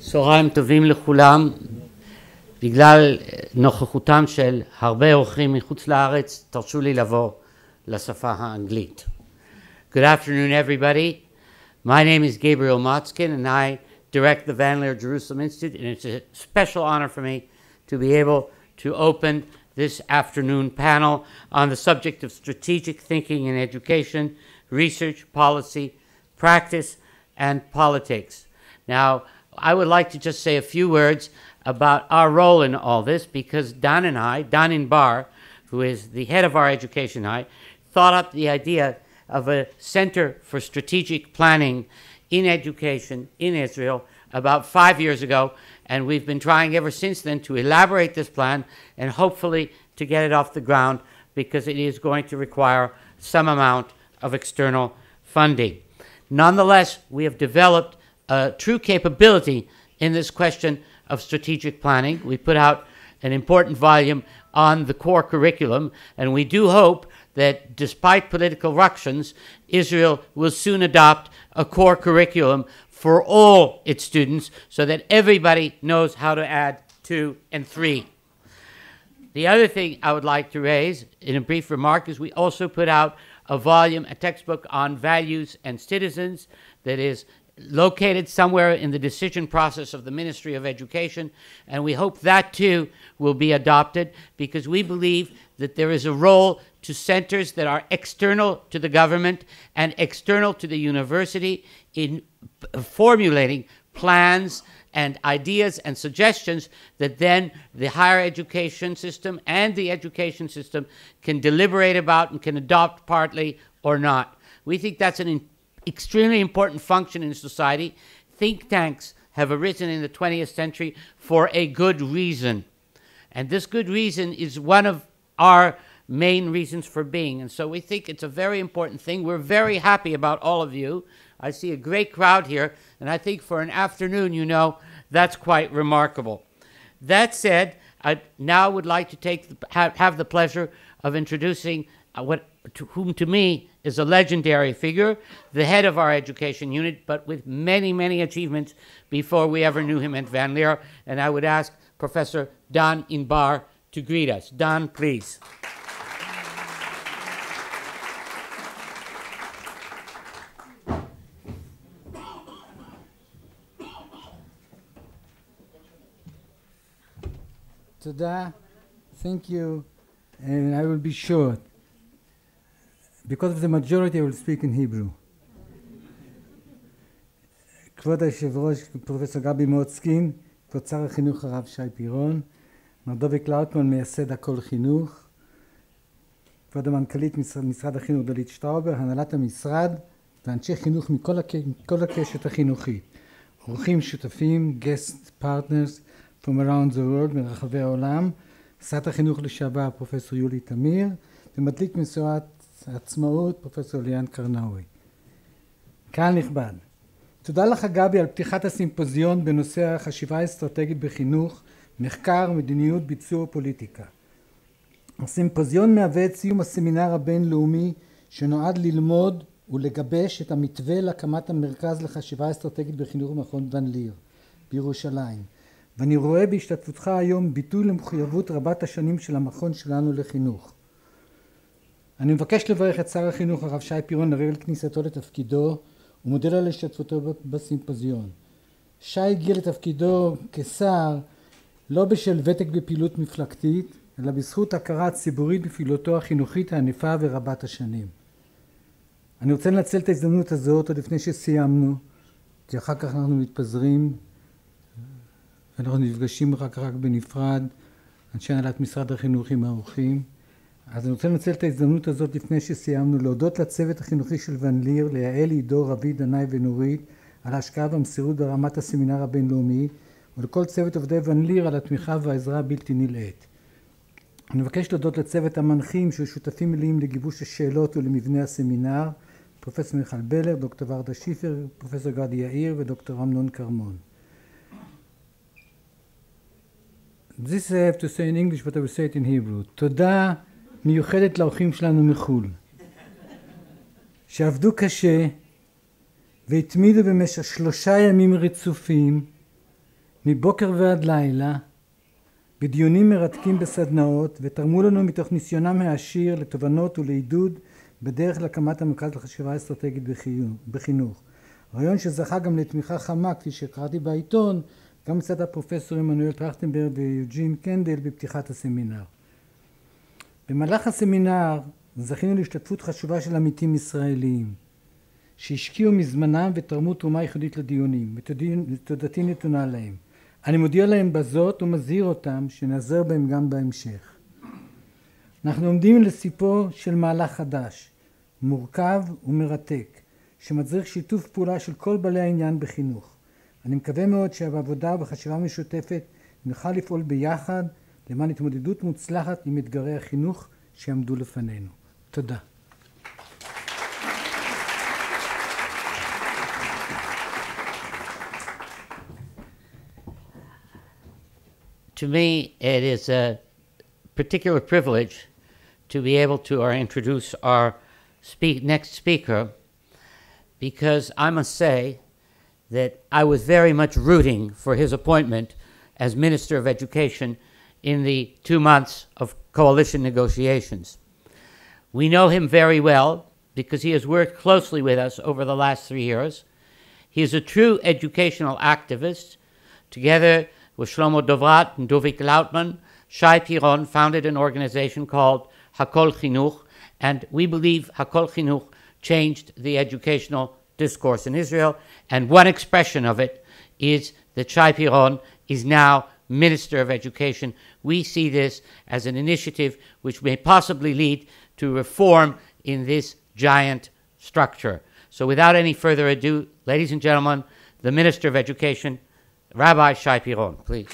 צהריים טובים לכולם. בגלל נוכחותם של הרבה אורחים מחוץ לארץ, תרשו לי לבוא לשפה האנגלית. Good afternoon, everybody. My name is Gabriel Motzkin, and I direct the Van Leer Jerusalem Institute, and it's a special honor for me to be able to open this afternoon panel on the subject of strategic thinking in education, research, policy, practice, and politics. Now, I would like to just say a few words about our role in all this, because Don Inbar, who is the head of our education, thought up the idea of a Center for Strategic Planning in Education in Israel about 5 years ago, and we've been trying ever since then to elaborate this plan and hopefully to get it off the ground, because it is going to require some amount of external funding. Nonetheless, we have developed a true capability in this question of strategic planning. We put out an important volume on the core curriculum, and we do hope that despite political ructions, Israel will soon adopt a core curriculum for all its students so that everybody knows how to add 2 and 3. The other thing I would like to raise in a brief remark is we also put out a volume, a textbook on values and citizens that is located somewhere in the decision process of the Ministry of Education, and we hope that too will be adopted, because we believe that there is a role to centers that are external to the government and external to the university in formulating plans and ideas and suggestions that then the higher education system and the education system can deliberate about and can adopt partly or not. We think that's an extremely important function in society. Think tanks have arisen in the 20th century for a good reason. And this good reason is one of our main reasons for being. And so we think it's a very important thing. We're very happy about all of you. I see a great crowd here, and I think for an afternoon, you know, that's quite remarkable. That said, I now would like to have the pleasure of introducing whom to me is a legendary figure, the head of our education unit, but with many, many achievements before we ever knew him at Van Leer. And I would ask Professor Don Inbar to greet us. Don, please. Toda, thank you, and I will be short. Because of the majority, I will speak in Hebrew. כבוד היושב ראש, פרופסור גבי מוצקין, כבוד שר החינוך הרב שי פירון, מר דובי קלאוטמן, מייסד הכל חינוך, כבוד המנכ"לית משרד החינוך דלית שטראובר, הנהלת המשרד, ואנשי חינוך מכל הקשת החינוכית, אורחים שותפים, guest partners from around the world, מרחבי העולם, שרת החינוך לשעבר פרופסור יולי תמיר, ומדליק משואת העצמאות פרופסור ליאן קרנאווי. קהל נכבד, תודה לך גבי על פתיחת הסימפוזיון בנושא החשיבה האסטרטגית בחינוך, מחקר, מדיניות, ביצוע ופוליטיקה. הסימפוזיון מהווה את סיום הסמינר הבינלאומי שנועד ללמוד ולגבש את המתווה להקמת המרכז לחשיבה אסטרטגית בחינוך במכון ון ליר בירושלים. ואני רואה בהשתתפותך היום ביטוי למחויבות רבת השנים של המכון שלנו לחינוך. אני מבקש לברך את שר החינוך הרב שי פירון לרגל כניסתו לתפקידו ומודה לו על השתתפותו בסימפוזיון. שי הגיע לתפקידו כשר לא בשל ותק בפעילות מפלגתית, אלא בזכות הכרה ציבורית בפעילותו החינוכית הענפה ורבת השנים. אני רוצה לנצל את ההזדמנות הזאת עוד לפני שסיימנו, כי אחר כך אנחנו מתפזרים ואנחנו נפגשים אחר כך רק בנפרד, אנשי הנהלת משרד החינוך עם האורחים. אז אני רוצה לנצל את ההזדמנות הזאת לפני שסיימנו, להודות לצוות החינוכי של ון ליר, ליעל, עידו, רביד, דנאי ונורית, על ההשקעה והמסירות ברמת הסמינר הבינלאומי, ולכל צוות עובדי ון ליר על התמיכה והעזרה הבלתי נלאית. אני מבקש להודות לצוות המנחים שהיו שותפים מלאים לגיבוש השאלות ולמבנה הסמינר, פרופסור מיכל בלר, דוקטור ורדה שיפר, פרופסור גדי יאיר ודוקטור אמנון קרמון. This I have to say in English, but I will say it in Hebrew. תודה מיוחדת לאורחים שלנו מחו"ל, שעבדו קשה והתמידו במשך 3 ימים רצופים מבוקר ועד לילה, בדיונים מרתקים בסדנאות, ותרמו לנו מתוך ניסיונם העשיר לתובנות ולעידוד בדרך להקמת המרכז לחשיבה אסטרטגית בחינוך. רעיון שזכה גם לתמיכה חמה, כפי שקראתי בעיתון, גם מצד הפרופסור עמנואל טרכטנברג ויוג'ין קנדל בפתיחת הסמינר. במהלך הסמינר זכינו להשתתפות חשובה של עמיתים ישראליים, שהשקיעו מזמנם ותרמו תרומה ייחודית לדיונים, ותודתי נתונה להם. אני מודיע להם בזאת ומזהיר אותם שנעזר בהם גם בהמשך. אנחנו עומדים לסיפו של מהלך חדש, מורכב ומרתק, שמצריך שיתוף פעולה של כל בעלי העניין בחינוך. אני מקווה מאוד שבעבודה ובחשיבה משותפת נוכל לפעול ביחד למען התמודדות מוצלחת עם אתגרי החינוך שיעמדו לפנינו. תודה. To me, it is a particular privilege to be able to introduce our next speaker, because I must say that I was very much rooting for his appointment as Minister of Education in the 2 months of coalition negotiations. We know him very well because he has worked closely with us over the last 3 years. He is a true educational activist. Together with Shlomo Dovrat and Dovik Lautman, Shai Piron founded an organization called Hakol Chinuch, and we believe Hakol Chinuch changed the educational discourse in Israel, and one expression of it is that Shai Piron is now Minister of Education. We see this as an initiative which may possibly lead to reform in this giant structure. So without any further ado, ladies and gentlemen, the Minister of Education, Rabbi Shai Piron, please.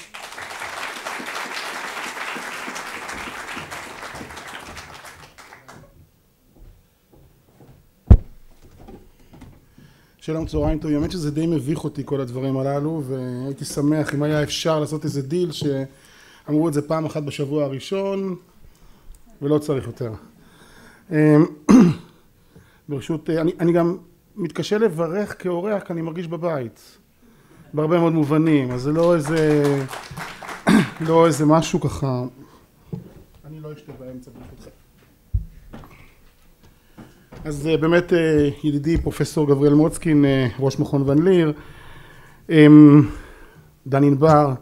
שלום, צהריים טובים. האמת שזה די מביך אותי כל הדברים הללו, והייתי שמח אם היה אפשר לעשות איזה דיל שאמרו את זה פעם אחת בשבוע הראשון ולא צריך יותר. ברשות, אני גם מתקשה לברך כאורח, כי אני מרגיש בבית בהרבה מאוד מובנים, אז זה לא איזה משהו ככה. אני לא אשתה באמצע ברשותכם. אז באמת ידידי פרופסור גבריאל מוצקין, ראש מכון ון ליר, דן ענבר,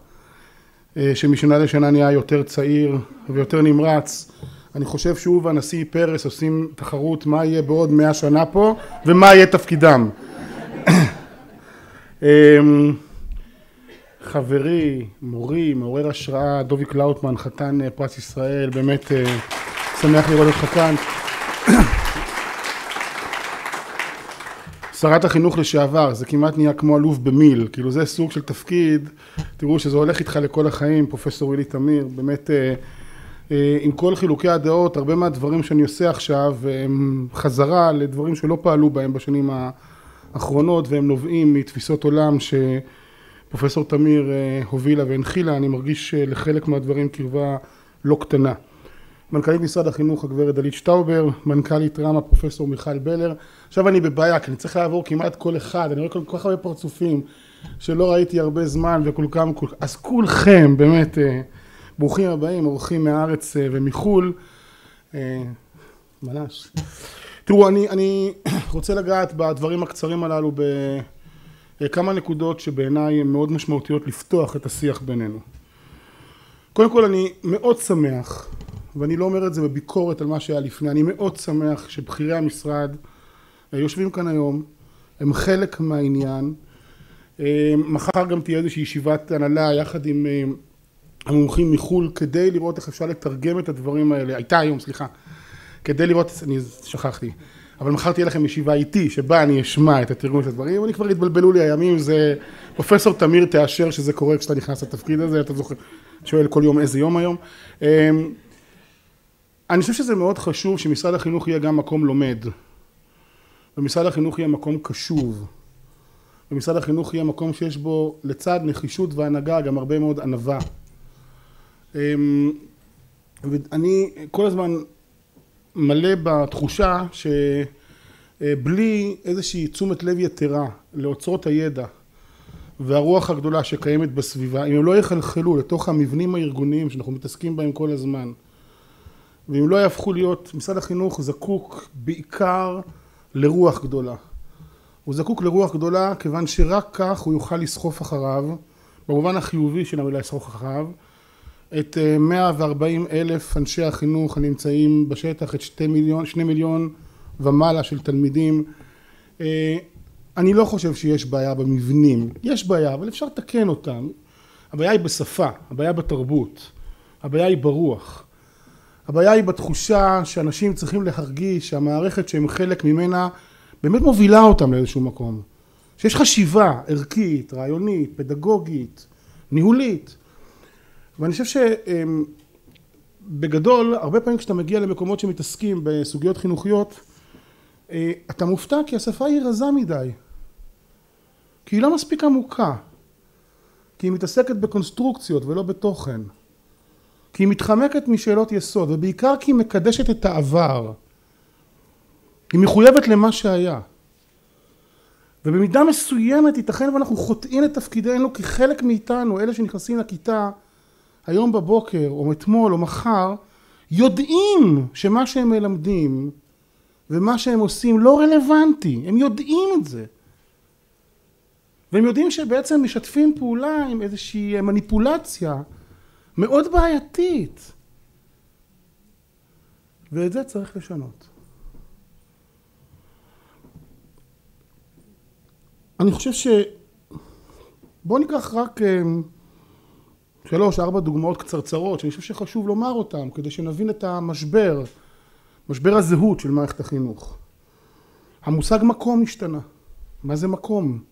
שמשנה לשנה נהיה יותר צעיר ויותר נמרץ. אני חושב שהוא והנשיא פרס עושים תחרות מה יהיה בעוד 100 שנה פה ומה יהיה תפקידם. חברי, מורי, מעורר השראה, דוביק לאוטמן, חתן פרס ישראל, באמת שמח לראות אותך כאן. שרת החינוך לשעבר, זה כמעט נהיה כמו אלוף במיל, כאילו זה סוג של תפקיד, תראו שזה הולך איתך לכל החיים, פרופסור אילי תמיר, באמת עם כל חילוקי הדעות, הרבה מהדברים שאני עושה עכשיו הם חזרה לדברים שלא פעלו בהם בשנים האחרונות, והם נובעים מתפיסות עולם שפרופסור תמיר הובילה והנחילה. אני מרגיש לחלק מהדברים קרבה לא קטנה. מנכ"לית משרד החינוך הגברת דלית שטאובר, מנכ"לית רמה פרופסור מיכל בלר. עכשיו אני בבעיה, כי אני צריך לעבור כמעט כל אחד, אני רואה כל כך הרבה פרצופים שלא ראיתי הרבה זמן, אז כולכם באמת ברוכים הבאים, אורחים מהארץ ומחול. ממש. תראו, אני רוצה לגעת בדברים הקצרים הללו בכמה נקודות שבעיניי הן מאוד משמעותיות לפתוח את השיח בינינו. קודם כל אני מאוד שמח, ואני לא אומר את זה בביקורת על מה שהיה לפני, אני מאוד שמח שבכירי המשרד יושבים כאן היום, הם חלק מהעניין. מחר גם תהיה איזושהי ישיבת הנהלה יחד עם המומחים מחול, כדי לראות איך אפשר לתרגם את הדברים האלה. הייתה היום, סליחה, כדי לראות, אני שכחתי, אבל מחר תהיה לכם ישיבה איתי, שבה אני אשמע את התרגום של הדברים, ואני כבר התבלבלו לי הימים, זה פרופסור תמיר תאשר שזה קורה כשאתה נכנס לתפקיד הזה, אתה זוכר, שואל כל יום איזה יום היום. אני חושב שזה מאוד חשוב שמשרד החינוך יהיה גם מקום לומד, ומשרד החינוך יהיה מקום קשוב, ומשרד החינוך יהיה מקום שיש בו לצד נחישות והנהגה גם הרבה מאוד ענווה. ואני כל הזמן מלא בתחושה שבלי איזושהי תשומת לב יתרה לאוצרות הידע והרוח הגדולה שקיימת בסביבה, אם הם לא יחלחלו לתוך המבנים הארגוניים שאנחנו מתעסקים בהם כל הזמן, ואם לא יהפכו להיות, משרד החינוך זקוק בעיקר לרוח גדולה. הוא זקוק לרוח גדולה כיוון שרק כך הוא יוכל לסחוף אחריו, במובן החיובי של המילה לסחוף אחריו, את 140,000 אנשי החינוך הנמצאים בשטח, את 2 מיליון ומעלה של תלמידים. אני לא חושב שיש בעיה במבנים, יש בעיה, אבל אפשר לתקן אותם. הבעיה היא בשפה, הבעיה בתרבות, הבעיה היא ברוח. הבעיה היא בתחושה שאנשים צריכים להרגיש שהמערכת שהם חלק ממנה באמת מובילה אותם לאיזשהו מקום. שיש חשיבה ערכית, רעיונית, פדגוגית, ניהולית. ואני חושב שבגדול, הרבה פעמים כשאתה מגיע למקומות שמתעסקים בסוגיות חינוכיות, אתה מופתע כי השפה היא רזה מדי. כי היא לא מספיק עמוקה. כי היא מתעסקת בקונסטרוקציות ולא בתוכן. כי היא מתחמקת משאלות יסוד, ובעיקר כי היא מקדשת את העבר. היא מחויבת למה שהיה. ובמידה מסוימת ייתכן ואנחנו חוטאים את תפקידנו, כי חלק מאיתנו, אלה שנכנסים לכיתה היום בבוקר או אתמול או מחר, יודעים שמה שהם מלמדים ומה שהם עושים לא רלוונטי. הם יודעים את זה. והם יודעים שבעצם משתפים פעולה עם איזושהי מניפולציה מאוד בעייתית. ואת זה צריך לשנות. אני חושב בואו ניקח רק 3-4 דוגמאות קצרצרות שאני חושב שחשוב לומר אותן כדי שנבין את המשבר, משבר הזהות של מערכת החינוך. המושג מקום השתנה. מה זה מקום?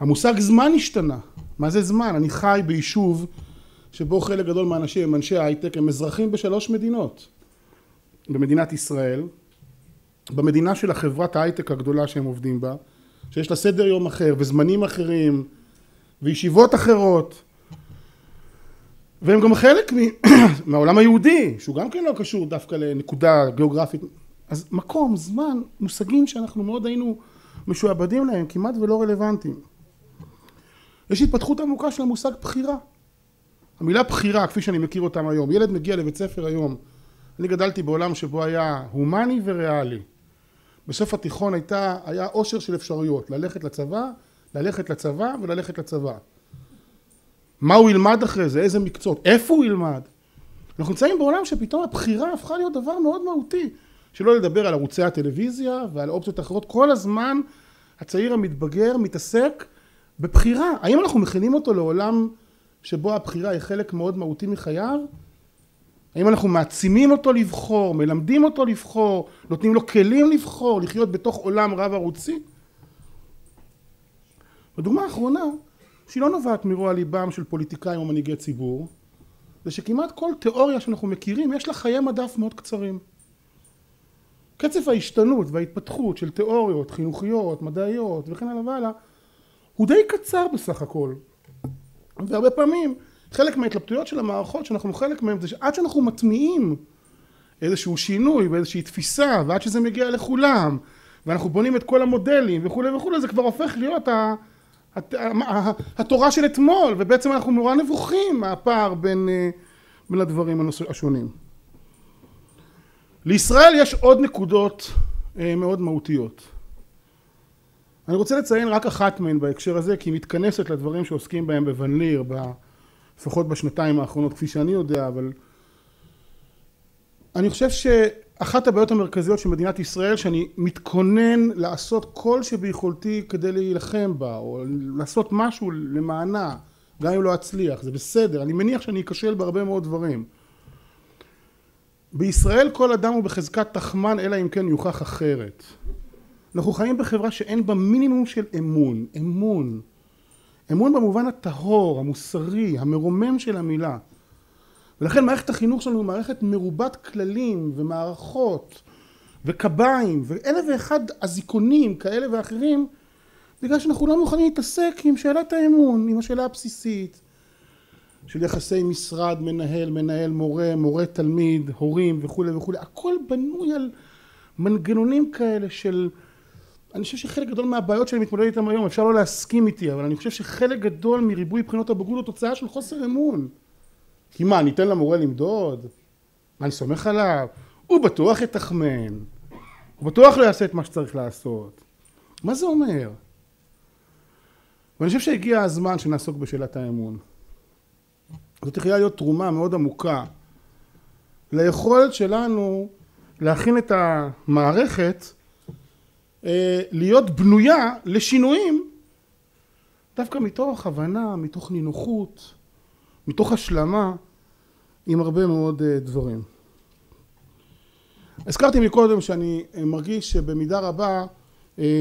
המושג זמן השתנה. מה זה זמן? אני חי ביישוב שבו חלק גדול מהאנשים הם אנשי הייטק, הם אזרחים ב3 מדינות. במדינת ישראל, במדינה של החברת ההייטק הגדולה שהם עובדים בה, שיש לה סדר יום אחר וזמנים אחרים וישיבות אחרות, והם גם חלק מהעולם היהודי, שהוא גם כן לא קשור דווקא לנקודה גיאוגרפית. אז מקום, זמן, מושגים שאנחנו מאוד היינו משועבדים להם, כמעט ולא רלוונטיים. יש התפתחות עמוקה של המושג בחירה. המילה בחירה, כפי שאני מכיר אותם היום, ילד מגיע לבית ספר היום, אני גדלתי בעולם שבו היה הומני וריאלי. בסוף התיכון היה עושר של אפשרויות, ללכת לצבא וללכת לצבא. מה הוא ילמד אחרי זה? איזה מקצועות? איפה הוא ילמד? אנחנו נמצאים בעולם שפתאום הבחירה הפכה להיות דבר מאוד מהותי. שלא לדבר על ערוצי הטלוויזיה ועל אופציות אחרות. כל הזמן הצעיר המתבגר מתעסק בבחירה. האם אנחנו מכינים אותו לעולם שבו הבחירה היא חלק מאוד מהותי מחייו? האם אנחנו מעצימים אותו לבחור, מלמדים אותו לבחור, נותנים לו כלים לבחור, לחיות בתוך עולם רב ערוצי? הדוגמה האחרונה, שהיא לא נובעת מרוע ליבם של פוליטיקאים או מנהיגי ציבור, זה שכמעט כל תיאוריה שאנחנו מכירים, יש לה חיי מדף מאוד קצרים. קצב ההשתנות וההתפתחות של תיאוריות חינוכיות, מדעיות וכן הלאה והלאה, הוא די קצר בסך הכל. והרבה פעמים, חלק מההתלבטויות של המערכות שאנחנו חלק מהם, זה שעד שאנחנו מטמיעים איזשהו שינוי ואיזושהי תפיסה, ועד שזה מגיע לכולם, ואנחנו בונים את כל המודלים וכו' וכו', זה כבר הופך להיות התורה של אתמול, ובעצם אנחנו נורא נבוכים מהפער בין הדברים השונים. לישראל יש עוד נקודות מאוד מהותיות. אני רוצה לציין רק אחת מהן בהקשר הזה, כי היא מתכנסת לדברים שעוסקים בהם בבן ליר, לפחות בשנתיים האחרונות, כפי שאני יודע, אבל אני חושב שאחת הבעיות המרכזיות של מדינת ישראל, שאני מתכונן לעשות כל שביכולתי כדי להילחם בה, או לעשות משהו למענה, גם אם לא אצליח, זה בסדר, אני מניח שאני אכשל בהרבה מאוד דברים. בישראל כל אדם הוא בחזקת תחמן, אלא אם כן יוכח אחרת. אנחנו חיים בחברה שאין בה מינימום של אמון, אמון במובן הטהור, המוסרי, המרומם של המילה. ולכן מערכת החינוך שלנו היא מערכת מרובת כללים ומערכות וקביים ואלף ואחד אזיקונים כאלה ואחרים, בגלל שאנחנו לא מוכנים להתעסק עם שאלת האמון, עם השאלה הבסיסית של יחסי משרד, מנהל, מורה, תלמיד, הורים וכו' וכו'. הכל בנוי על מנגנונים כאלה של אני חושב שחלק גדול מהבעיות שאני מתמודד איתם היום, אפשר לא להסכים איתי, אבל אני חושב שחלק גדול מריבוי בחינות הבגרות הוא תוצאה של חוסר אמון. כי מה, ניתן למורה למדוד? מה, אני סומך עליו? הוא בטוח יתחמן. הוא בטוח לא יעשה את מה שצריך לעשות. מה זה אומר? ואני חושב שהגיע הזמן שנעסוק בשאלת האמון. זאת יכולה להיות תרומה מאוד עמוקה ליכולת שלנו להכין את המערכת להיות בנויה לשינויים דווקא מתוך הבנה, מתוך נינוחות, מתוך השלמה עם הרבה מאוד דברים. הזכרתי מקודם שאני מרגיש שבמידה רבה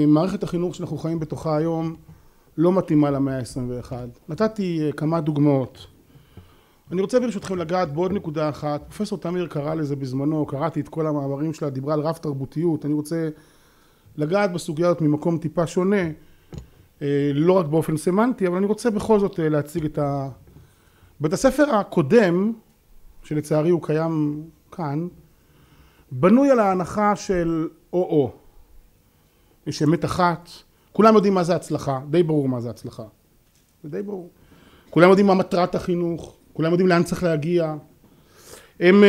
מערכת החינוך שאנחנו חיים בתוכה היום לא מתאימה למאה ה-21. נתתי כמה דוגמאות. אני רוצה ברשותכם לגעת בעוד נקודה אחת. פרופסור תמיר קרא לזה בזמנו, קראתי את כל המאמרים שלה, דיברה על רב תרבותיות. אני רוצה לגעת בסוגיות ממקום טיפה שונה, לא רק באופן סמנטי, אבל אני רוצה בכל זאת להציג את בית הספר הקודם, שלצערי הוא קיים כאן, בנוי על ההנחה של או. יש אמת אחת, כולם יודעים מה זה הצלחה, די ברור מה זה הצלחה. זה די ברור. כולם יודעים מה מטרת החינוך, כולם יודעים לאן צריך להגיע. הם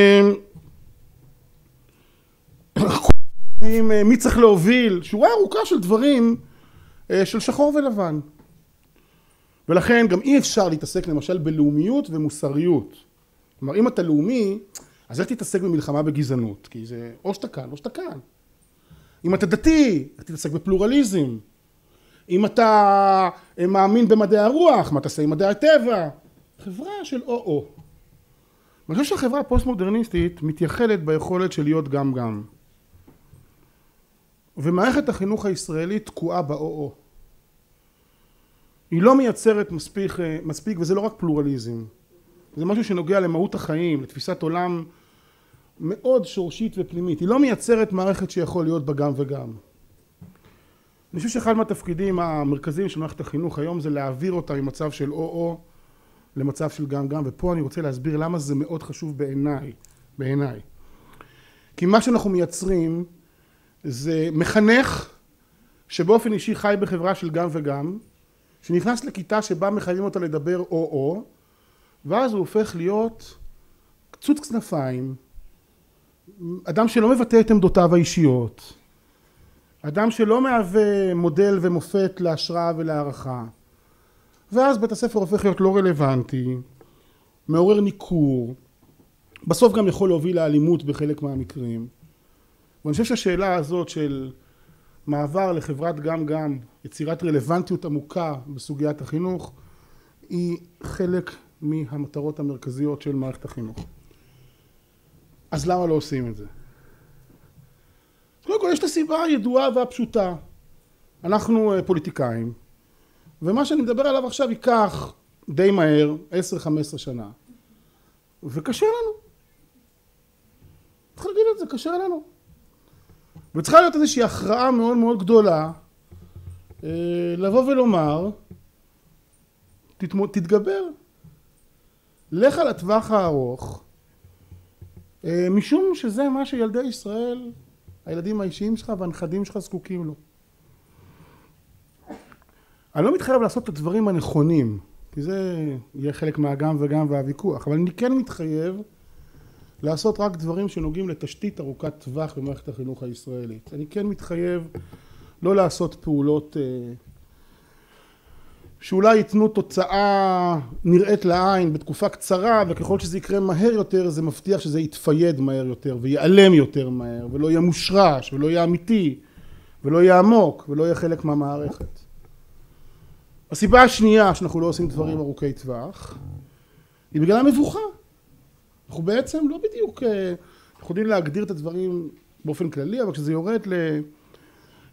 מי צריך להוביל, שורה ארוכה של דברים של שחור ולבן. ולכן גם אי אפשר להתעסק למשל בלאומיות ומוסריות. כלומר, אם אתה לאומי, אז איך תתעסק במלחמה בגזענות? כי זה או שאתה כאן או שאתה כאן. אם אתה דתי, איך תתעסק בפלורליזם? אם אתה מאמין במדעי הרוח, מה תעשה עם מדעי הטבע? חברה של או. אני חושב שהחברה הפוסט-מודרניסטית מתייחדת ביכולת של להיות גם. ומערכת החינוך הישראלית תקועה באו. היא לא מייצרת מספיק, וזה לא רק פלורליזם. זה משהו שנוגע למהות החיים, לתפיסת עולם מאוד שורשית ופנימית. היא לא מייצרת מערכת שיכול להיות בה גם וגם. אני חושב שאחד מהתפקידים המרכזיים של מערכת החינוך היום זה להעביר אותה ממצב של או למצב של גם, ופה אני רוצה להסביר למה זה מאוד חשוב בעיניי. כי מה שאנחנו מייצרים זה מחנך שבאופן אישי חי בחברה של גם וגם, שנכנס לכיתה שבה מחייבים אותה לדבר או, ואז הוא הופך להיות קצוץ כנפיים, אדם שלא מבטא את עמדותיו האישיות, אדם שלא מהווה מודל ומופת להשראה ולהערכה, ואז בית הספר הופך להיות לא רלוונטי, מעורר ניכור, בסוף גם יכול להוביל לאלימות בחלק מהמקרים. ואני חושב שהשאלה הזאת של מעבר לחברת גם, יצירת רלוונטיות עמוקה בסוגיית החינוך, היא חלק מהמטרות המרכזיות של מערכת החינוך. אז למה לא עושים את זה? קודם כל יש את הסיבה הידועה והפשוטה. אנחנו פוליטיקאים, ומה שאני מדבר עליו עכשיו ייקח די מהר, 10-15 שנה. וקשה לנו. צריך להגיד את זה, קשה לנו. וצריכה להיות איזושהי הכרעה מאוד מאוד גדולה, לבוא ולומר, תתגבר. לך על הטווח הארוך, משום שזה מה שילדי ישראל, הילדים האישיים שלך והנכדים שלך זקוקים לו. אני לא מתחייב לעשות את הדברים הנכונים, כי זה יהיה חלק מהגם וגם והוויכוח, אבל אני כן מתחייב לעשות רק דברים שנוגעים לתשתית ארוכת טווח במערכת החינוך הישראלית. אני כן מתחייב לא לעשות פעולות שאולי ייתנו תוצאה נראית לעין בתקופה קצרה, וככל שזה יקרה מהר יותר, זה מבטיח שזה יתפייד מהר יותר, ויעלם יותר מהר, ולא יהיה מושרש, ולא יהיה אמיתי, ולא יהיה עמוק, ולא יהיה חלק מהמערכת. הסיבה השנייה שאנחנו לא עושים דברים ארוכי טווח, היא בגלל המבוכה. אנחנו בעצם לא בדיוק יכולים להגדיר את הדברים באופן כללי, אבל כשזה יורד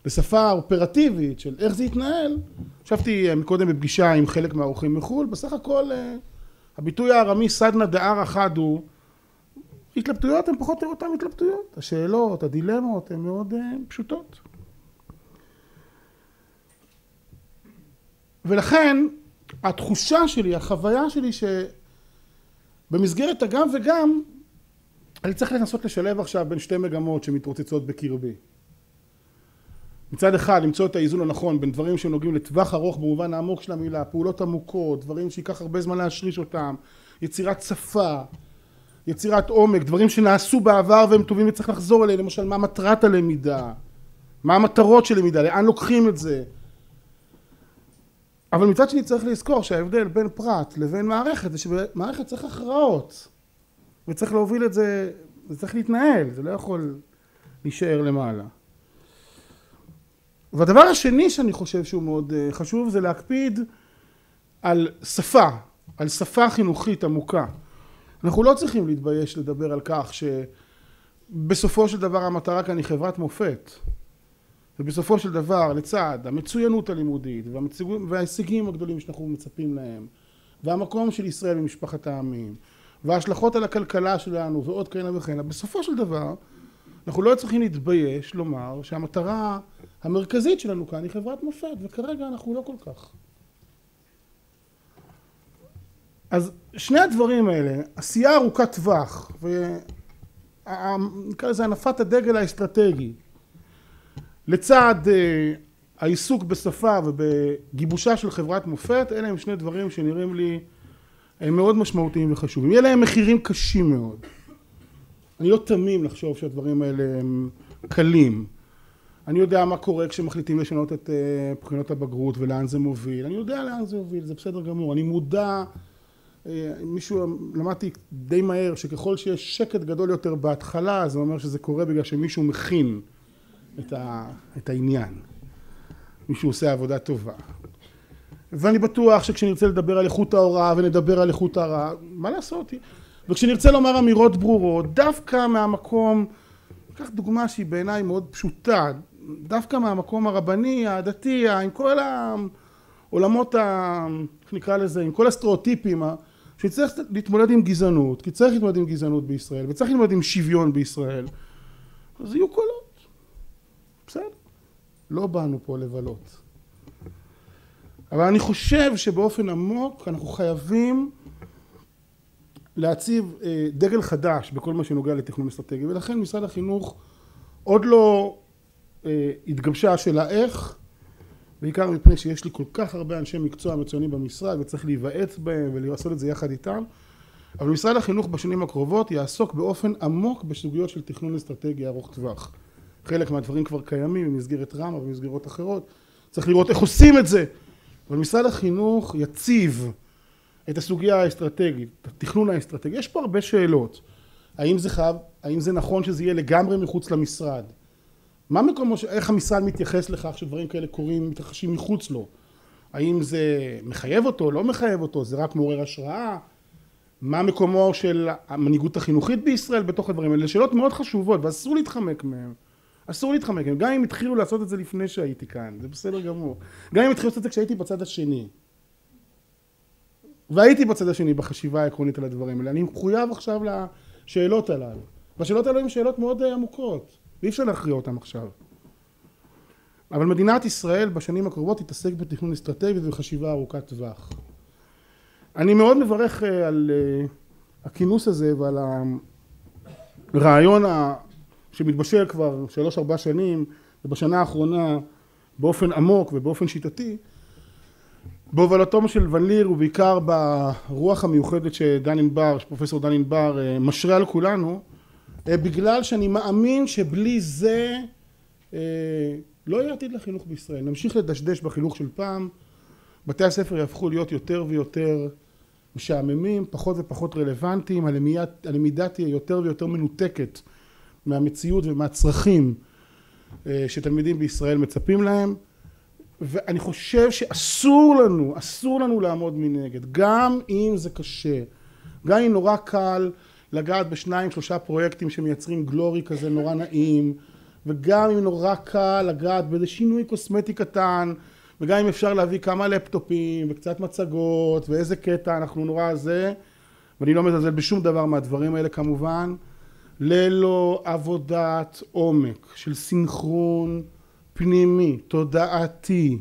לשפה אופרטיבית של איך זה יתנהל, חשבתי מקודם בפגישה עם חלק מהאורחים מחו"ל, בסך הכל הביטוי הארמי סדנה דאר אחד הוא, התלבטויות הן פחות או יותר אותן התלבטויות, השאלות, הדילמות הן מאוד פשוטות. ולכן התחושה שלי, החוויה שלי שבמסגרת הגם וגם, אני צריך לנסות לשלב עכשיו בין שתי מגמות שמתרוצצות בקרבי. מצד אחד למצוא את האיזון הנכון בין דברים שנוגעים לטווח ארוך במובן העמוק של המילה, פעולות עמוקות, דברים שיקח הרבה זמן להשריש אותם, יצירת שפה, יצירת עומק, דברים שנעשו בעבר והם טובים וצריך לחזור אליהם, למשל מה מטרת הלמידה, מה המטרות של למידה, לאן לוקחים את זה. אבל מצד שני צריך לזכור שההבדל בין פרט לבין מערכת זה שבמערכת צריך הכרעות וצריך להוביל את זה, זה צריך להתנהל, זה לא יכול להישאר למעלה. והדבר השני שאני חושב שהוא מאוד חשוב זה להקפיד על שפה חינוכית עמוקה. אנחנו לא צריכים להתבייש לדבר על כך שבסופו של דבר המטרה כאן היא חברת מופת. ובסופו של דבר לצד המצוינות הלימודית וההישגים הגדולים שאנחנו מצפים להם והמקום של ישראל במשפחת העמים וההשלכות על הכלכלה שלנו ועוד כהנה וכהנה, בסופו של דבר אנחנו לא צריכים להתבייש לומר שהמטרה המרכזית שלנו כאן היא חברת מופת, וכרגע אנחנו לא כל כך. אז שני הדברים האלה, עשייה ארוכת טווח ונקרא לזה הנפת הדגל האסטרטגי לצד העיסוק בשפה ובגיבושה של חברת מופת, אלה הם שני דברים שנראים לי מאוד משמעותיים וחשובים. יהיה להם מחירים קשים מאוד. אני לא תמים לחשוב שהדברים האלה הם קלים. אני יודע מה קורה כשמחליטים לשנות את בחינות הבגרות ולאן זה מוביל. אני יודע לאן זה מוביל, זה בסדר גמור. אני מודע, למדתי די מהר שככל שיש שקט גדול יותר בהתחלה, זה אומר שזה קורה בגלל שמישהו מכין את העניין. מישהו עושה עבודה טובה. ואני בטוח שכשנרצה לדבר על איכות ההוראה ונדבר על איכות ההוראה, מה לעשות? וכשנרצה לומר אמירות ברורות, דווקא מהמקום, לקח דוגמה שהיא בעיניי מאוד פשוטה, דווקא מהמקום הרבני, הדתי, עם כל העולמות, איך נקרא לזה, עם כל הסטריאוטיפים, שצריך להתמודד עם גזענות, כי צריך להתמודד עם גזענות בישראל, וצריך להתמודד עם שוויון בישראל, אז יהיו קולות. בסדר? לא באנו פה לבלות. אבל אני חושב שבאופן עמוק אנחנו חייבים להציב דגל חדש בכל מה שנוגע לתכנון אסטרטגי, ולכן משרד החינוך עוד לא התגבשה השאלה איך, בעיקר מפני שיש לי כל כך הרבה אנשי מקצוע מצוינים במשרד וצריך להיוועץ בהם ולעשות את זה יחד איתם, אבל משרד החינוך בשנים הקרובות יעסוק באופן עמוק בסוגיות של תכנון אסטרטגי ארוך טווח. חלק מהדברים כבר קיימים במסגרת רמה ובמסגרות אחרות, צריך לראות איך עושים את זה, אבל משרד החינוך יציב את הסוגיה האסטרטגית, את התכנון האסטרטגי. יש פה הרבה שאלות. האם זה נכון שזה יהיה לגמרי מחוץ למשרד? מה מקומו, איך המשרד מתייחס לכך שדברים כאלה קורים, מתרחשים מחוץ לו? האם זה מחייב אותו, לא מחייב אותו, זה רק מעורר השראה? מה מקומו של המנהיגות החינוכית בישראל בתוך הדברים האלה? שאלות מאוד חשובות ואסור להתחמק מהם. אסור להתחמק מהם. גם אם התחילו לעשות את זה לפני שהייתי כאן, זה בסדר גמור. גם אם התחילו לעשות את זה כשהייתי בצד השני. והייתי בצד השני בחשיבה העקרונית על הדברים האלה. אני מחויב עכשיו לשאלות הללו. והשאלות האלו הן שאלות מאוד עמוקות. ואי אפשר להכריע אותן עכשיו. אבל מדינת ישראל בשנים הקרובות תתעסק בתכנון אסטרטגי ובחשיבה ארוכת טווח. אני מאוד מברך על הכינוס הזה ועל הרעיון שמתבשל כבר 3-4 שנים, ובשנה האחרונה באופן עמוק ובאופן שיטתי, בהובלתו של ון ליר ובעיקר ברוח המיוחדת שפרופסור דן ענבר משרה על כולנו, בגלל שאני מאמין שבלי זה לא יהיה עתיד לחינוך בישראל. נמשיך לדשדש בחינוך של פעם, בתי הספר יהפכו להיות יותר ויותר משעממים, פחות ופחות רלוונטיים, הלמידה תהיה יותר ויותר מנותקת מהמציאות ומהצרכים שתלמידים בישראל מצפים להם, ואני חושב שאסור לנו לעמוד מנגד, גם אם זה קשה, גם אם נורא קל לגעת ב2-3 פרויקטים שמייצרים גלורי כזה נורא נעים, וגם אם נורא קל לגעת באיזה שינוי קוסמטי קטן, וגם אם אפשר להביא כמה לפטופים וקצת מצגות ואיזה קטע אנחנו נורא זה, ואני לא מזלזל בשום דבר מהדברים האלה כמובן, ללא עבודת עומק של סינכרון פנימי, תודעתי,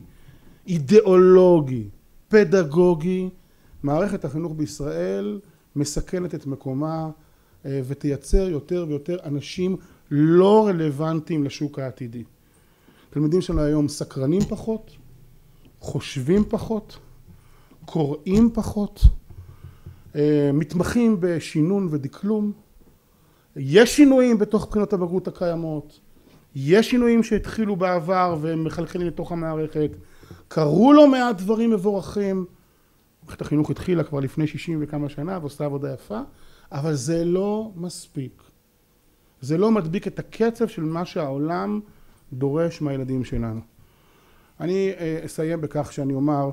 אידיאולוגי, פדגוגי, מערכת החינוך בישראל מסכנת את מקומה ותייצר יותר ויותר אנשים לא רלוונטיים לשוק העתידי. תלמידים שלנו היום סקרנים פחות, חושבים פחות, קוראים פחות, מתמחים בשינון ודקלום. יש שינויים בתוך בחינות הבגרות הקיימות, יש שינויים שהתחילו בעבר והם מחלחלים לתוך המערכת, קרו לא מעט דברים מבורכים, מערכת החינוך התחילה כבר לפני 60 וכמה שנה ועושה עבודה יפה, אבל זה לא מספיק. זה לא מדביק את הקצב של מה שהעולם דורש מהילדים שלנו. אני אסיים בכך שאני אומר,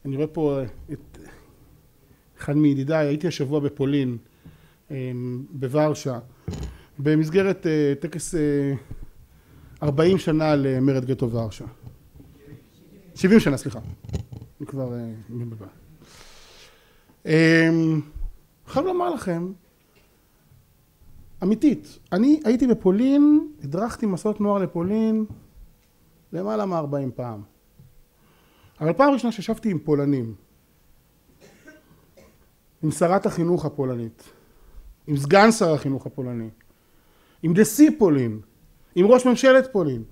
אני רואה פה את אחד מידידיי, הייתי השבוע בפולין, בוורשה, במסגרת טקס 40 שנה למרד גטו ורשה. 70 שנה, סליחה. אני כבר מבבא. חייב לומר לכם, אמיתית, אני הייתי בפולין, הדרכתי מסעות נוער לפולין למעלה מ-40 פעם. אבל פעם ראשונה שישבתי עם פולנים, עם שרת החינוך הפולנית, עם סגן שר החינוך הפולני, עם נשיא פולין, עם ראש ממשלת פולין,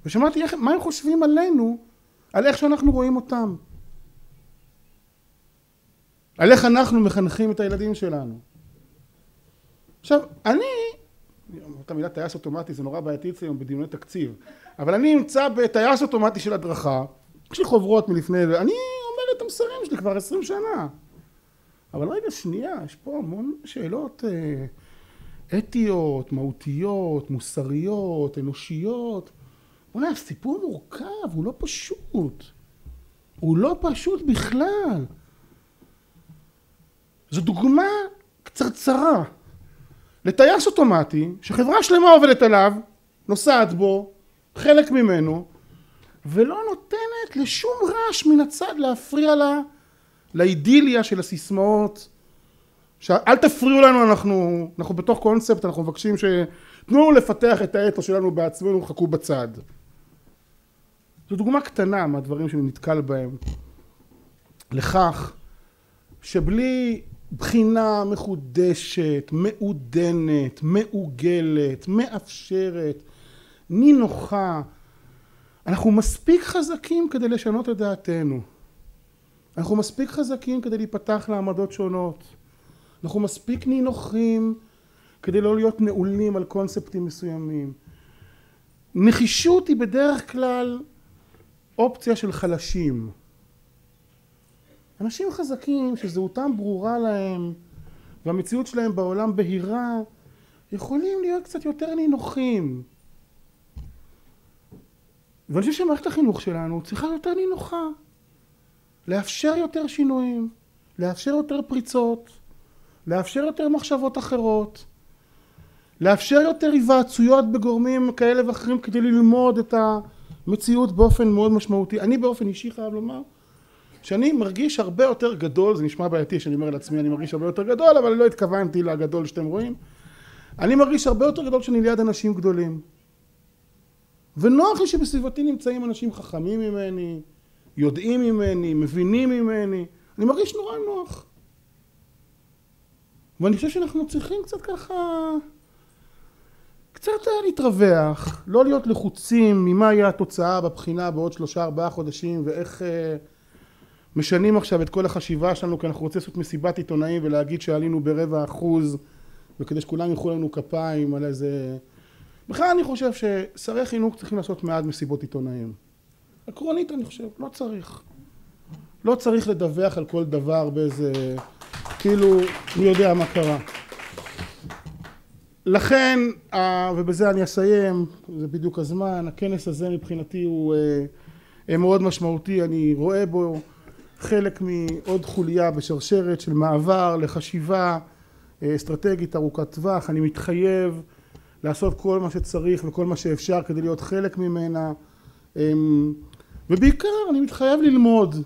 ושמעתי מה הם חושבים עלינו, על איך שאנחנו רואים אותם, על איך אנחנו מחנכים את הילדים שלנו. עכשיו, את המילה טייס אוטומטי, זה נורא בעייתי היום בדיוני תקציב, אבל אני נמצא בטייס אוטומטי של הדרכה, יש לי חוברות מלפני, אני אומר את המסרים שלי כבר 20 שנה. אבל רגע שנייה, יש פה המון שאלות אתיות, מהותיות, מוסריות, אנושיות. בוא'נה, הסיפור מורכב, הוא לא פשוט. הוא לא פשוט בכלל. זו דוגמה קצרצרה לטייס אוטומטי שחברה שלמה עובדת עליו, נוסעת בו, חלק ממנו, ולא נותנת לשום רעש מן הצד להפריע לה, לאידיליה של הסיסמאות. אל תפריעו לנו, אנחנו בתוך קונספט, אנחנו מבקשים שתנו לפתח את האתוס שלנו בעצמנו, חכו בצד. זו דוגמה קטנה מהדברים שאני נתקל בהם, לכך שבלי בחינה מחודשת, מעודנת, מעוגלת, מאפשרת, נינוחה, אנחנו מספיק חזקים כדי לשנות את דעתנו. אנחנו מספיק חזקים כדי להיפתח לעמדות שונות. אנחנו מספיק נינוחים כדי לא להיות נעולים על קונספטים מסוימים. נחישות היא בדרך כלל אופציה של חלשים. אנשים חזקים שזהותם ברורה להם והמציאות שלהם בעולם בהירה, יכולים להיות קצת יותר נינוחים. ואני חושב שמערכת החינוך שלנו צריכה יותר נינוחה. לאפשר יותר שינויים, לאפשר יותר פריצות, לאפשר יותר מחשבות אחרות, לאפשר יותר היוועצויות בגורמים כאלה ואחרים כדי ללמוד את המציאות באופן מאוד משמעותי. אני באופן אישי חייב לומר שאני מרגיש הרבה יותר גדול, זה נשמע בעייתי שאני אומר לעצמי אני מרגיש הרבה יותר גדול, אבל לא התכוונתי לגדול שאתם רואים. אני מרגיש הרבה יותר גדול שאני ליד אנשים גדולים. ונוח לי שבסביבתי נמצאים אנשים חכמים ממני, יודעים ממני, מבינים ממני. אני מרגיש נורא נוח. ואני חושב שאנחנו צריכים קצת ככה, קצת להתרווח, לא להיות לחוצים ממה יהיה התוצאה בבחינה בעוד 3-4 חודשים, ואיך משנים עכשיו את כל החשיבה שלנו, כי אנחנו רוצים לעשות מסיבת עיתונאים ולהגיד שעלינו ב0.25%, וכדי שכולם יוכלו לנו כפיים על איזה... בכלל אני חושב ששרי חינוך צריכים לעשות מעט מסיבות עיתונאים. עקרונית אני חושב, לא צריך. לא צריך לדווח על כל דבר באיזה, כאילו, מי יודע מה קרה. לכן, ובזה אני אסיים, זה בדיוק הזמן, הכנס הזה מבחינתי הוא מאוד משמעותי, אני רואה בו חלק מעוד חוליה בשרשרת של מעבר לחשיבה אסטרטגית ארוכת טווח, אני מתחייב לעשות כל מה שצריך וכל מה שאפשר כדי להיות חלק ממנה, ובעיקר אני מתחייב ללמוד,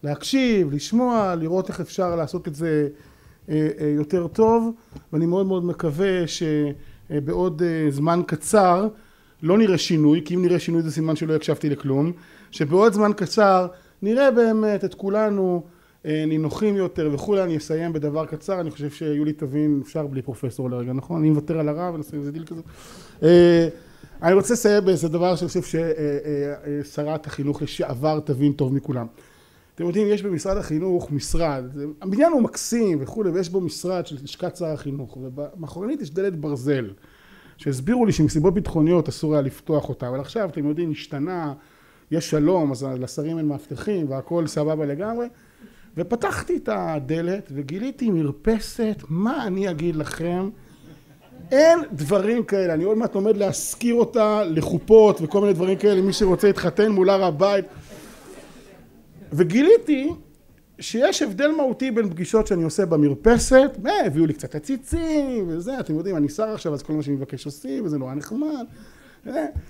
להקשיב, לשמוע, לראות איך אפשר לעשות את זה יותר טוב, ואני מאוד מאוד מקווה שבעוד זמן קצר, לא נראה שינוי, כי אם נראה שינוי זה סימן שלא הקשבתי לכלום, שבעוד זמן קצר נראה באמת את כולנו נינוחים יותר וכולי. אני אסיים בדבר קצר, אני חושב שיולי תבין, אפשר בלי פרופסור לרגע, נכון? אני מוותר על הרב ונסיים איזה דיל כזה. אני רוצה לסיים באיזה דבר שאני חושב ששרת החינוך לשעבר תבין טוב מכולם. אתם יודעים, יש במשרד החינוך משרד, הבניין הוא מקסים וכולי, ויש בו משרד של לשכת שר החינוך, ומאחורנית יש דלת ברזל, שהסבירו לי שמסיבות ביטחוניות אסור היה לפתוח אותה, אבל עכשיו אתם יודעים, השתנה, יש שלום, אז לשרים אין מאבטחים והכל סבבה לגמרי, ופתחתי את הדלת וגיליתי מרפסת, מה אני אגיד לכם, אין דברים כאלה, אני עוד מעט עומד להזכיר אותה לחופות וכל מיני דברים כאלה, מי שרוצה להתחתן מול הר הבית, וגיליתי שיש הבדל מהותי בין פגישות שאני עושה במרפסת, הביאו לי קצת עציצים וזה, אתם יודעים, אני שר עכשיו אז כל מה שאני מבקש עושים וזה נורא נחמד,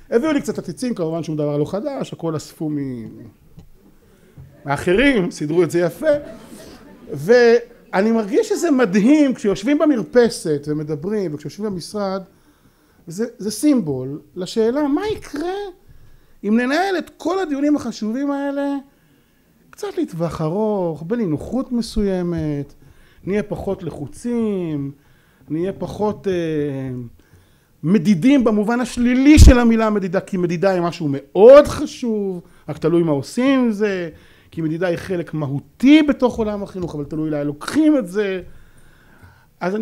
הביאו לי קצת עציצים, כמובן שום דבר לא חדש, הכל אספו מאחרים, סידרו את זה יפה, ואני מרגיש שזה מדהים כשיושבים במרפסת ומדברים וכשיושבים במשרד, זה סימבול לשאלה מה יקרה אם ננהל את כל הדיונים החשובים האלה קצת לטווח ארוך, בנינוחות מסוימת, נהיה פחות לחוצים, נהיה פחות מדידים במובן השלילי של המילה מדידה, כי מדידה היא משהו מאוד חשוב, רק תלוי מה עושים עם זה, כי מדידה היא חלק מהותי בתוך עולם החינוך, אבל תלוי לה לוקחים את זה. אז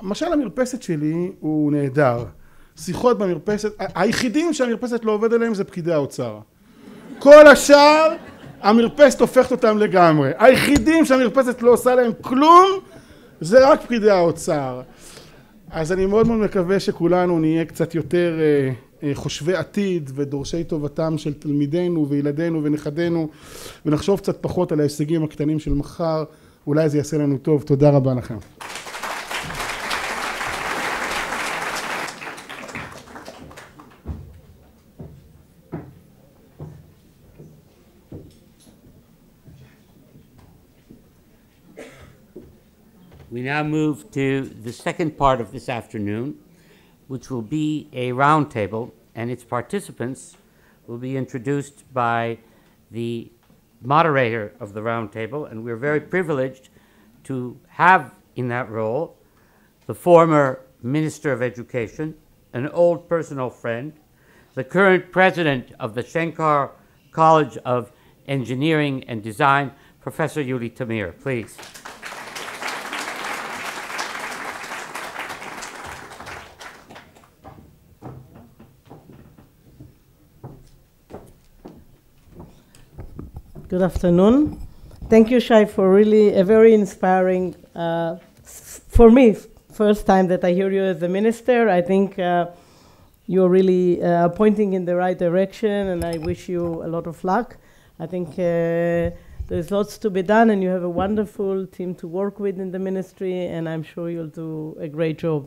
למשל המרפסת שלי הוא נהדר, שיחות במרפסת, היחידים שהמרפסת לא עובד עליהם זה פקידי האוצר. כל השאר המרפסת הופכת אותם לגמרי. היחידים שהמרפסת לא עושה להם כלום, זה רק פקידי האוצר. אז אני מאוד מאוד מקווה שכולנו נהיה קצת יותר חושבי עתיד ודורשי טובתם של תלמידינו וילדינו ונכדינו, ונחשוב קצת פחות על ההישגים הקטנים של מחר. אולי זה יעשה לנו טוב. תודה רבה לכם. We now move to the second part of this afternoon, which will be a roundtable, and its participants will be introduced by the moderator of the roundtable, and we're very privileged to have in that role the former Minister of Education, an old personal friend, the current president of the Shenkar College of Engineering and Design, Professor Yuli Tamir. Please. Good afternoon. Thank you, Shai, for really a very inspiring, for me, first time that I hear you as a minister. I think you're really pointing in the right direction, and I wish you a lot of luck. I think there's lots to be done, and you have a wonderful team to work with in the ministry, and I'm sure you'll do a great job.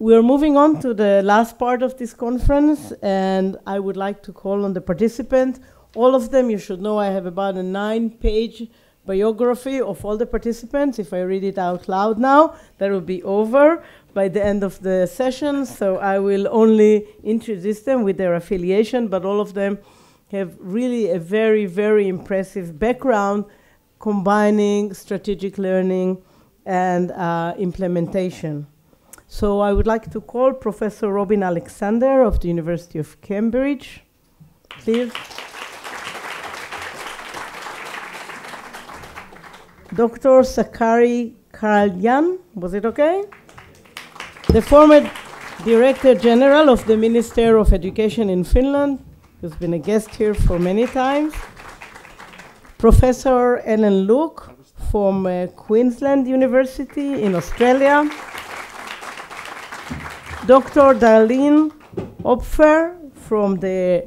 We're moving on to the last part of this conference, and I would like to call on the participants. All of them, you should know I have about a 9-page biography of all the participants. If I read it out loud now, that will be over by the end of the session. So I will only introduce them with their affiliation, but all of them have really a very, very impressive background combining strategic learning and implementation. So I would like to call Professor Robin Alexander of the University of Cambridge. Please. Dr. Sakari Karalyan, was it okay? The former Director General of the Minister of Education in Finland, who's been a guest here for many times. Professor Ellen Luke from Queensland University in Australia. Dr. Darlene Opfer from the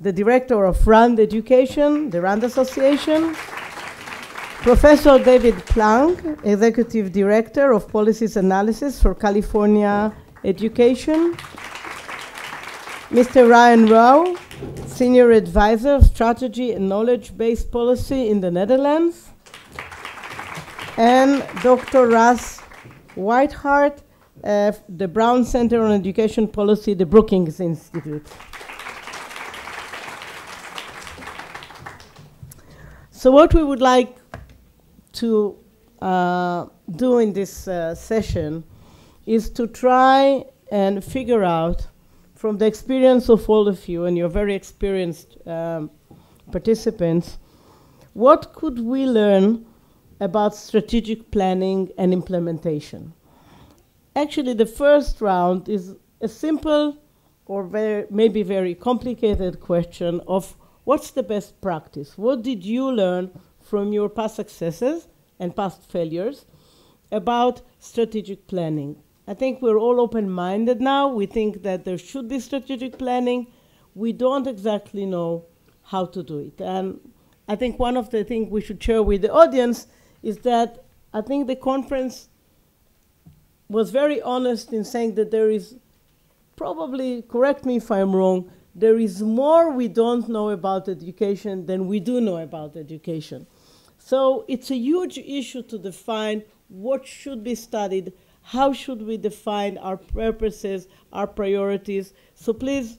the Director of RAND Education, the RAND Association. Professor David Plank, Executive Director of Policies Analysis for California Education. Mr. Ryan Rao, Senior Advisor of Strategy and Knowledge-Based Policy in the Netherlands. And Dr. Russ Whitehart, the Brown Center on Education Policy, the Brookings Institute. So what we would like to do in this session is to try and figure out, from the experience of all of you, and you're very experienced participants, what could we learn about strategic planning and implementation? Actually, the first round is a simple or maybe very complicated question of what's the best practice? What did you learn from your past successes and past failures about strategic planning? I think we're all open-minded now. We think that there should be strategic planning. We don't exactly know how to do it. And I think one of the things we should share with the audience is that I think the conference was very honest in saying that there is probably, correct me if I'm wrong, there is more we don't know about education than we do know about education. So it's a huge issue to define what should be studied, how should we define our purposes, our priorities. So please,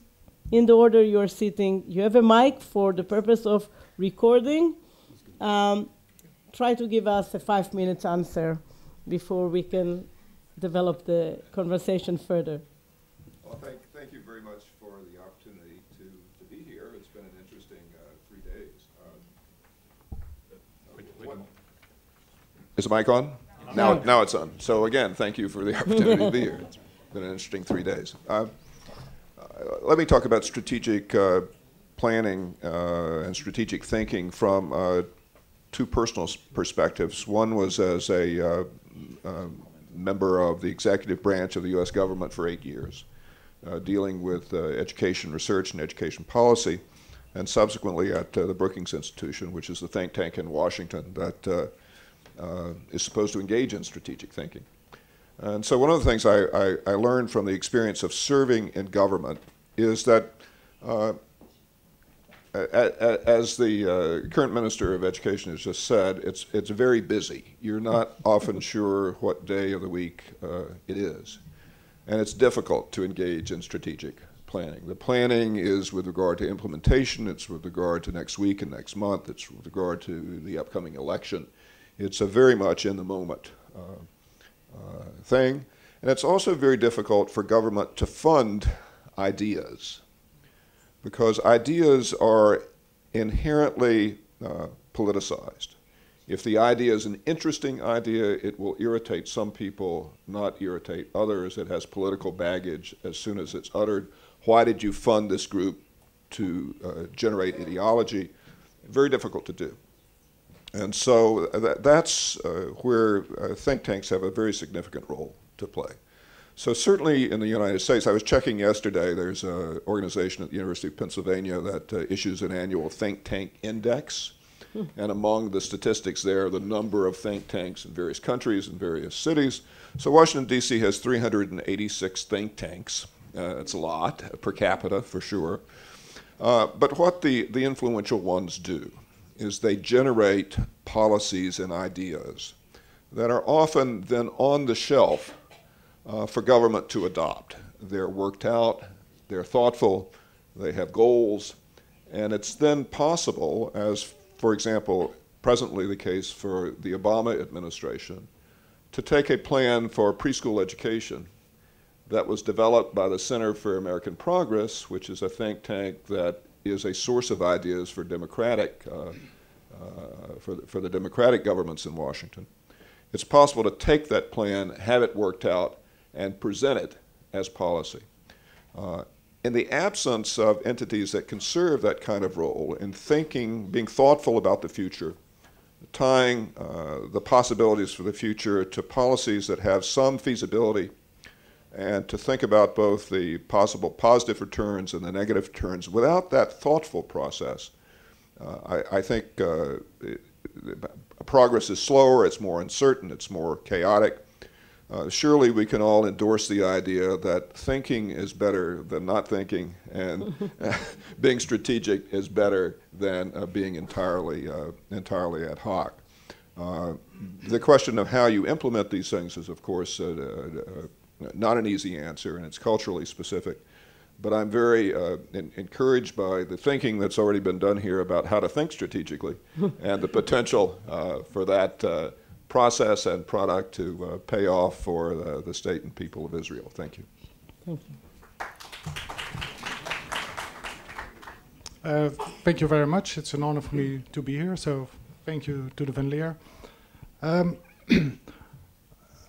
in the order you're sitting, you have a mic for the purpose of recording. Try to give us a 5-minute answer before we can develop the conversation further. Well, thank you very much for the opportunity to be here. It's been an interesting 3 days. Is the mic on? Now it's on. So again, thank you for the opportunity to be here. It's been an interesting 3 days. Let me talk about strategic planning and strategic thinking from two personal perspectives. One was as a member of the executive branch of the U.S. government for 8 years, dealing with education research and education policy, and subsequently at the Brookings Institution, which is the think tank in Washington that is supposed to engage in strategic thinking. And so one of the things I learned from the experience of serving in government is that as the current Minister of Education has just said, it's very busy. You're not often sure what day of the week it is. And it's difficult to engage in strategic planning. The planning is with regard to implementation, it's with regard to next week and next month, it's with regard to the upcoming election. It's a very much in the moment thing. And it's also very difficult for government to fund ideas, because ideas are inherently politicized. If the idea is an interesting idea, it will irritate some people, not irritate others. It has political baggage as soon as it's uttered. Why did you fund this group to generate ideology? Very difficult to do. And so that's where think tanks have a very significant role to play. So certainly in the United States, I was checking yesterday, there's an organization at the University of Pennsylvania that issues an annual think tank index. And among the statistics there, the number of think tanks in various countries and various cities. So Washington, D.C. has 386 think tanks. It's a lot per capita, for sure. But what the influential ones do is they generate policies and ideas that are often then on the shelf for government to adopt. They're worked out, they're thoughtful, they have goals, and it's then possible, as for example, presently the case for the Obama administration, to take a plan for preschool education that was developed by the Center for American Progress, which is a think tank that is a source of ideas for democratic, for the democratic governments in Washington. It's possible to take that plan, have it worked out, and present it as policy. In the absence of entities that can serve that kind of role in thinking, being thoughtful about the future, tying the possibilities for the future to policies that have some feasibility, and to think about both the possible positive returns and the negative returns, without that thoughtful process, I think progress is slower, it's more uncertain, it's more chaotic. Surely we can all endorse the idea that thinking is better than not thinking, and being strategic is better than being entirely ad hoc. The question of how you implement these things is, of course, not an easy answer, and it's culturally specific. But I'm very encouraged by the thinking that's already been done here about how to think strategically and the potential for that process and product to pay off for the state and people of Israel. Thank you. Thank you. Thank you very much. It's an honor for me to be here, so thank you to the Van Leer.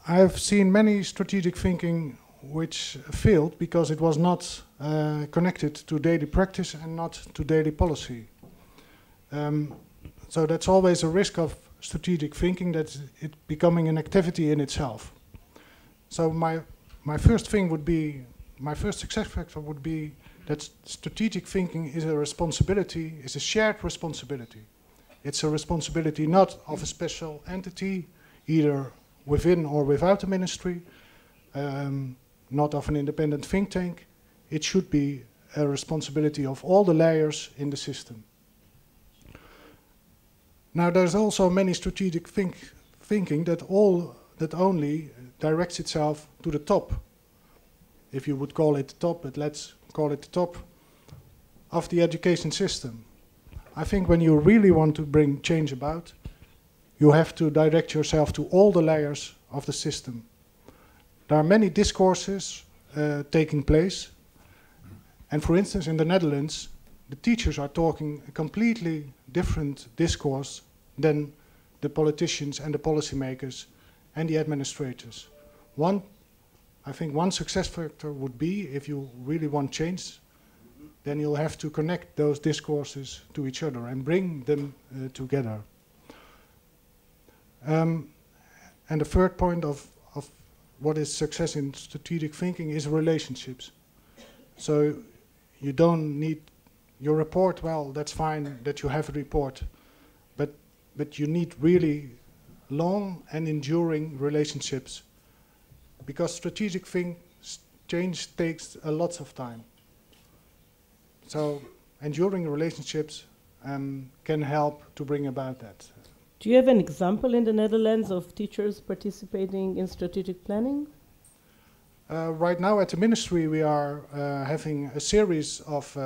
I've seen many strategic thinking which failed because it was not connected to daily practice and not to daily policy. So that's always a risk of strategic thinking, that it becoming an activity in itself. So my first thing would be, my first success factor would be that strategic thinking is a responsibility, is a shared responsibility. It's a responsibility not of a special entity, either within or without the ministry, not of an independent think tank. It should be a responsibility of all the layers in the system. Now there's also many strategic thinking that only directs itself to the top. If you would call it the top, but let's call it the top of the education system. I think when you really want to bring change about, you have to direct yourself to all the layers of the system. There are many discourses taking place, and for instance in the Netherlands, the teachers are talking a completely different discourse than the politicians and the policymakers and the administrators. I think one success factor would be, if you really want change, then you'll have to connect those discourses to each other and bring them together. And the third point of what is success in strategic thinking is relationships. So you don't need your report, well, that's fine that you have a report, but you need really long and enduring relationships, because strategic change takes a lot of time. So enduring relationships can help to bring about that. Do you have an example in the Netherlands of teachers participating in strategic planning? Right now at the ministry we are having a series of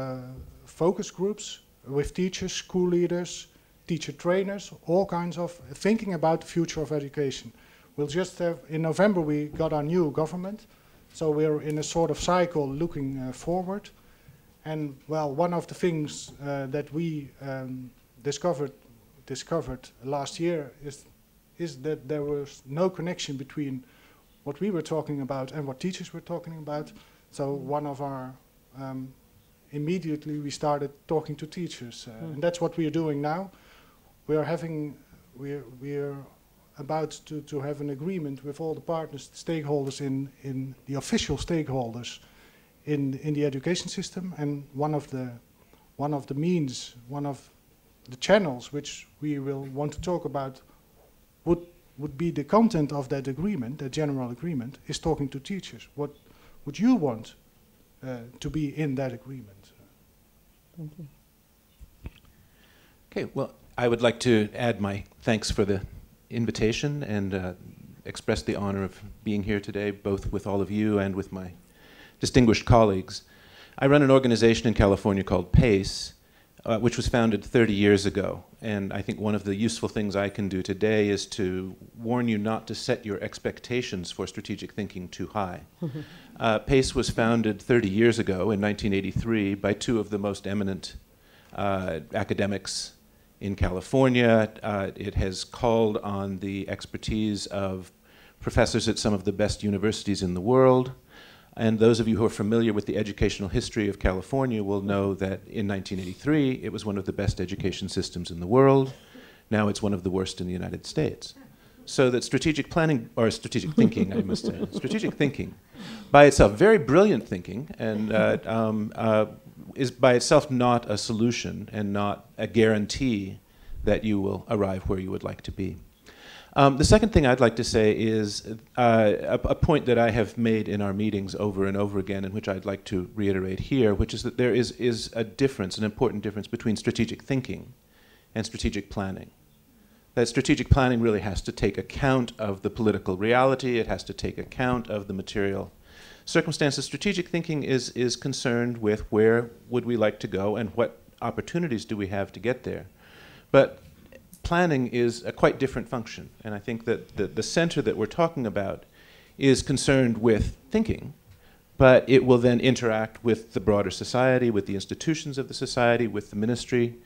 focus groups with teachers, school leaders, teacher trainers, all kinds of thinking about the future of education. We'll just have, in November we got our new government, so we're in a sort of cycle looking forward. And well, one of the things that we discovered last year is that there was no connection between what we were talking about and what teachers were talking about. So one of our, immediately we started talking to teachers, and that's what we are doing now. We're about to have an agreement with all the partners, stakeholders in the official stakeholders in the education system, and one of the means, one of the channels which we will want to talk about would be the content of that agreement, that general agreement, is talking to teachers. What would you want to be in that agreement? Thank you. Okay, well, I would like to add my thanks for the invitation and express the honor of being here today, both with all of you and with my distinguished colleagues. I run an organization in California called PACE, which was founded 30 years ago. And I think one of the useful things I can do today is to warn you not to set your expectations for strategic thinking too high. PACE was founded 30 years ago in 1983 by two of the most eminent academics in California. It has called on the expertise of professors at some of the best universities in the world. And those of you who are familiar with the educational history of California will know that in 1983, it was one of the best education systems in the world. Now it's one of the worst in the United States. So that strategic planning, or strategic thinking, I must say, strategic thinking, by itself, very brilliant thinking, and is by itself not a solution and not a guarantee that you will arrive where you would like to be. The second thing I'd like to say is a point that I have made in our meetings over and over again, and which I'd like to reiterate here, which is that there is a difference, an important difference between strategic thinking and strategic planning. That strategic planning really has to take account of the political reality, it has to take account of the material circumstances. Strategic thinking is concerned with where would we like to go and what opportunities do we have to get there. But planning is a quite different function, and I think that the center that we're talking about is concerned with thinking, but it will then interact with the broader society, with the institutions of the society, with the ministry,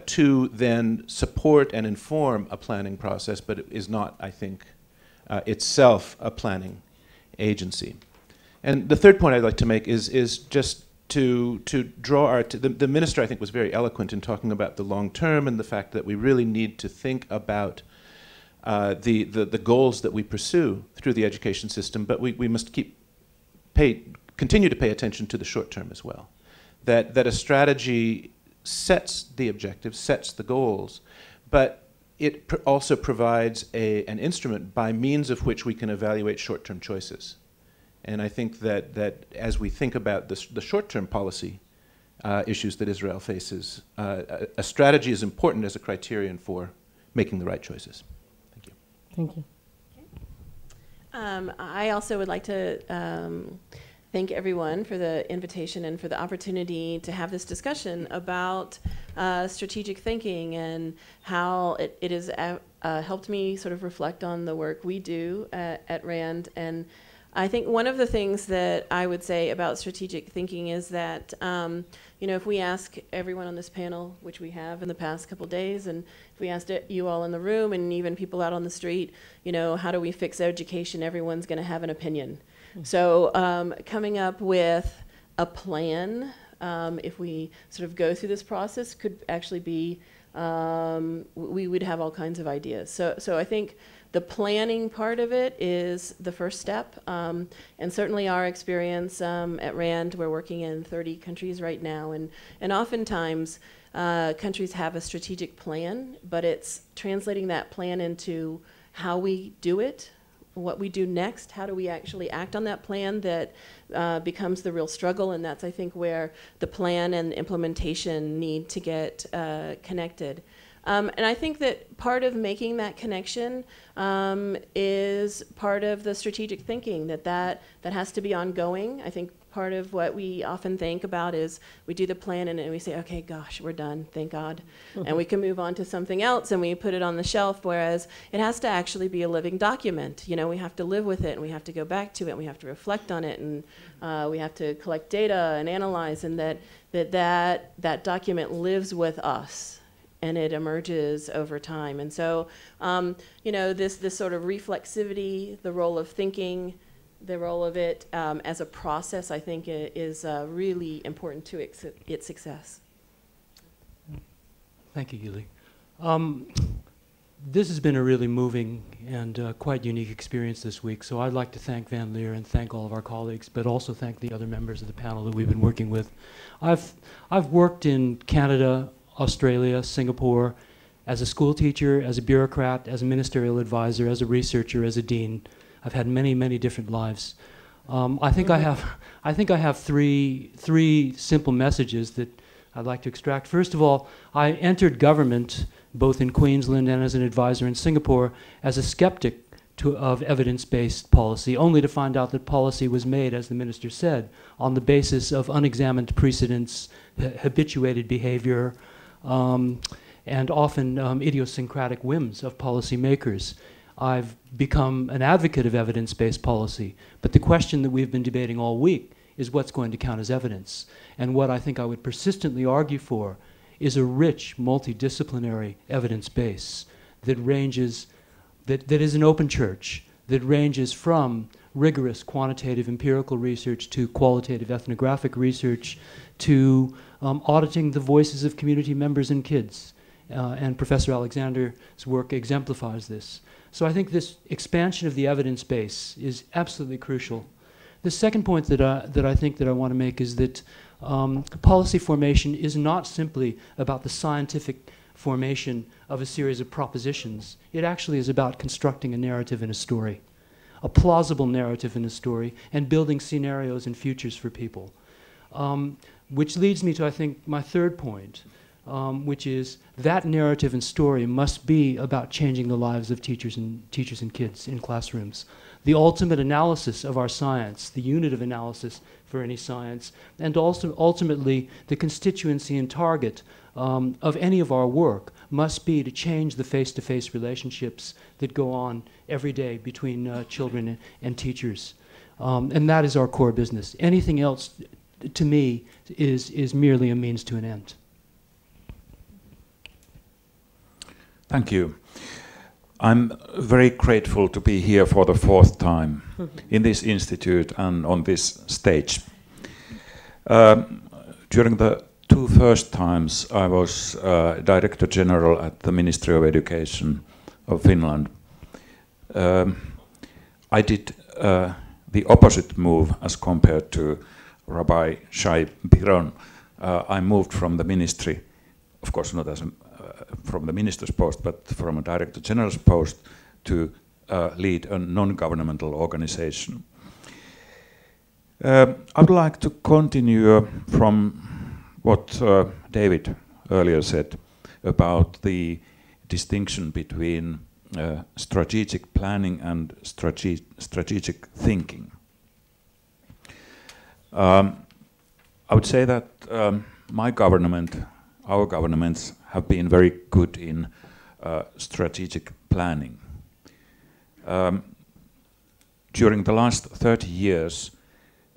to then support and inform a planning process, but it is not, I think, itself a planning agency. And the third point I'd like to make is just to draw our, the minister I think was very eloquent in talking about the long term and the fact that we really need to think about the goals that we pursue through the education system, but we must continue to pay attention to the short term as well. That a strategy sets the objectives, sets the goals, but it also provides an instrument by means of which we can evaluate short-term choices. And I think that as we think about the short-term policy issues that Israel faces, a strategy is important as a criterion for making the right choices. Thank you. Thank you. I also would like to thank everyone for the invitation and for the opportunity to have this discussion about strategic thinking and how it has helped me sort of reflect on the work we do at RAND. And I think one of the things that I would say about strategic thinking is that, you know, if we ask everyone on this panel, which we have in the past couple days, and if we asked you all in the room and even people out on the street, you know, how do we fix education, everyone's going to have an opinion. So coming up with a plan, if we sort of go through this process, could actually be, we would have all kinds of ideas. So I think the planning part of it is the first step. And certainly our experience at RAND, we're working in 30 countries right now. And oftentimes countries have a strategic plan, but it's translating that plan into how we do it, what we do next, how do we actually act on that plan that becomes the real struggle, and that's, I think, where the plan and implementation need to get connected. And I think that part of making that connection is part of the strategic thinking, that has to be ongoing. I think part of what we often think about is we do the plan and we say, okay, gosh, we're done, thank God. And we can move on to something else and we put it on the shelf, whereas it has to actually be a living document. You know, we have to live with it and we have to go back to it and we have to reflect on it and we have to collect data and analyze, and that document lives with us and it emerges over time. And so, you know, this sort of reflexivity, the role of thinking, the role of it as a process, I think, is really important to its success. Thank you, Yuli. This has been a really moving and quite unique experience this week, so I'd like to thank Van Leer and thank all of our colleagues, but also thank the other members of the panel that we've been working with. I've worked in Canada, Australia, Singapore, as a school teacher, as a bureaucrat, as a ministerial advisor, as a researcher, as a dean. I've had many, many different lives. I think I have three simple messages that I'd like to extract. First of all, I entered government, both in Queensland and as an advisor in Singapore, as a skeptic of evidence-based policy, only to find out that policy was made, as the minister said, on the basis of unexamined precedents, habituated behavior, and often idiosyncratic whims of policymakers. I've become an advocate of evidence-based policy, but the question that we've been debating all week is what's going to count as evidence. And what I think I would persistently argue for is a rich, multidisciplinary evidence base that ranges, that is an open church, that ranges from rigorous quantitative empirical research to qualitative ethnographic research to auditing the voices of community members and kids. And Professor Alexander's work exemplifies this. So I think this expansion of the evidence base is absolutely crucial. The second point that I think that I want to make is that policy formation is not simply about the scientific formation of a series of propositions. It actually is about constructing a narrative in a story, a plausible narrative in a story, and building scenarios and futures for people. Which leads me to, I think, my third point, which is that narrative and story must be about changing the lives of teachers and kids in classrooms. the ultimate analysis of our science, the unit of analysis for any science, and also ultimately the constituency and target of any of our work must be to change the face-to-face relationships that go on every day between children and teachers. And that is our core business. Anything else, to me, is merely a means to an end. Thank you. I'm very grateful to be here for the fourth time in this institute and on this stage. During the two first times I was Director General at the Ministry of Education of Finland. I did the opposite move as compared to Rabbi Shai Piron. I moved from the ministry, of course not as from the minister's post, but from a Director General's post to lead a non-governmental organization. I would like to continue from what David earlier said about the distinction between strategic planning and strategic thinking. I would say that my government, our governments, have been very good in strategic planning. During the last 30 years,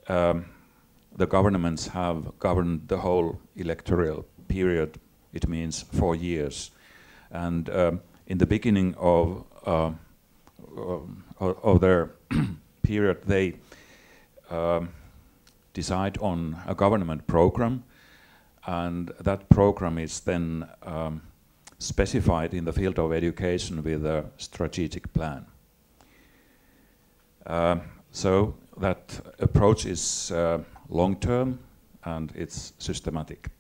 the governments have governed the whole electoral period. It means 4 years. And in the beginning of their period, they decide on a government program, and that program is then specified in the field of education with a strategic plan. So that approach is long-term and it's systematic.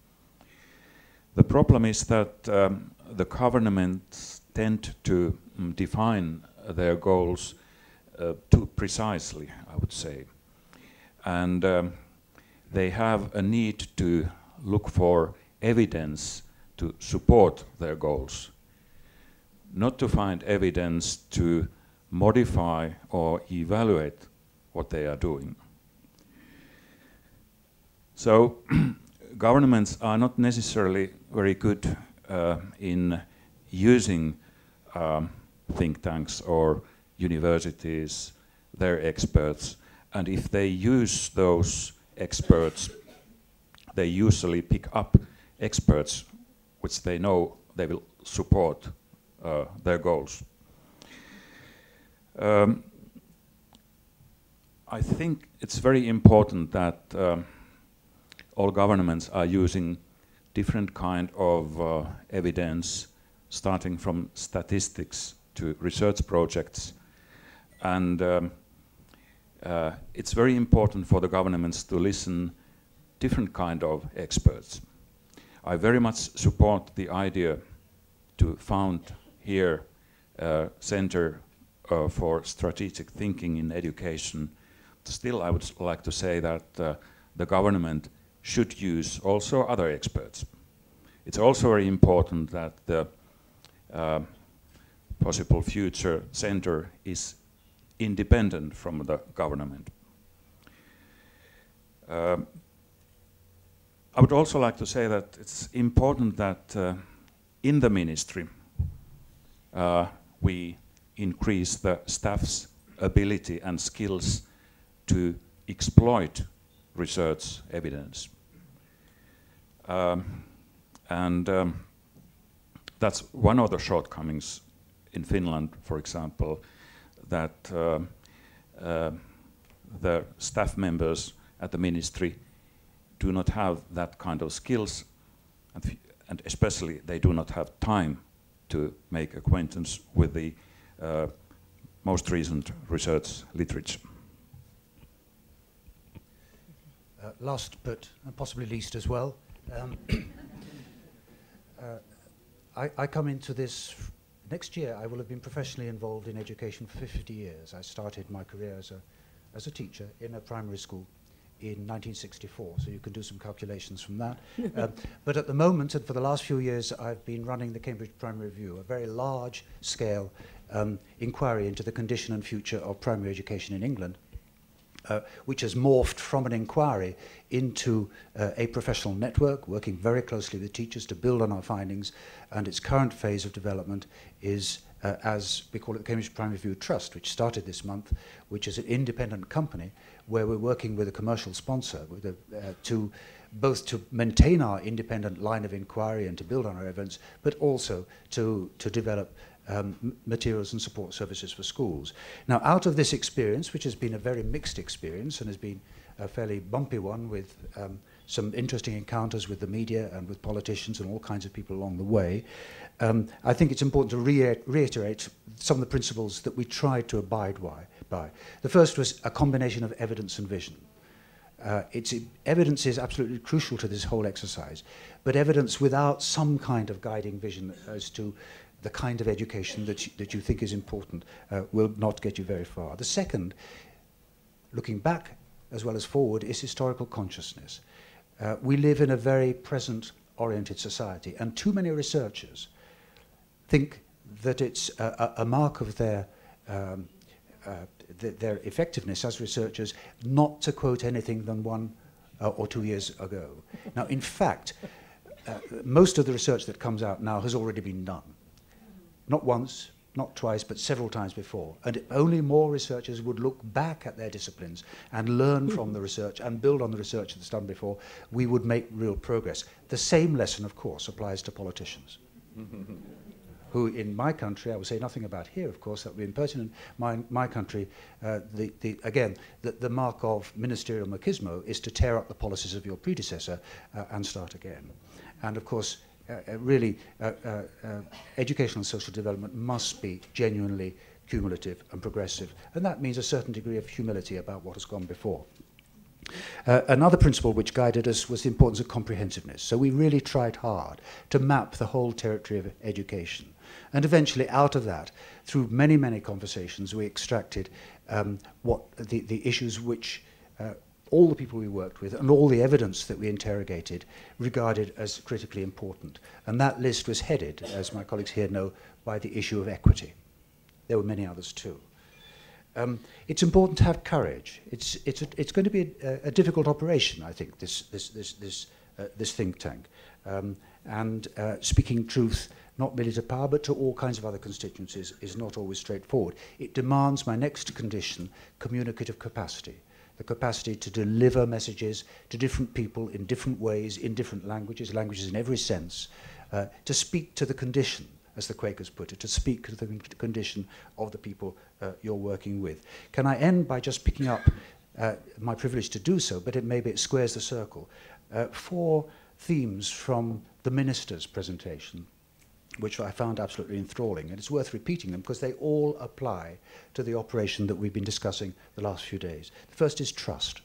The problem is that the governments tend to define their goals too precisely, I would say. And they have a need to look for evidence to support their goals, not to find evidence to modify or evaluate what they are doing. So governments are not necessarily very good in using think tanks or universities, their experts, and if they use those experts, they usually pick up experts which they know they will support their goals. I think it's very important that all governments are using different kind of evidence, starting from statistics to research projects. And it's very important for the governments to listen different kind of experts. I very much support the idea to found here a center for strategic thinking in education. Still, I would like to say that the government should use also other experts. It's also very important that the possible future center is independent from the government. I would also like to say that it's important that in the ministry we increase the staff's ability and skills to exploit research evidence. That's one of the shortcomings in Finland, for example, that the staff members at the ministry do not have that kind of skills, and especially they do not have time to make acquaintance with the most recent research literature. Last but possibly least as well, I come into this, next year I will have been professionally involved in education for 50 years. I started my career as a teacher in a primary school in 1964, so you can do some calculations from that. But at the moment, and for the last few years, I've been running the Cambridge Primary Review, a very large-scale inquiry into the condition and future of primary education in England, which has morphed from an inquiry into a professional network, working very closely with teachers to build on our findings, and its current phase of development is, as we call it, the Cambridge Primary Review Trust, which started this month, which is an independent company where we're working with a commercial sponsor with to both to maintain our independent line of inquiry and to build on our evidence, but also to develop materials and support services for schools. Now, out of this experience, which has been a very mixed experience and has been a fairly bumpy one with some interesting encounters with the media and with politicians and all kinds of people along the way, I think it's important to reiterate some of the principles that we tried to abide by. The first was a combination of evidence and vision. Evidence is absolutely crucial to this whole exercise, but evidence without some kind of guiding vision as to the kind of education that you think is important will not get you very far. The second, looking back as well as forward, is historical consciousness. We live in a very present-oriented society, and too many researchers think that it's a mark of their effectiveness as researchers not to quote anything than 1 or 2 years ago. Now, in fact, most of the research that comes out now has already been done. Not once, not twice, but several times before. And if only more researchers would look back at their disciplines and learn from the research and build on the research that's done before, we would make real progress. The same lesson, of course, applies to politicians. Who in my country, I will say nothing about here, of course, that would be impertinent. My country, the mark of ministerial machismo is to tear up the policies of your predecessor and start again. And of course, educational and social development must be genuinely cumulative and progressive, and that means a certain degree of humility about what has gone before. Another principle which guided us was the importance of comprehensiveness. So we really tried hard to map the whole territory of education. And eventually, out of that, through many, many conversations, we extracted what the issues which all the people we worked with and all the evidence that we interrogated regarded as critically important. And that list was headed, as my colleagues here know, by the issue of equity. There were many others too. It's important to have courage. It's going to be a difficult operation, I think, this think tank. Speaking truth, not merely to power, but to all kinds of other constituencies, is not always straightforward. It demands, my next condition, communicative capacity. The capacity to deliver messages to different people in different ways, in different languages in every sense, to speak to the condition, as the Quakers put it, to speak to the condition of the people you're working with. Can I end by just picking up my privilege to do so, but maybe it squares the circle. 4 themes from the minister's presentation, which I found absolutely enthralling, and it's worth repeating them because they all apply to the operation that we've been discussing the last few days. The first is trust.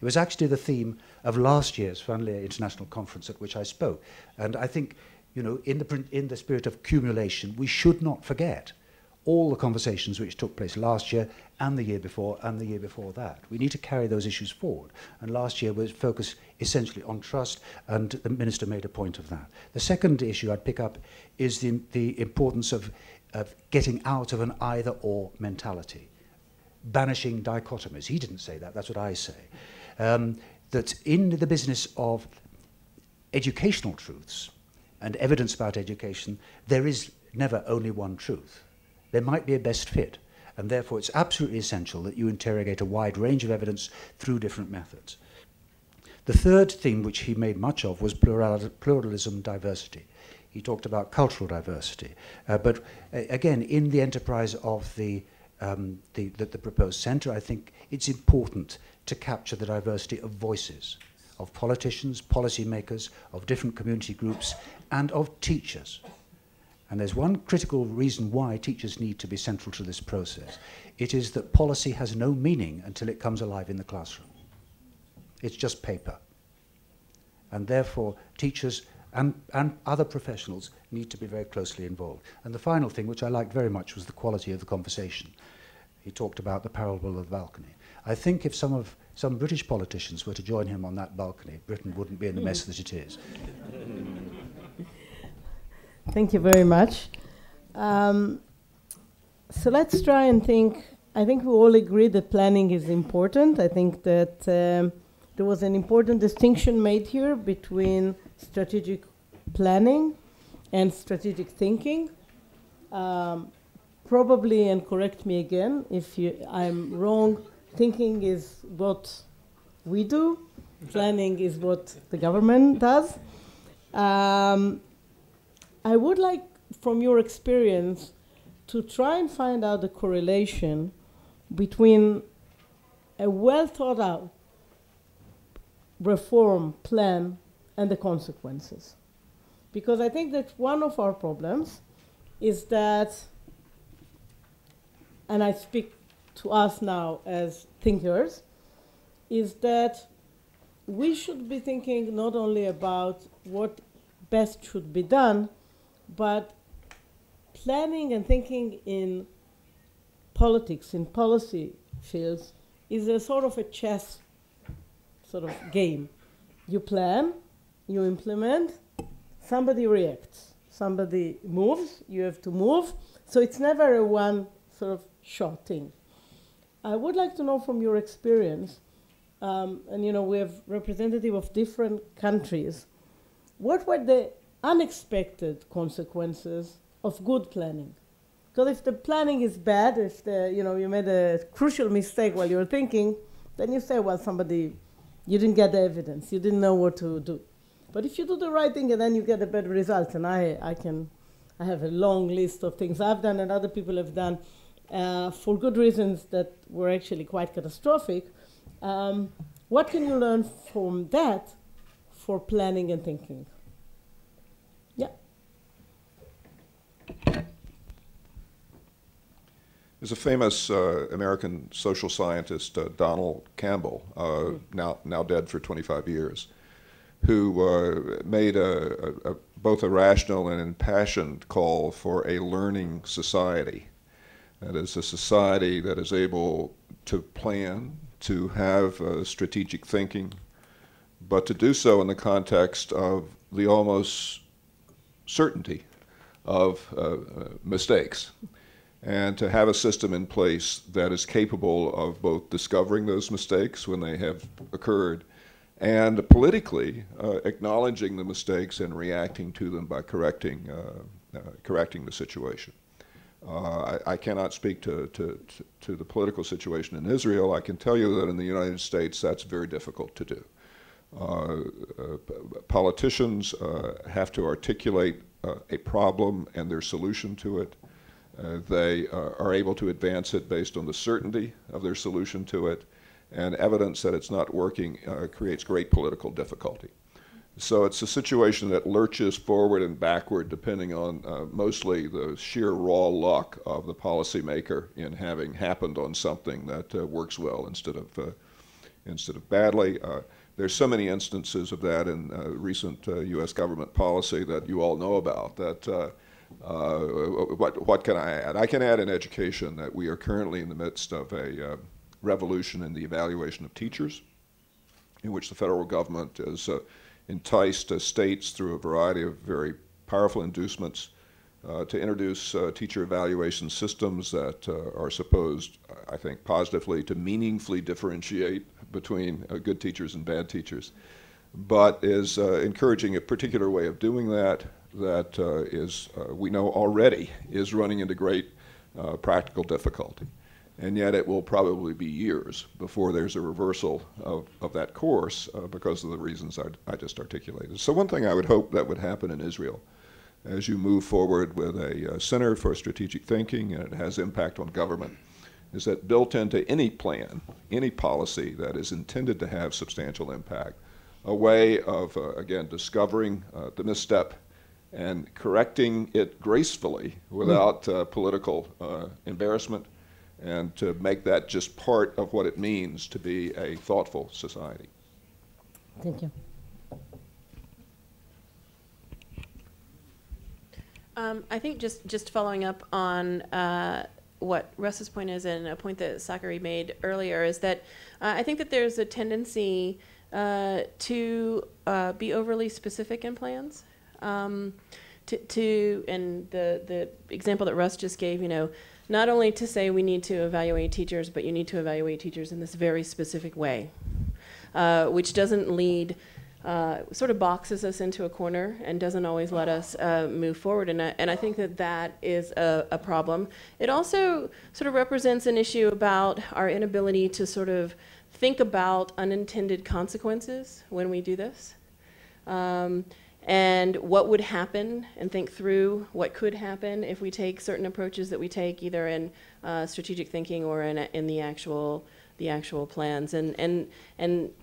It was actually the theme of last year's Vanleer International Conference at which I spoke, and I think, you know, in the spirit of accumulation, we should not forget all the conversations which took place last year and the year before and the year before that. We need to carry those issues forward. And last year was focused essentially on trust, and the minister made a point of that. The second issue I'd pick up is the importance of getting out of an either-or mentality, banishing dichotomies. He didn't say that, that's what I say. That in the business of educational truths and evidence about education, there is never only one truth. There might be a best fit, and therefore it's absolutely essential that you interrogate a wide range of evidence through different methods. The third theme, which he made much of, was pluralism, diversity. He talked about cultural diversity, but again, in the enterprise of the proposed centre, I think it's important to capture the diversity of voices, of politicians, policymakers, of different community groups, and of teachers. And there's one critical reason why teachers need to be central to this process. It is that policy has no meaning until it comes alive in the classroom. It's just paper. And therefore, teachers and other professionals need to be very closely involved. And the final thing, which I liked very much, was the quality of the conversation. He talked about the parable of the balcony. I think if some British politicians were to join him on that balcony, Britain wouldn't be in the mess that it is. Thank you very much. So let's try and think. I think we all agree that planning is important. I think that there was an important distinction made here between strategic planning and strategic thinking. Probably, and correct me again if I'm wrong, thinking is what we do, planning is what the government does. I would like, from your experience, to try and find out the correlation between a well thought out reform plan and the consequences. Because I think that one of our problems is that, and I speak to us now as thinkers, is that we should be thinking not only about what best should be done, but planning and thinking in politics, in policy fields, is a sort of a chess sort of game. You plan, you implement, somebody reacts, somebody moves, you have to move. So it's never a one sort of shot thing. I would like to know from your experience, and you know, we have representative of different countries, what were the unexpected consequences of good planning? Because if the planning is bad, if you made a crucial mistake while you were thinking, then you say, well, you didn't get the evidence, you didn't know what to do. But if you do the right thing and then you get a better result, and I have a long list of things I've done and other people have done for good reasons that were actually quite catastrophic. What can you learn from that for planning and thinking? Yeah. There's a famous American social scientist, Donald Campbell, now dead for 25 years, who made both a rational and impassioned call for a learning society. That is a society that is able to plan, to have strategic thinking, but to do so in the context of the almost certainty of mistakes, and to have a system in place that is capable of both discovering those mistakes when they have occurred and politically acknowledging the mistakes and reacting to them by correcting the situation. I cannot speak to the political situation in Israel. I can tell you that in the United States that's very difficult to do. Politicians have to articulate a problem and their solution to it. They are able to advance it based on the certainty of their solution to it, and evidence that it's not working creates great political difficulty. So it's a situation that lurches forward and backward depending on mostly the sheer raw luck of the policymaker in having happened on something that works well instead of badly. There's so many instances of that in recent U.S. government policy that you all know about. That what can I add? I can add in education that we are currently in the midst of a revolution in the evaluation of teachers, in which the federal government is enticed states through a variety of very powerful inducements to introduce teacher evaluation systems that are supposed, I think, positively to meaningfully differentiate between good teachers and bad teachers, but is encouraging a particular way of doing that is, we know already, is running into great practical difficulty. And yet it will probably be years before there's a reversal of that course because of the reasons I just articulated. So one thing I would hope that would happen in Israel as you move forward with a Center for Strategic Thinking, and it has impact on government, is that built into any plan, any policy that is intended to have substantial impact, a way of, again, discovering the misstep and correcting it gracefully without political embarrassment, and to make that just part of what it means to be a thoughtful society. Thank you. I think just following up on what Russ's point is, and a point that Sakari made earlier, is that I think that there's a tendency to be overly specific in plans. And the example that Russ just gave, you know, not only to say we need to evaluate teachers, but you need to evaluate teachers in this very specific way, which doesn't lead, sort of boxes us into a corner and doesn't always let us move forward. And I think that that is a problem. It also sort of represents an issue about our inability to sort of think about unintended consequences when we do this. And what would happen, and think through what could happen if we take certain approaches that we take, either in strategic thinking or in the actual plans, and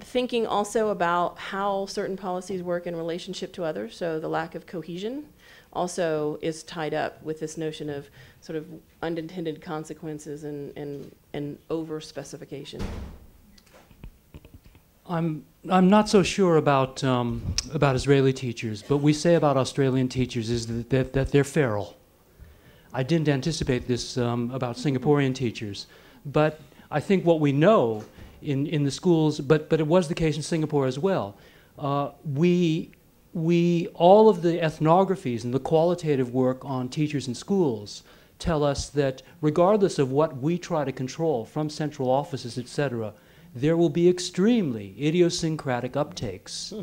thinking also about how certain policies work in relationship to others. So the lack of cohesion also is tied up with this notion of sort of unintended consequences and over specification. I'm not so sure about Israeli teachers, but we say about Australian teachers is that they're feral. I didn't anticipate this about Singaporean teachers, but I think what we know in the schools, but it was the case in Singapore as well. We all of the ethnographies and the qualitative work on teachers in schools tell us that regardless of what we try to control from central offices, etc., there will be extremely idiosyncratic uptakes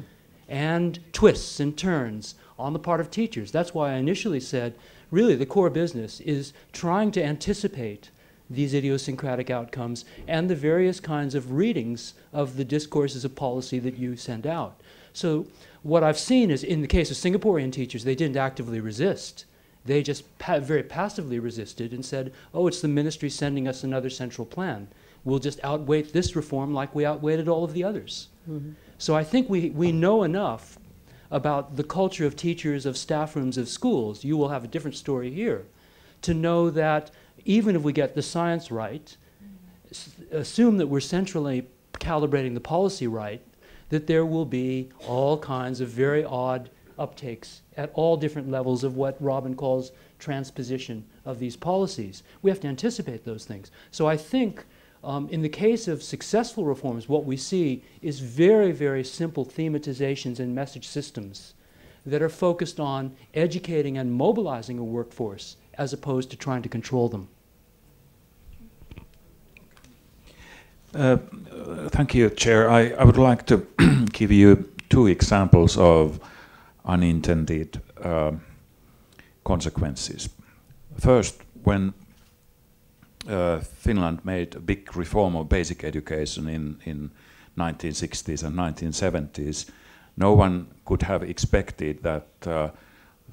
and twists and turns on the part of teachers. That's why I initially said, really, the core business is trying to anticipate these idiosyncratic outcomes and the various kinds of readings of the discourses of policy that you send out. So what I've seen is, in the case of Singaporean teachers, they didn't actively resist. They just very passively resisted and said, oh, it's the ministry sending us another central plan. We'll just outweight this reform like we outweighted all of the others. Mm-hmm. So I think we know enough about the culture of teachers, of staff rooms, of schools. You will have a different story here, to know that even if we get the science right, assume that we're centrally calibrating the policy right, that there will be all kinds of very odd uptakes at all different levels of what Robin calls transposition of these policies. We have to anticipate those things. So I think in the case of successful reforms, what we see is very, very simple thematizations and message systems that are focused on educating and mobilizing a workforce as opposed to trying to control them. Thank you, Chair. I would like to give you two examples of unintended consequences. First, when Finland made a big reform of basic education in 1960s and 1970s, no one could have expected that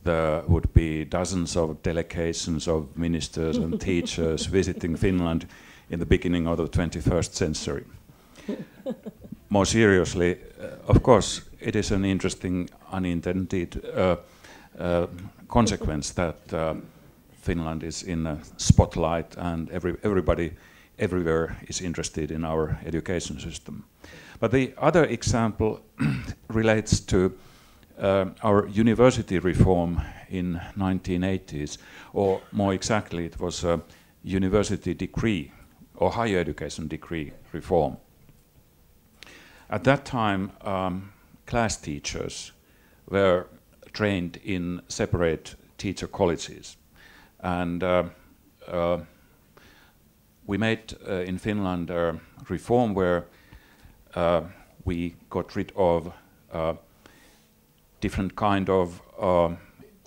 there would be dozens of delegations of ministers and teachers visiting Finland in the beginning of the 21st century. More seriously, of course, it is an interesting unintended consequence that Finland is in a spotlight and everybody everywhere is interested in our education system. But the other example relates to our university reform in 1980s, or more exactly, it was a university decree or higher education decree reform. At that time, class teachers were trained in separate teacher colleges. And we made in Finland a reform where we got rid of different kind of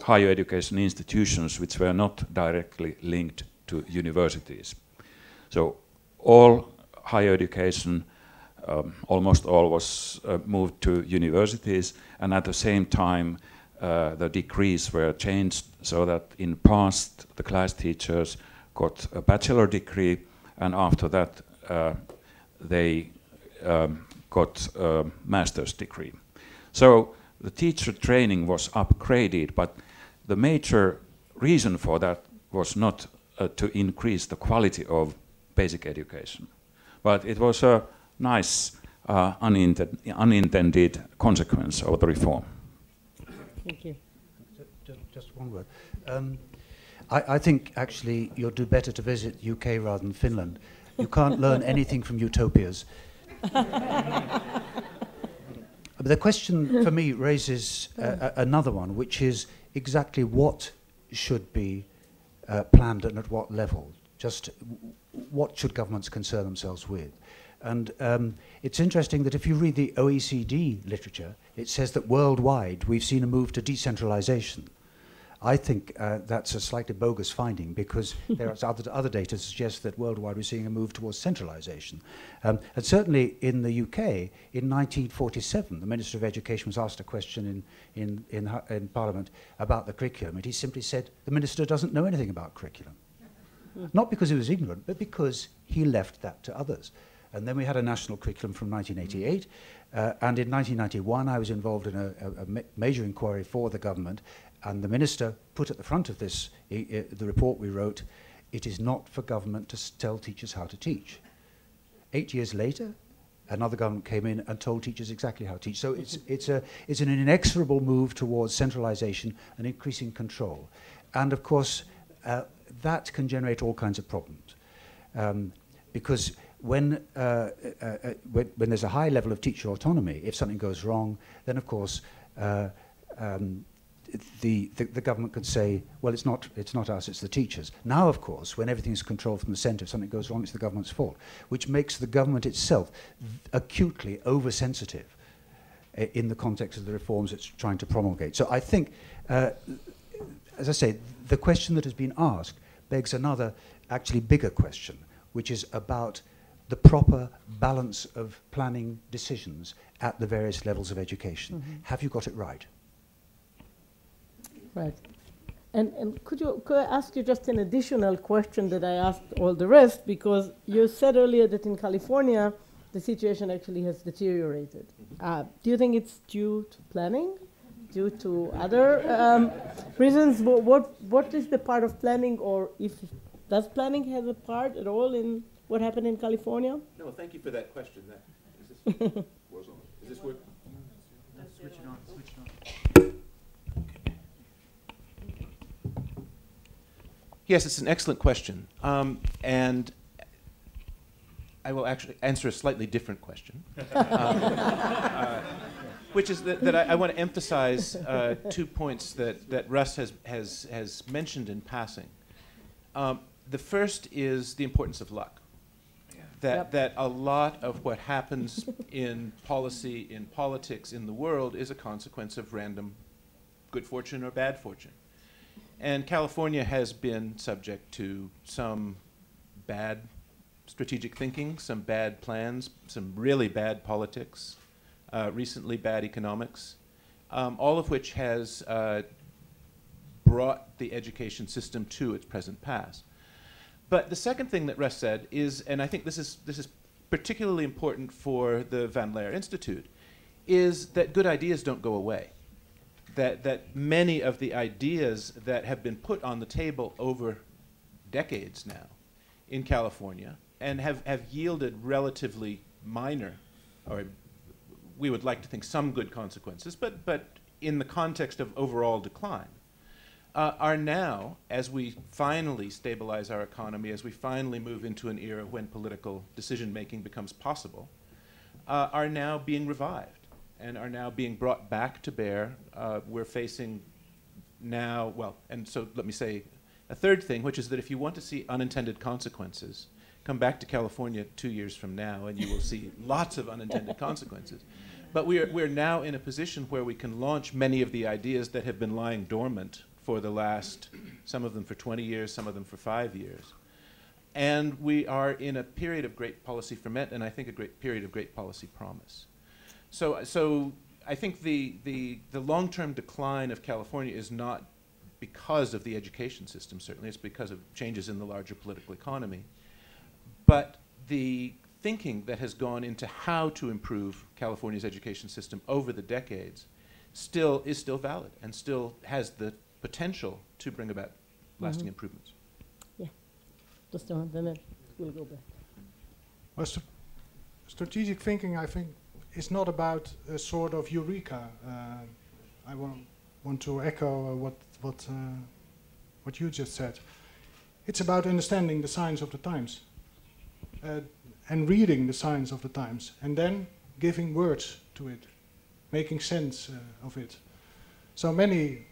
higher education institutions which were not directly linked to universities. So all higher education, almost all, was moved to universities, and at the same time the decrees were changed so that in past the class teachers got a bachelor degree, and after that they got a master's degree. So the teacher training was upgraded, but the major reason for that was not to increase the quality of basic education, but it was a nice unintended consequence of the reform. Thank you. Just one word. I think actually you'll do better to visit UK rather than Finland. You can't learn anything from utopias. But the question for me raises another one, which is exactly what should be planned and at what level. Just what should governments concern themselves with? And it's interesting that if you read the OECD literature, it says that worldwide we've seen a move to decentralization. I think that's a slightly bogus finding, because there are other data to suggest that worldwide we're seeing a move towards centralization. And certainly in the UK, in 1947, the Minister of Education was asked a question in Parliament about the curriculum, and he simply said, the Minister doesn't know anything about curriculum. Not because he was ignorant, but because he left that to others. And then we had a national curriculum from 1988, and in 1991 I was involved in a major inquiry for the government, and the minister put at the front of this, the report we wrote, it is not for government to tell teachers how to teach. 8 years later, another government came in and told teachers exactly how to teach. So it's an inexorable move towards centralization and increasing control. And of course, that can generate all kinds of problems. Because when there's a high level of teacher autonomy, if something goes wrong, then of course the government could say, well, it's not us, it's the teachers. Now, of course, when everything is controlled from the centre, if something goes wrong, it's the government's fault, which makes the government itself acutely oversensitive in the context of the reforms it's trying to promulgate. So I think, as I say, the question that has been asked begs another, actually bigger question, which is about the proper balance of planning decisions at the various levels of education. Mm-hmm. Have you got it right? Right. And could I ask you just an additional question that I asked all the rest, because you said earlier that in California the situation actually has deteriorated. Do you think it's due to planning, due to other reasons? What is the part of planning, or does planning have a part at all in what happened in California? No, thank you for that question. Is this work? Switch it on. Yes, it's an excellent question. And I will actually answer a slightly different question, which is that I want to emphasize 2 points that Russ has mentioned in passing. The first is the importance of luck. That a lot of what happens in policy, in politics, in the world is a consequence of random good fortune or bad fortune. And California has been subject to some bad strategic thinking, some bad plans, some really bad politics, recently bad economics, all of which has brought the education system to its present pass. But the second thing that Russ said is, and I think this is particularly important for the Van Laer Institute, is that good ideas don't go away. That many of the ideas that have been put on the table over decades now in California and have yielded relatively minor, or we would like to think some good consequences, but in the context of overall decline, are now, as we finally stabilize our economy, as we finally move into an era when political decision-making becomes possible, are now being revived and are now being brought back to bear. We're facing now, well, and so let me say a third thing, which is that if you want to see unintended consequences, come back to California 2 years from now and you will see lots of unintended consequences. But we're now in a position where we can launch many of the ideas that have been lying dormant for the last, some of them for 20 years, some of them for 5 years. And we are in a period of great policy ferment, and I think a great period of great policy promise. So I think the long-term decline of California is not because of the education system, certainly. It's because of changes in the larger political economy. But the thinking that has gone into how to improve California's education system over the decades is still valid and still has the potential to bring about lasting improvements. Yeah, just then we'll go back. Well, strategic thinking, I think, is not about a sort of eureka. I want to echo what what you just said. It's about understanding the signs of the times and reading the signs of the times and then giving words to it, making sense of it. So many,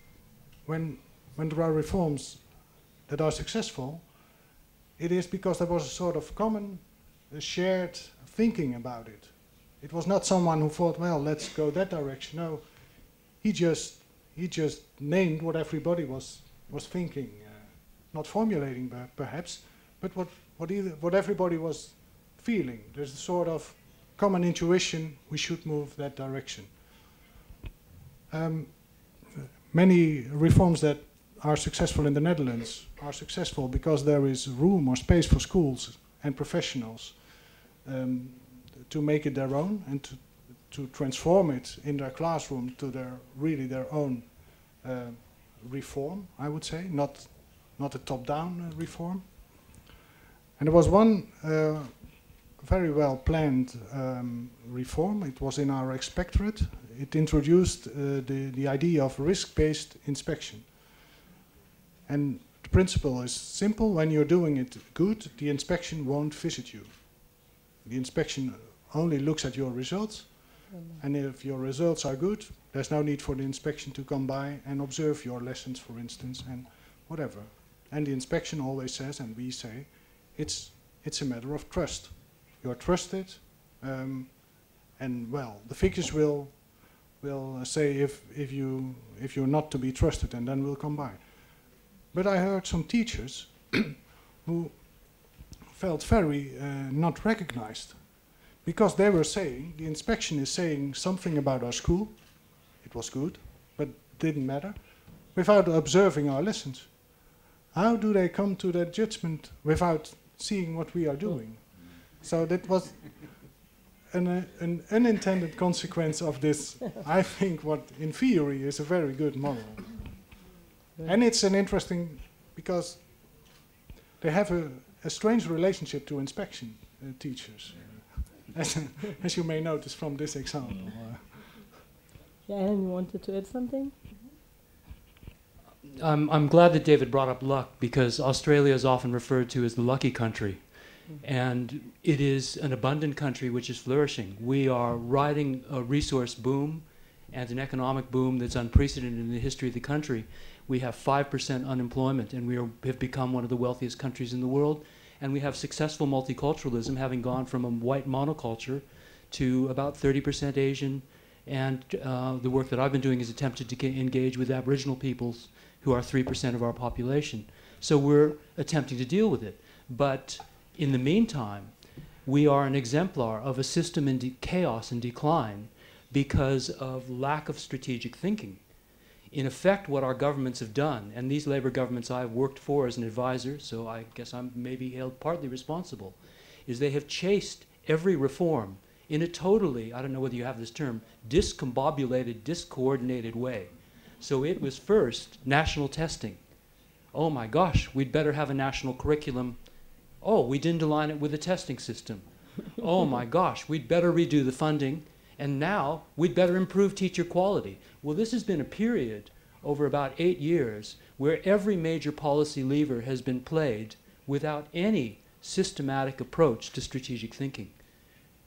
when there are reforms that are successful, it is because there was a sort of common, shared thinking about it. It was not someone who thought, well, let's go that direction. No, he just named what everybody was thinking, not formulating perhaps, but what everybody was feeling. There's a sort of common intuition, we should move that direction. Many reforms that are successful in the Netherlands are successful because there is room or space for schools and professionals to make it their own and to transform it in their classroom to their own reform, I would say, not a top-down reform. And there was one very well planned reform. It was in our inspectorate. It introduced the idea of risk-based inspection. And the principle is simple. When you're doing it good, the inspection won't visit you. The inspection only looks at your results. And if your results are good, there's no need for the inspection to come by and observe your lessons, for instance, and whatever. And the inspection always says, and we say, it's a matter of trust. You're trusted, and well, the figures will say if you're not to be trusted, and then we'll come by. But I heard some teachers who felt very not recognized, because they were saying the inspection is saying something about our school. It was good, but didn't matter, without observing our lessons. How do they come to that judgment without seeing what we are doing? So that was an unintended consequence of this, I think, what in theory is a very good model. And it's an interesting, because they have a strange relationship to inspection, teachers, as you may notice from this example. Yeah, and you wanted to add something? I'm glad that David brought up luck, because Australia is often referred to as the lucky country. And it is an abundant country which is flourishing. We are riding a resource boom and an economic boom that's unprecedented in the history of the country. We have 5% unemployment, and we have become one of the wealthiest countries in the world. And we have successful multiculturalism, having gone from a white monoculture to about 30% Asian. And the work that I've been doing is attempted to engage with Aboriginal peoples, who are 3% of our population. So we're attempting to deal with it. But in the meantime, we are an exemplar of a system in chaos and decline because of lack of strategic thinking. In effect, what our governments have done, and these labor governments I've worked for as an advisor, so I guess I'm maybe held partly responsible, is they have chased every reform in a totally, I don't know whether you have this term, discombobulated, discoordinated way. So it was first national testing. Oh my gosh, we'd better have a national curriculum. Oh, we didn't align it with the testing system. Oh my gosh, we'd better redo the funding. And now we'd better improve teacher quality. Well, this has been a period over about 8 years where every major policy lever has been played without any systematic approach to strategic thinking.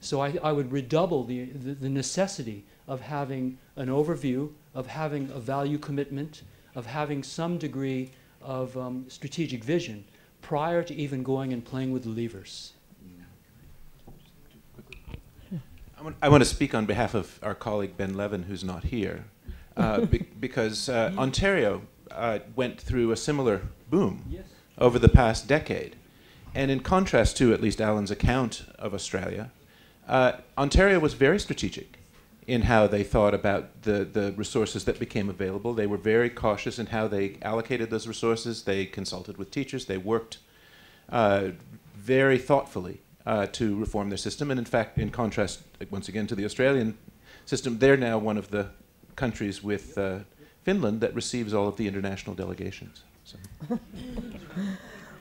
So I would redouble the necessity of having an overview, of having a value commitment, of having some degree of strategic vision prior to even going and playing with the levers. I want to speak on behalf of our colleague Ben Levin, who's not here, because Ontario went through a similar boom over the past decade. And in contrast to at least Alan's account of Australia, Ontario was very strategic in how they thought about the resources that became available. They were very cautious in how they allocated those resources. They consulted with teachers. They worked very thoughtfully to reform their system. And in fact, in contrast, once again, to the Australian system, they're now one of the countries with Finland that receives all of the international delegations. So.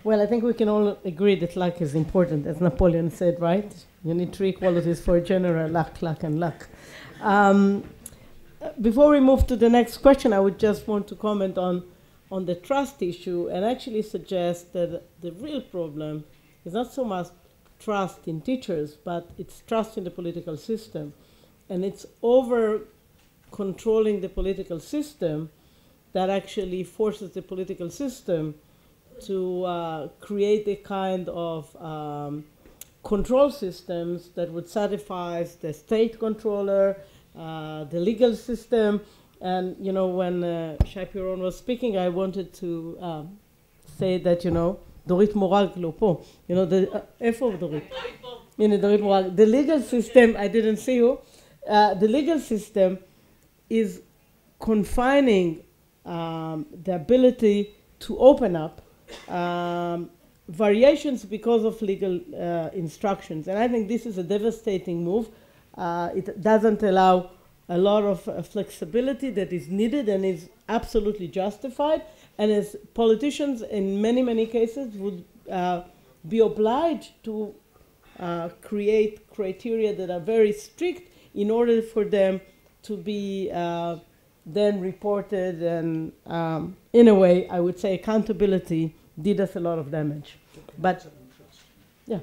Well, I think we can all agree that luck is important, as Napoleon said, right? You need 3 qualities for a general: luck, luck, and luck. Before we move to the next question, I would just want to comment on on the trust issue and actually suggests that the real problem is not so much trust in teachers, but it's trust in the political system. And it's over controlling the political system that actually forces the political system to create a kind of control systems that would satisfy the state controller, the legal system. And, you know, when Shai Piron was speaking, I wanted to say that, you know, Dorit Morag לא פה. You know, איפה דורית? הנה, דורית מורג. The legal system, I didn't see you. The legal system is confining the ability to open up variations because of legal instructions. And I think this is a devastating move. It doesn't allow a lot of flexibility that is needed and is absolutely justified. And as politicians, in many, many cases, would be obliged to create criteria that are very strict in order for them to be then reported. And in a way, I would say accountability did us a lot of damage. But, yeah.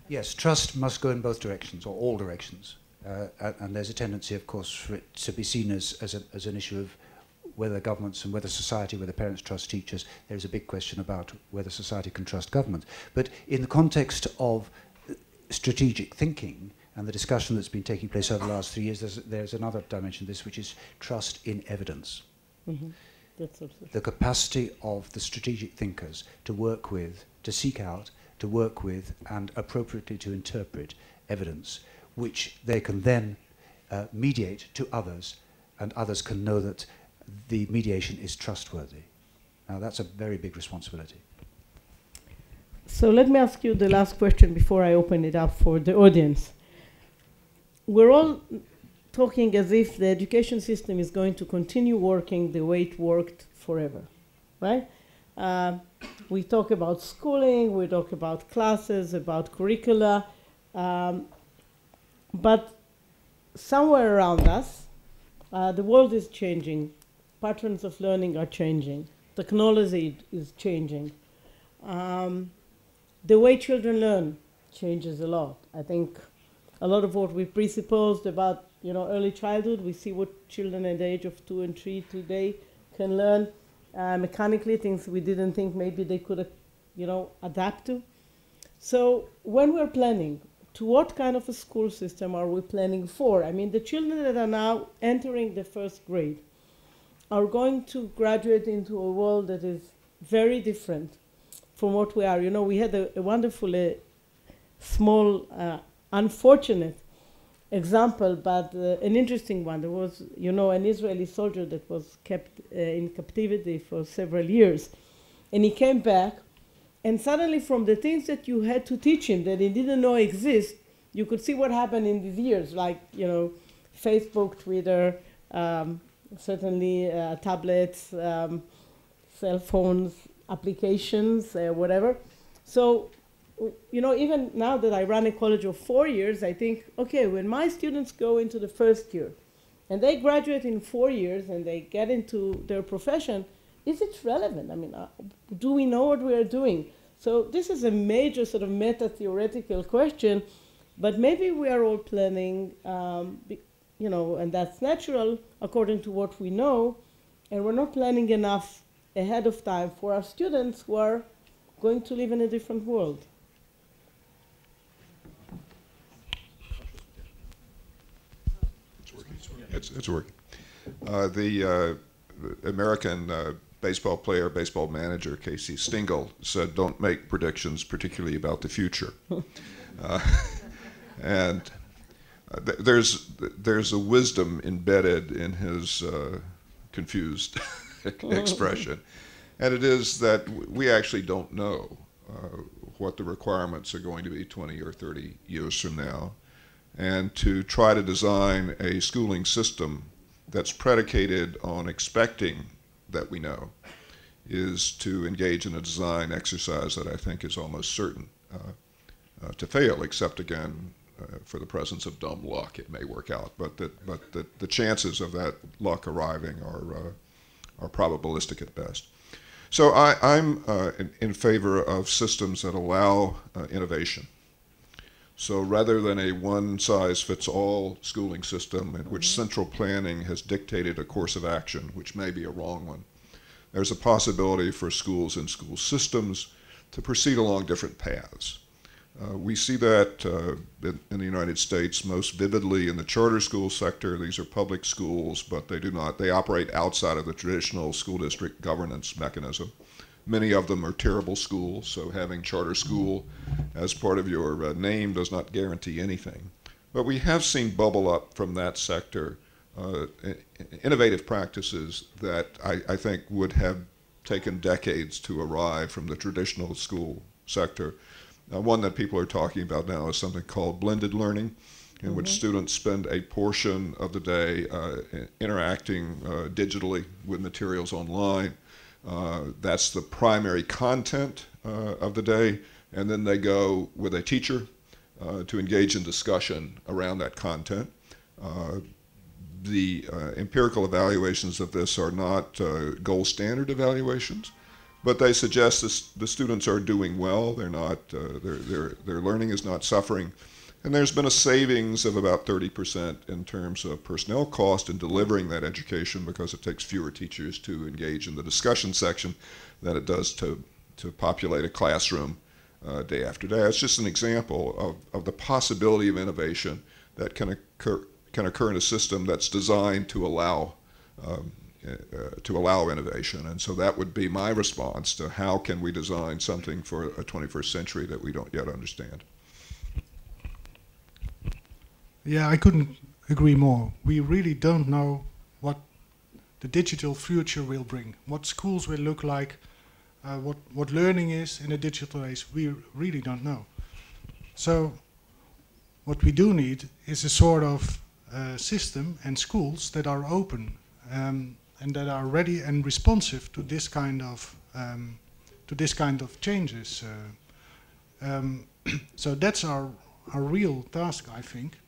Yes, trust must go in both directions, or all directions. And there's a tendency, of course, for it to be seen as an issue of whether governments and whether society, whether parents trust teachers. There's a big question about whether society can trust government. But in the context of strategic thinking and the discussion that's been taking place over the last 3 years, there's another dimension of this, which is trust in evidence. Mm-hmm. That's absolutely. The capacity of the strategic thinkers to work with, to seek out, to work with, and appropriately to interpret evidence, which they can then mediate to others, and others can know that the mediation is trustworthy. Now, that's a very big responsibility. So let me ask you the last question before I open it up for the audience. We're all talking as if the education system is going to continue working the way it worked forever, right? We talk about schooling, we talk about classes, about curricula, but somewhere around us, the world is changing. Patterns of learning are changing. Technology is changing. The way children learn changes a lot. I think a lot of what we presupposed about, you know, early childhood, we see what children at the age of 2 and 3 today can learn mechanically, things we didn't think maybe they could, you know, adapt to. So when we're planning, to what kind of a school system are we planning for? I mean, the children that are now entering the first grade are going to graduate into a world that is very different from what we are. You know, we had a wonderful, small, unfortunate example, but an interesting one. There was, you know, an Israeli soldier that was kept in captivity for several years. And he came back, and suddenly from the things that you had to teach him that he didn't know exist, you could see what happened in these years, like, you know, Facebook, Twitter, certainly tablets, cell phones, applications, whatever. So, you know, even now that I run a college of 4 years, I think, okay, when my students go into the first year and they graduate in 4 years and they get into their profession, is it relevant? I mean, do we know what we are doing? So this is a major sort of meta-theoretical question, but maybe we are all planning, you know, and that's natural according to what we know, and we're not planning enough ahead of time for our students who are going to live in a different world. It's working. The American baseball player, baseball manager, Casey Stengel, said, "Don't make predictions, particularly about the future." And there's a wisdom embedded in his confused expression, and it is that we actually don't know what the requirements are going to be 20 or 30 years from now. And to try to design a schooling system that's predicated on expecting that we know is to engage in a design exercise that I think is almost certain to fail, except again, for the presence of dumb luck, it may work out, but the chances of that luck arriving are probabilistic at best. So I'm in favor of systems that allow innovation. So rather than a one-size-fits-all schooling system in which central planning has dictated a course of action, which may be a wrong one, there's a possibility for schools and school systems to proceed along different paths. We see that in the United States most vividly in the charter school sector. These are public schools, but they operate outside of the traditional school district governance mechanism. Many of them are terrible schools, so having charter school as part of your name does not guarantee anything. But we have seen bubble up from that sector innovative practices that I think would have taken decades to arrive from the traditional school sector. One that people are talking about now is something called blended learning, in which students spend a portion of the day interacting digitally with materials online. That's the primary content of the day, and then they go with a teacher to engage in discussion around that content. The empirical evaluations of this are not gold standard evaluations, but they suggest the students are doing well. They're not, their learning is not suffering. And there's been a savings of about 30% in terms of personnel cost in delivering that education, because it takes fewer teachers to engage in the discussion section than it does to populate a classroom day after day. It's just an example of the possibility of innovation that can occur in a system that's designed to allow innovation. And so that would be my response to how can we design something for a 21st century that we don't yet understand. Yeah, I couldn't agree more. We really don't know what the digital future will bring, what schools will look like, what learning is in a digital age. We really don't know. So what we do need is a sort of system and schools that are open and that are ready and responsive to this kind of changes. So that's our real task, I think.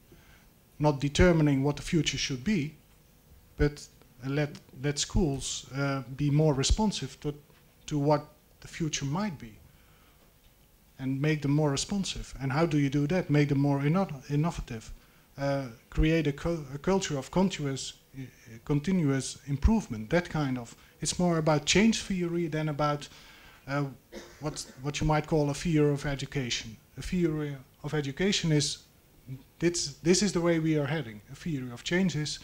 Not determining what the future should be, but let schools be more responsive to what the future might be, and make them more responsive. And how do you do that? Make them more innovative. Create a culture of continuous improvement. That kind of. It's more about change theory than about what you might call a fear of education. A fear of education is. This is the way we are heading. A theory of change has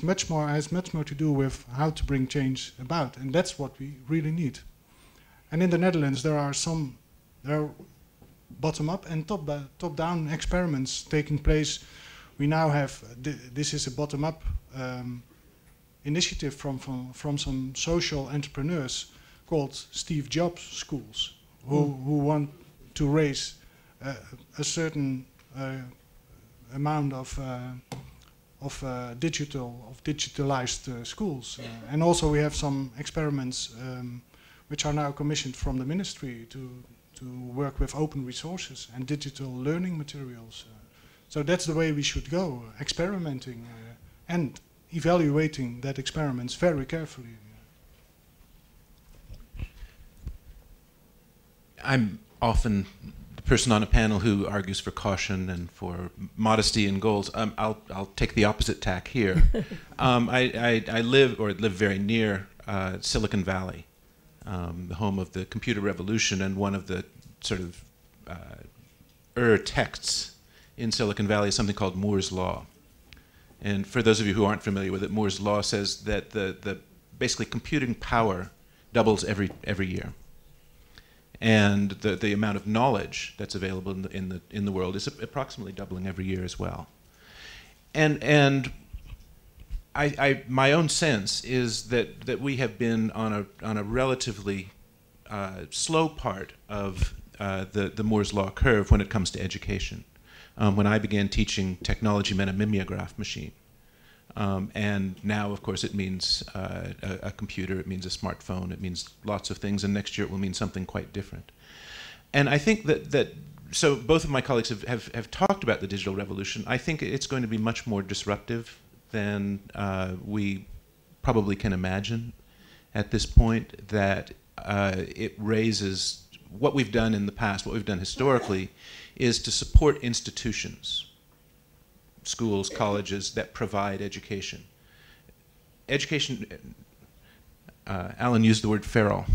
much more to do with how to bring change about, and that's what we really need. And in the Netherlands, there are bottom-up and top-down experiments taking place. We now have this is a bottom-up initiative from some social entrepreneurs called Steve Jobs schools, who want to raise a certain amount of digitalized schools, and also we have some experiments which are now commissioned from the ministry to work with open resources and digital learning materials. So that's the way we should go, experimenting and evaluating that experiments very carefully. I'm often person on a panel who argues for caution and for modesty in goals. I'll take the opposite tack here. I live very near Silicon Valley, the home of the computer revolution, and one of the sort of texts in Silicon Valley is something called Moore's Law. And for those of you who aren't familiar with it, Moore's Law says that the basically computing power doubles every year. And the amount of knowledge that's available in the world is approximately doubling every year as well. And my own sense is that we have been on a relatively slow part of the Moore's Law curve when it comes to education. When I began teaching, technology meant a mimeograph machine. And now, of course, it means a computer, it means a smartphone, it means lots of things, and next year it will mean something quite different. And I think that so both of my colleagues have talked about the digital revolution. I think it's going to be much more disruptive than we probably can imagine at this point, that it raises what we've done in the past, what we've done historically, is to support institutions, schools, colleges that provide education. Education, Alan used the word feral.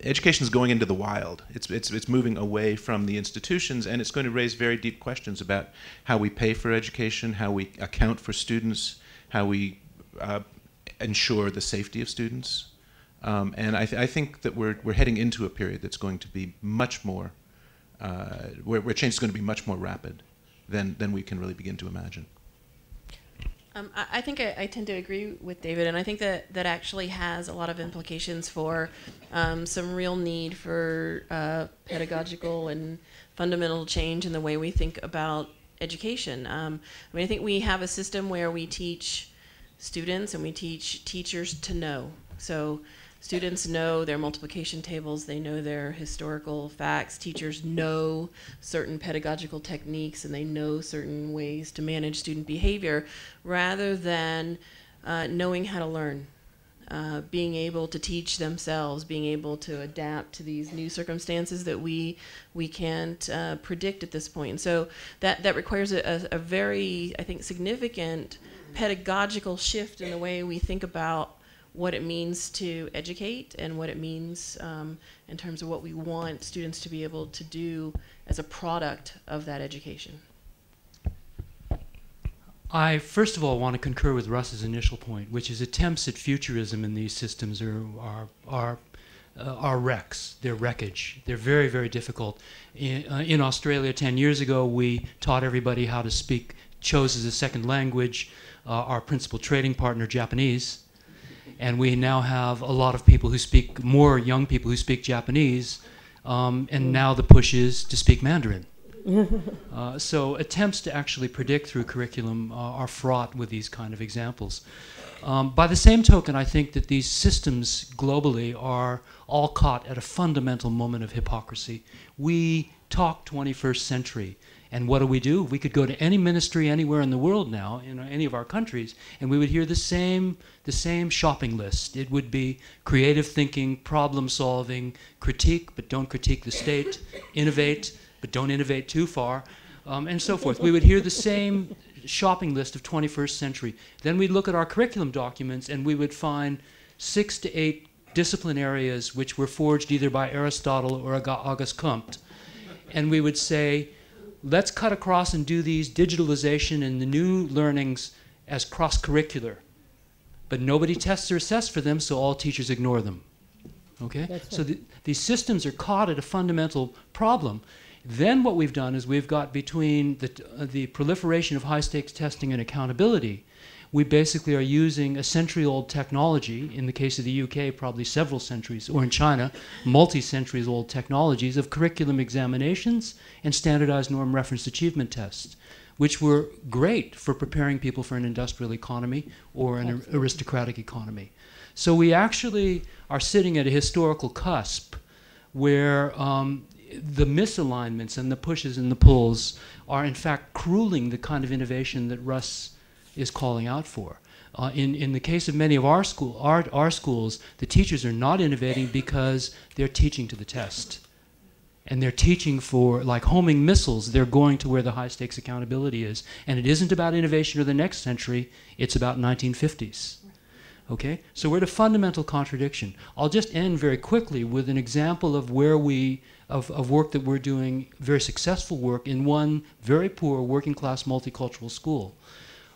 Education is going into the wild. It's moving away from the institutions, and it's going to raise very deep questions about how we pay for education, how we account for students, how we ensure the safety of students. And I think that we're heading into a period that's going to be much more, where change is going to be much more rapid than we can really begin to imagine. I think I tend to agree with David, and I think that actually has a lot of implications for some real need for pedagogical and fundamental change in the way we think about education. I mean, I think we have a system where we teach students and we teach teachers to know. So students know their multiplication tables, they know their historical facts, teachers know certain pedagogical techniques, and they know certain ways to manage student behavior, rather than knowing how to learn, being able to teach themselves, being able to adapt to these new circumstances that we can't predict at this point. And so that requires a very, I think, significant pedagogical shift in the way we think about what it means to educate and what it means in terms of what we want students to be able to do as a product of that education. I first of all want to concur with Russ's initial point, which is attempts at futurism in these systems are wrecks. They're wreckage. They're very, very difficult. In Australia 10 years ago, we taught everybody how to speak, chose as a second language our principal trading partner, Japanese. And we now have a lot of people who speak, more young people who speak Japanese, and now the push is to speak Mandarin. So attempts to actually predict through curriculum are fraught with these kind of examples. By the same token, I think that these systems globally are all caught at a fundamental moment of hypocrisy. We talk 21st century. And what do? We could go to any ministry anywhere in the world now, in any of our countries, and we would hear the same shopping list. It would be creative thinking, problem solving, critique, but don't critique the state, innovate, but don't innovate too far, and so forth. We would hear the same shopping list of 21st century. Then we'd look at our curriculum documents, and we would find 6 to 8 discipline areas which were forged either by Aristotle or Auguste Comte. And we would say, let's cut across and do these digitalization and the new learnings as cross-curricular. But nobody tests or assesses for them, so all teachers ignore them. Okay? Right. So these systems are caught at a fundamental problem. Then what we've done is we've got between the proliferation of high-stakes testing and accountability, we basically are using a century-old technology, in the case of the UK, probably several centuries, or in China, multi-centuries-old technologies of curriculum examinations and standardized norm reference achievement tests, which were great for preparing people for an industrial economy or an aristocratic economy. So we actually are sitting at a historical cusp where the misalignments and the pushes and the pulls are in fact crueling the kind of innovation that Russ is calling out for. In the case of many of our schools, the teachers are not innovating because they're teaching to the test. And they're teaching for, like homing missiles, they're going to where the high stakes accountability is. And it isn't about innovation of the next century, it's about 1950s. Okay? So we're at a fundamental contradiction. I'll just end very quickly with an example of where of work that we're doing, very successful work in one very poor working class multicultural school.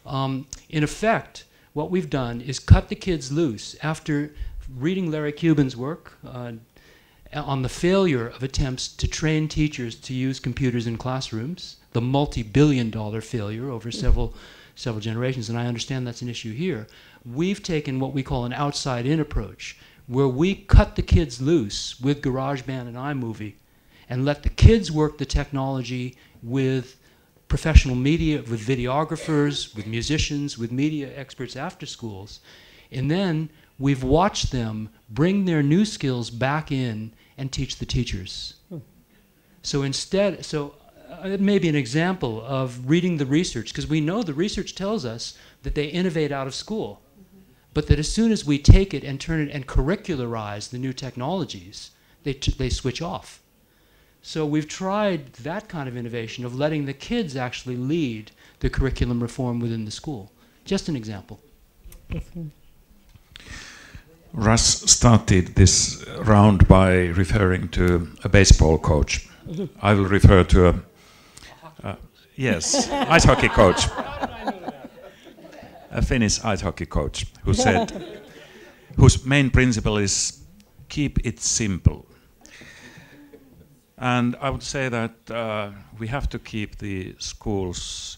In effect, what we've done is cut the kids loose after reading Larry Cuban's work on the failure of attempts to train teachers to use computers in classrooms, the multi-billion-dollar failure over several generations, and I understand that's an issue here. We've taken what we call an outside-in approach, where we cut the kids loose with GarageBand and iMovie and let the kids work the technology with professional media, with videographers, with musicians, with media experts after schools. And then we've watched them bring their new skills back in and teach the teachers. So instead, it may be an example of reading the research, because we know the research tells us that they innovate out of school, but that as soon as we take it and turn it and curricularize the new technologies, they switch off. So we've tried that kind of innovation of letting the kids actually lead the curriculum reform within the school. Just an example. Russ started this round by referring to a baseball coach. I will refer to a yes, ice hockey coach. A Finnish ice hockey coach who said, whose main principle is keep it simple. And I would say that we have to keep the schools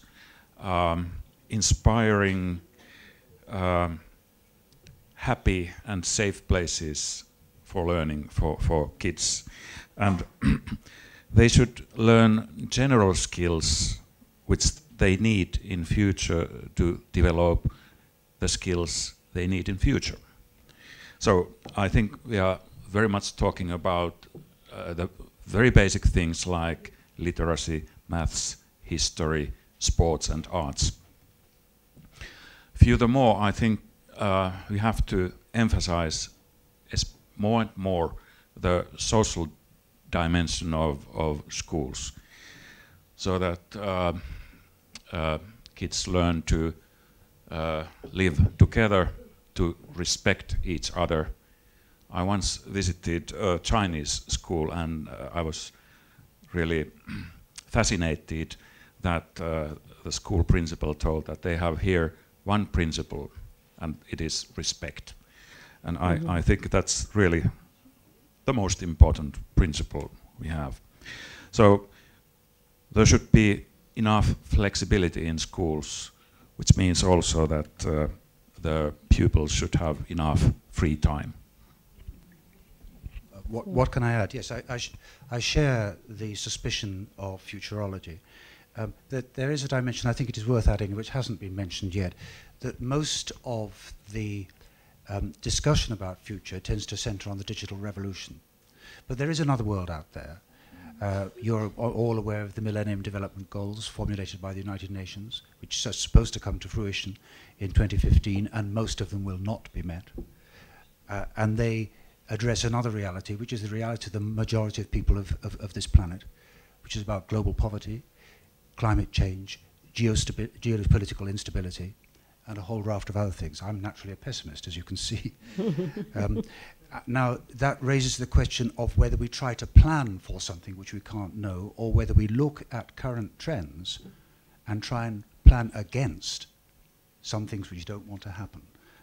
inspiring, happy and safe places for learning for kids. And they should learn general skills which they need in future to develop the skills they need in future. So I think we are very much talking about the very basic things like literacy, maths, history, sports and arts. Furthermore, I think we have to emphasize more and more the social dimension of schools, so that kids learn to live together, to respect each other. I once visited a Chinese school and I was really fascinated that the school principal told that they have here one principle, and it is respect. And I think that's really the most important principle we have. So there should be enough flexibility in schools, which means also that the pupils should have enough free time. What can I add? Yes, I share the suspicion of futurology. That there is a dimension, I think it is worth adding, which hasn't been mentioned yet, that most of the discussion about future tends to center on the digital revolution. But there is another world out there. You're all aware of the Millennium Development Goals formulated by the United Nations, which are supposed to come to fruition in 2015, and most of them will not be met. And they address another reality, which is the reality of the majority of people of this planet, which is about global poverty, climate change, geopolitical instability, and a whole raft of other things. I'm naturally a pessimist, as you can see. Now, that raises the question of whether we try to plan for something which we can't know, or whether we look at current trends and try and plan against some things which don't want to happen.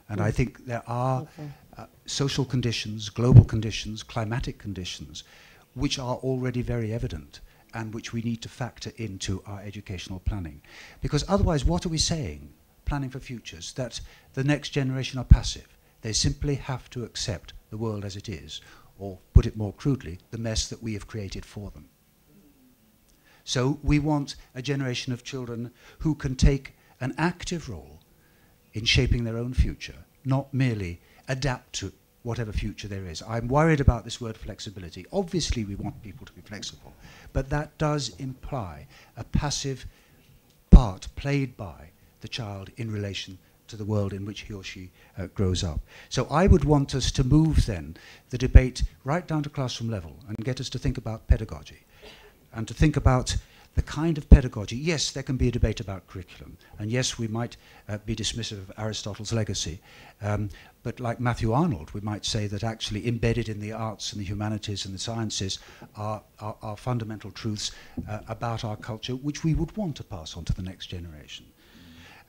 And I think there are social conditions, global conditions, climatic conditions, which are already very evident and which we need to factor into our educational planning. Because otherwise, what are we saying, planning for futures? That the next generation are passive. They simply have to accept the world as it is, or put it more crudely, the mess that we have created for them. So we want a generation of children who can take an active role in shaping their own future, not merely adapt to whatever future there is. I'm worried about this word flexibility. Obviously we want people to be flexible, but that does imply a passive part played by the child in relation to the world in which he or she grows up. So I would want us to move then the debate right down to classroom level and get us to think about pedagogy and to think about the kind of pedagogy. Yes, there can be a debate about curriculum, and yes, we might be dismissive of Aristotle's legacy, but like Matthew Arnold, we might say that actually embedded in the arts and the humanities and the sciences are fundamental truths about our culture, which we would want to pass on to the next generation.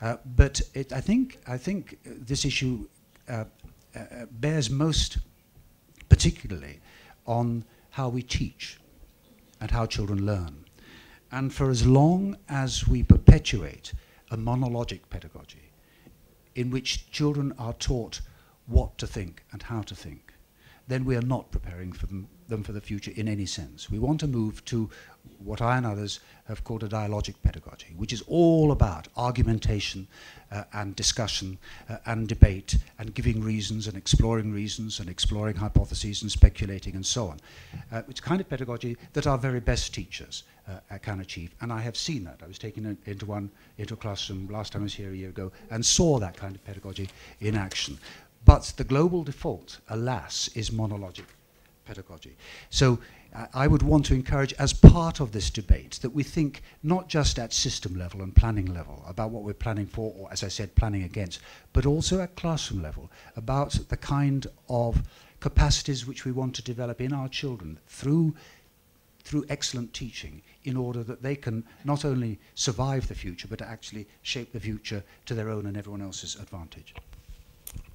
But I think this issue bears most particularly on how we teach and how children learn. And for as long as we perpetuate a monologic pedagogy in which children are taught what to think and how to think, then we are not preparing for them them for the future in any sense. We want to move to what I and others have called a dialogic pedagogy, which is all about argumentation and discussion and debate and giving reasons and exploring hypotheses and speculating and so on. It's kind of pedagogy that our very best teachers can achieve, and I have seen that. I was taken into a classroom last time I was here a year ago and saw that kind of pedagogy in action. But the global default, alas, is monologic pedagogy. So I would want to encourage, as part of this debate, that we think not just at system level and planning level about what we're planning for, or as I said, planning against, but also at classroom level about the kind of capacities which we want to develop in our children through excellent teaching, in order that they can not only survive the future, but actually shape the future to their own and everyone else's advantage.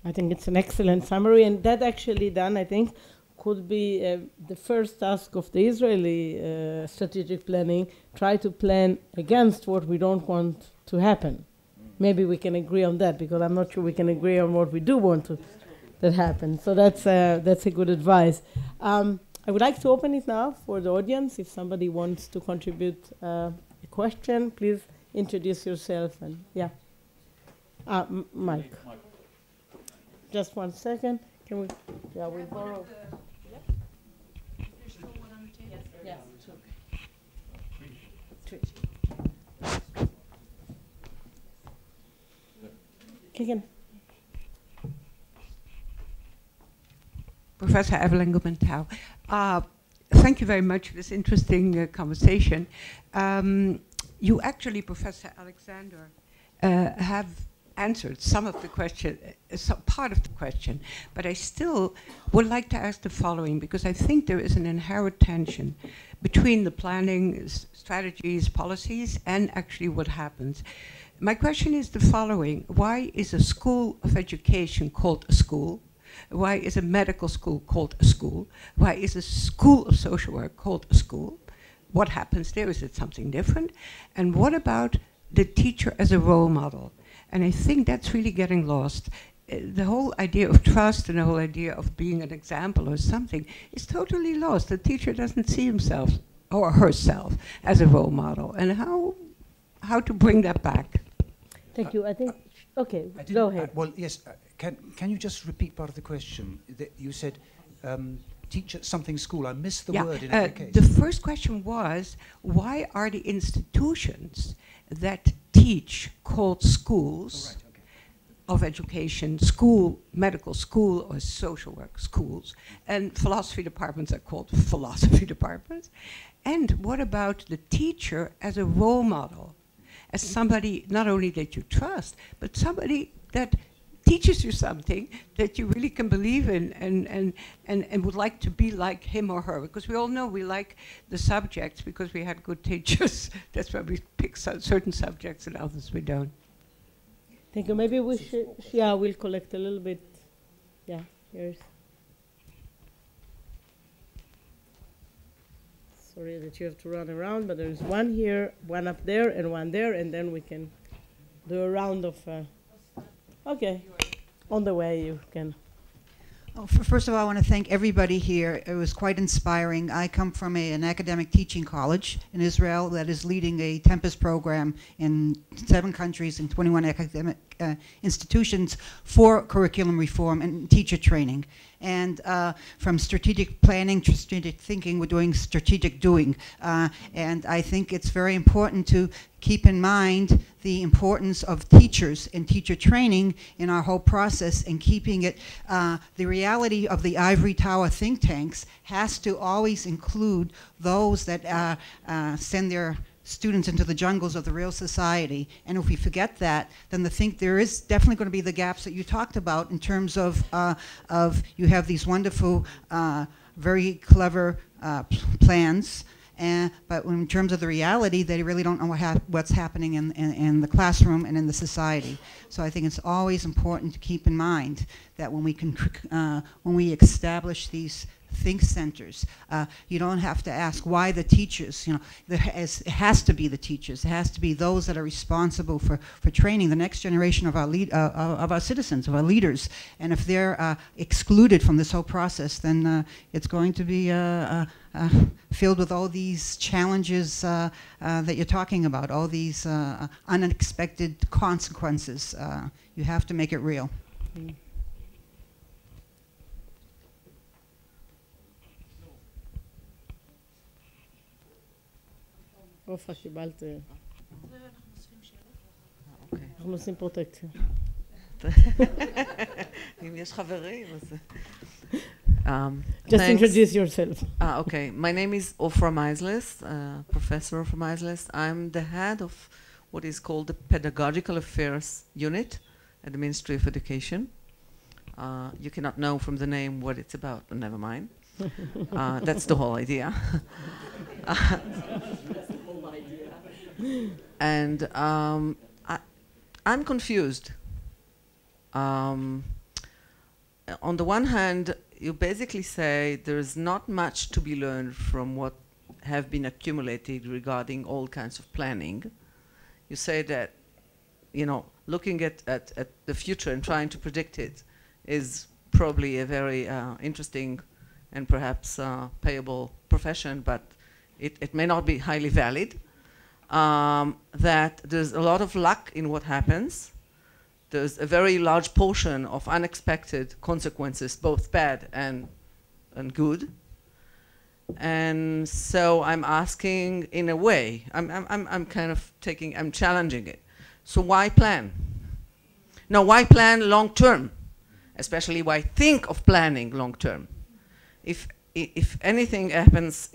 I think it's an excellent summary, and that actually done, I think, could be the first task of the Israeli strategic planning, try to plan against what we don't want to happen. Maybe we can agree on that, because I'm not sure we can agree on what we do want to that happen. So that's a good advice. I would like to open it now for the audience. If somebody wants to contribute a question, please introduce yourself. And yeah, Mike. Just 1 second. Can we? Yeah, we'll borrow. Yes. Again. Professor Evelyn Gumentau. Thank you very much for this interesting conversation. You actually, Professor Alexander, have answered some of the question, part of the question, but I still would like to ask the following, because I think there is an inherent tension between the planning, strategies, policies, and actually what happens. My question is the following: why is a school of education called a school? Why is a medical school called a school? Why is a school of social work called a school? What happens there? Is it something different? And what about the teacher as a role model? And I think that's really getting lost. The whole idea of trust and the whole idea of being an example or something is totally lost. The teacher doesn't see himself or herself as a role model. And how to bring that back? Thank you. I think, okay, go ahead. Well, yes, can you just repeat part of the question? You said teach at something school. I missed the word in every case. The first question was, why are the institutions that teach called schools of education, school, medical school, or social work schools, and philosophy departments are called philosophy departments? And what about the teacher as a role model, as somebody not only that you trust, but somebody that teaches you something that you really can believe in and would like to be like him or her? Because we all know we like the subjects because we had good teachers. That's why we pick certain subjects and others we don't. Thank you. Maybe we should, yeah, we'll collect a little bit. Yeah, here's. Sorry that you have to run around, but there's one here, one up there, and one there, and then we can do a round of. Okay, on the way you can. Oh, first of all, I want to thank everybody here. It was quite inspiring. I come from an academic teaching college in Israel that is leading a Tempest program in 7 countries and 21 academic institutions for curriculum reform and teacher training. And from strategic planning to strategic thinking, we're doing strategic doing. And I think it's very important to keep in mind the importance of teachers and teacher training in our whole process, and keeping it, the reality of the ivory tower think tanks has to always include those that send their students into the jungles of the real society. And if we forget that, then there is definitely going to be the gaps that you talked about in terms of you have these wonderful, very clever plans, but in terms of the reality, they really don't know what's happening in the classroom and in the society. So I think it's always important to keep in mind that when we establish these think centers. You don't have to ask why the teachers, it has to be the teachers. It has to be those that are responsible for training the next generation of our citizens, of our leaders. And if they're excluded from this whole process, then it's going to be filled with all these challenges that you're talking about, all these unexpected consequences. You have to make it real. עופרה, קיבלת. אנחנו עושים פרוטקציה. אם יש חברים, אז... Just introduce yourself. Okay, my name is Ofra Meisles, Professor Ofra Meisles. I'm the head of what is called the Pedagogical Affairs Unit at the Ministry of Education. You cannot know from the name what it's about, but never mind. That's the whole idea. And I'm confused. On the one hand, you basically say there's not much to be learned from what have been accumulated regarding all kinds of planning. You say that, looking at the future and trying to predict it is probably a very interesting and perhaps payable profession, but it may not be highly valid. That there's a lot of luck in what happens. There's a very large portion of unexpected consequences, both bad and good. And so I'm asking, in a way, I'm challenging it. So why plan? No, why plan long term? Especially why think of planning long term? If anything happens,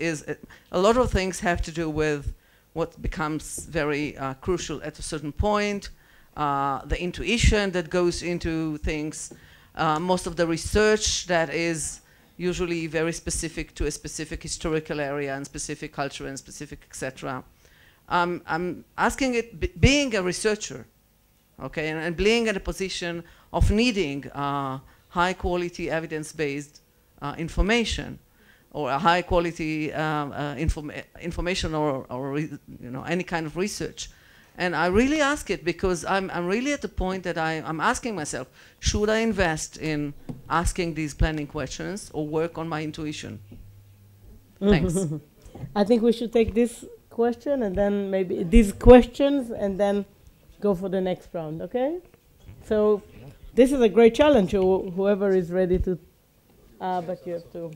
a lot of things have to do with what becomes very crucial at a certain point, the intuition that goes into things, most of the research that is usually very specific to a specific historical area and specific culture and specific etc. I'm asking it, being a researcher, okay, and being in a position of needing high quality evidence-based information, or a high quality information or any kind of research. And I really ask it because I'm really at the point that I'm asking myself, should I invest in asking these planning questions or work on my intuition? Thanks. I think we should take this question and then maybe these questions and then go for the next round, okay? So this is a great challenge, whoever is ready to, but you have to.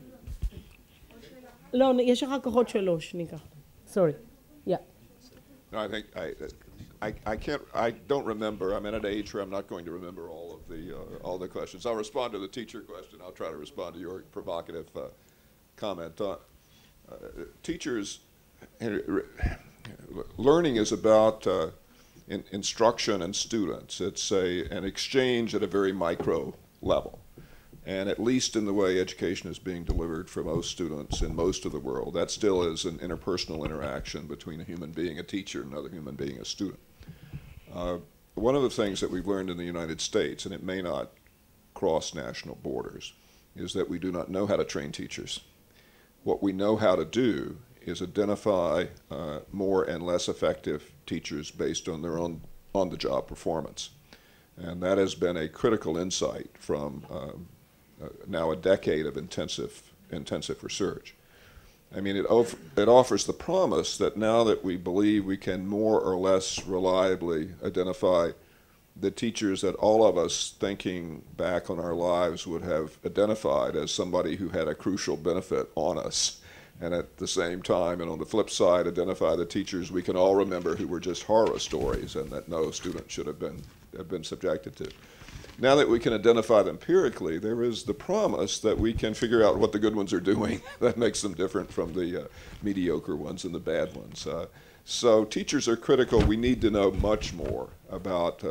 לא, יש לך כוחות שלוש, ניקח. Sorry. Yeah. No, I think I don't remember. I'm at an age where I'm not going to remember all the questions. I'll respond to the teacher question. I'll try to respond to your provocative comment. Teachers, learning is about instruction and students. It's an exchange at a very micro level. And at least in the way education is being delivered for most students in most of the world, that still is an interpersonal interaction between a human being, a teacher, and another human being, a student. One of the things that we've learned in the United States, and it may not cross national borders, is that we do not know how to train teachers. What we know how to do is identify more and less effective teachers based on their own on-the-job performance. And that has been a critical insight from now a decade of intensive research. I mean, it offers the promise that now that we believe we can more or less reliably identify the teachers that all of us thinking back on our lives would have identified as somebody who had a crucial benefit on us, and at the same time, and on the flip side, identify the teachers we can all remember who were just horror stories and that no student should have been subjected to. Now that we can identify them empirically, there is the promise that we can figure out what the good ones are doing that makes them different from the mediocre ones and the bad ones. So teachers are critical. We need to know much more about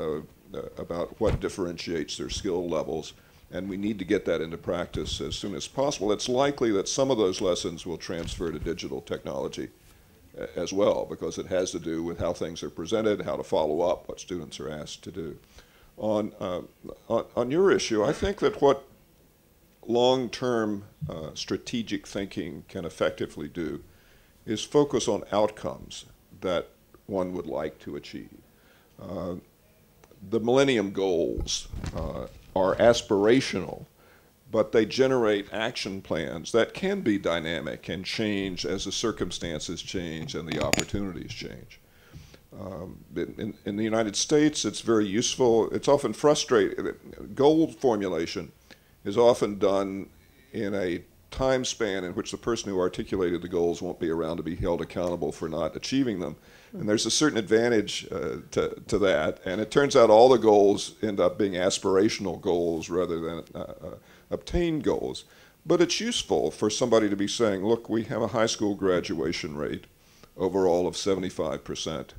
what differentiates their skill levels, and we need to get that into practice as soon as possible. It's likely that some of those lessons will transfer to digital technology as well, because it has to do with how things are presented, how to follow up, what students are asked to do. On your issue, I think that what long-term strategic thinking can effectively do is focus on outcomes that one would like to achieve. The Millennium Goals are aspirational, but they generate action plans that can be dynamic and change as the circumstances change and the opportunities change. In the United States, it's very useful. It's often frustrating. Goal formulation is often done in a time span in which the person who articulated the goals won't be around to be held accountable for not achieving them. And there's a certain advantage to that. And it turns out all the goals end up being aspirational goals rather than obtained goals. But it's useful for somebody to be saying, look, we have a high school graduation rate overall of 75%,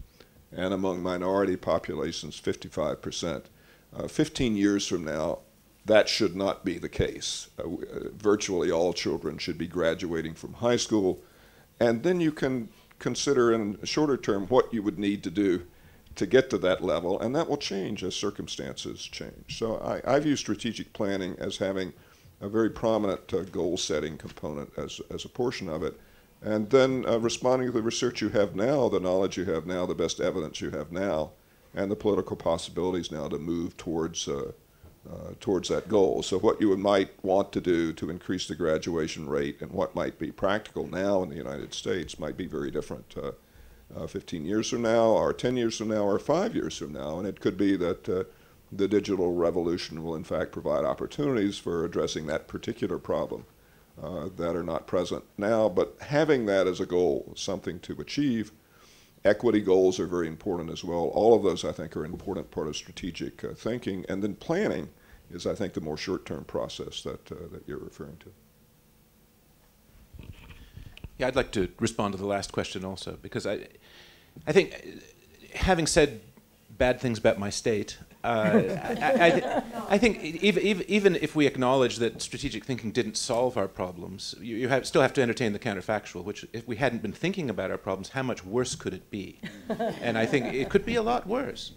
and among minority populations, 55%. 15 years from now, that should not be the case. Virtually all children should be graduating from high school, and then you can consider in a shorter term what you would need to do to get to that level, and that will change as circumstances change. So I view strategic planning as having a very prominent goal-setting component as a portion of it. And then responding to the research you have now, the knowledge you have now, the best evidence you have now, and the political possibilities now to move towards that goal. So what you might want to do to increase the graduation rate and what might be practical now in the United States might be very different 15 years from now, or 10 years from now, or 5 years from now. And it could be that the digital revolution will in fact provide opportunities for addressing that particular problem that are not present now. But having that as a goal, something to achieve. Equity goals are very important as well. All of those, I think, are an important part of strategic thinking. And then planning is, I think, the more short-term process that you're referring to. Yeah, I'd like to respond to the last question also, because I think, having said bad things about my state, I think even if we acknowledge that strategic thinking didn't solve our problems, you still have to entertain the counterfactual, which if we hadn't been thinking about our problems, how much worse could it be? And I think it could be a lot worse.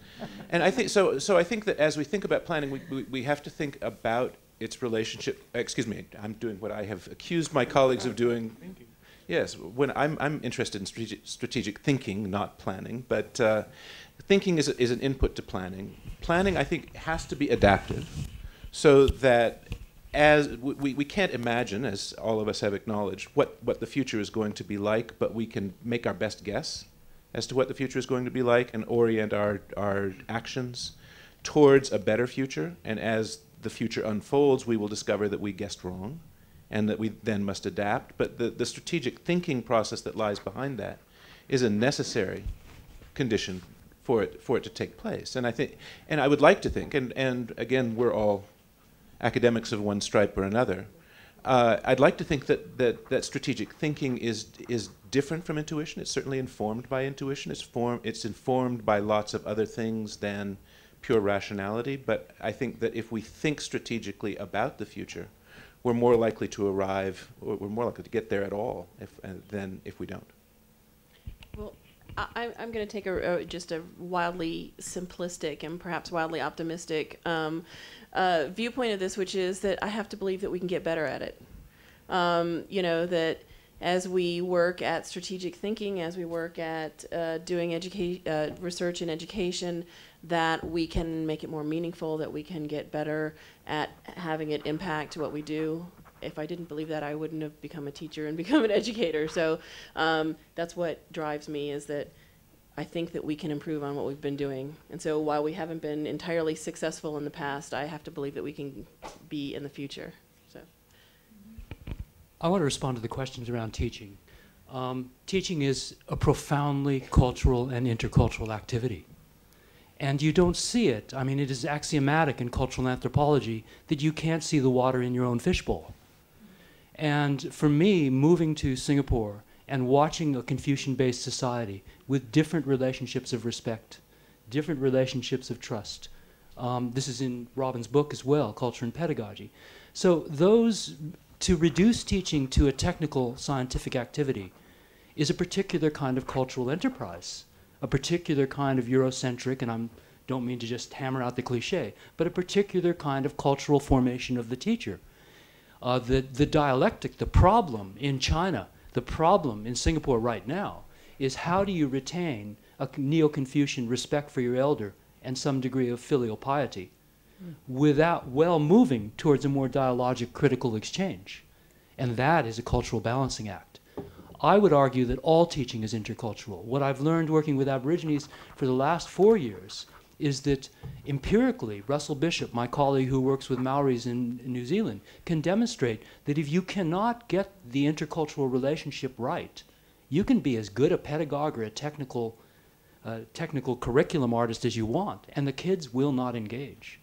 And I think so I think that as we think about planning, we have to think about its relationship. Excuse me, I'm doing what I have accused my colleagues of doing. Yes, when I'm interested in strategic thinking, not planning, but thinking is an input to planning. Planning, I think, has to be adaptive, so that as we can't imagine, as all of us have acknowledged, what the future is going to be like, but we can make our best guess as to what the future is going to be like and orient our actions towards a better future. And as the future unfolds, we will discover that we guessed wrong, and that we then must adapt. But the strategic thinking process that lies behind that is a necessary condition for it to take place. And I think, and I would like to think, and again, we're all academics of one stripe or another. I'd like to think that strategic thinking is different from intuition. It's certainly informed by intuition. It's informed by lots of other things than pure rationality. But I think that if we think strategically about the future, we're more likely to arrive, or we're more likely to get there at all than if we don't. Well, I'm going to take just a wildly simplistic and perhaps wildly optimistic viewpoint of this, which is that I have to believe that we can get better at it. You know, that as we work at strategic thinking, as we work at doing research in education, that we can make it more meaningful, that we can get better at having it impact what we do. If I didn't believe that, I wouldn't have become a teacher and become an educator. So that's what drives me, is that I think that we can improve on what we've been doing. And so while we haven't been entirely successful in the past, I have to believe that we can be in the future. So I want to respond to the questions around teaching. Teaching is a profoundly cultural and intercultural activity. And you don't see it. I mean, it is axiomatic in cultural anthropology that you can't see the water in your own fishbowl. And for me, moving to Singapore and watching a Confucian-based society with different relationships of respect, different relationships of trust. This is in Robin's book as well, Culture and Pedagogy. So to reduce teaching to a technical scientific activity is a particular kind of cultural enterprise, a particular kind of Eurocentric, and I don't mean to just hammer out the cliche, but a particular kind of cultural formation of the teacher. The dialectic, the problem in China, the problem in Singapore right now is how do you retain a Neo-Confucian respect for your elder and some degree of filial piety without moving towards a more dialogic critical exchange. And that is a cultural balancing act. I would argue that all teaching is intercultural. What I've learned working with Aborigines for the last 4 years is that empirically, Russell Bishop, my colleague who works with Maoris in New Zealand, can demonstrate that if you cannot get the intercultural relationship right, you can be as good a pedagogue or a technical curriculum artist as you want, and the kids will not engage.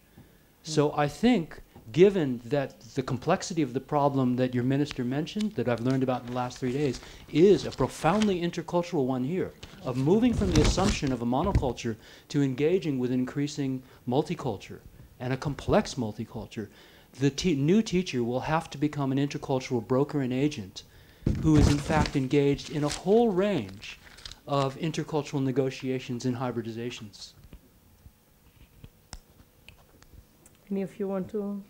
So I think, given that the complexity of the problem that your minister mentioned, that I've learned about in the last 3 days, is a profoundly intercultural one here, of moving from the assumption of a monoculture to engaging with increasing multiculture, and a complex multiculture, the new teacher will have to become an intercultural broker and agent who is in fact engaged in a whole range of intercultural negotiations and hybridizations. Any of you want to?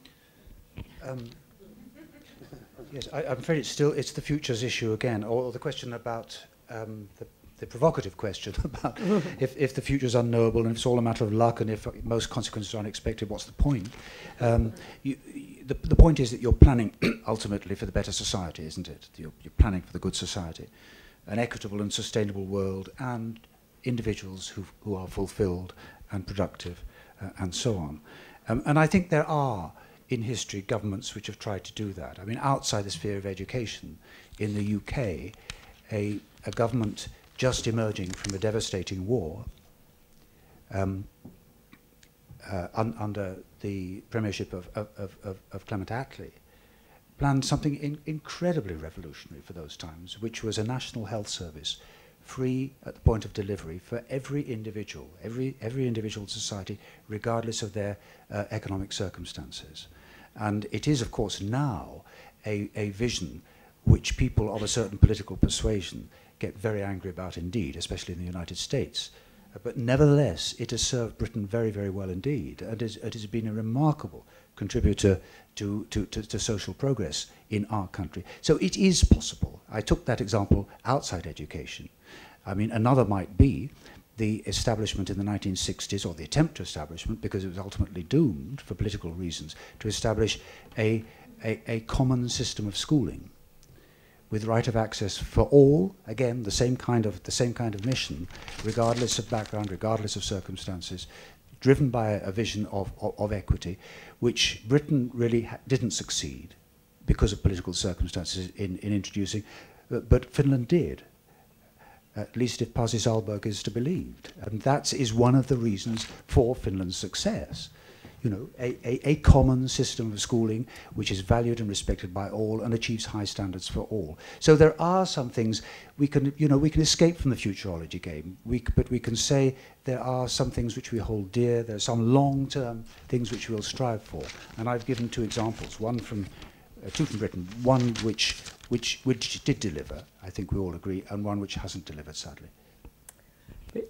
Yes, I'm afraid it's the futures issue again, or the question about the provocative question about if the future is unknowable and if it's all a matter of luck and if most consequences are unexpected, what's the point? The point is that you're planning ultimately for the better society, isn't it? You're planning for the good society, an equitable and sustainable world, and individuals who are fulfilled and productive, and so on. And I think there are, in history, governments which have tried to do that. I mean, outside the sphere of education, in the UK, a government just emerging from a devastating war under the premiership of Clement Attlee, planned something incredibly revolutionary for those times, which was a national health service, free at the point of delivery for every individual, every individual society, regardless of their economic circumstances. And it is, of course, now a vision which people of a certain political persuasion get very angry about indeed, especially in the United States. But nevertheless, it has served Britain very, very well indeed, and it has been a remarkable contributor to social progress in our country. So it is possible. I took that example outside education. I mean, another might be the establishment in the 1960s, or the attempt to establishment, because it was ultimately doomed for political reasons, to establish a common system of schooling with right of access for all, again, the same kind of mission, regardless of background, regardless of circumstances, driven by a vision of equity, which Britain really didn't succeed because of political circumstances in introducing, but Finland did, at least if Pasi Sahlberg is to be believed. And that is one of the reasons for Finland's success. You know, a common system of schooling which is valued and respected by all and achieves high standards for all. So there are some things we can escape from the futurology game, but we can say there are some things which we hold dear, there are some long-term things which we'll strive for. And I've given two examples, two from Britain, one which did deliver, I think we all agree, and one which hasn't delivered, sadly.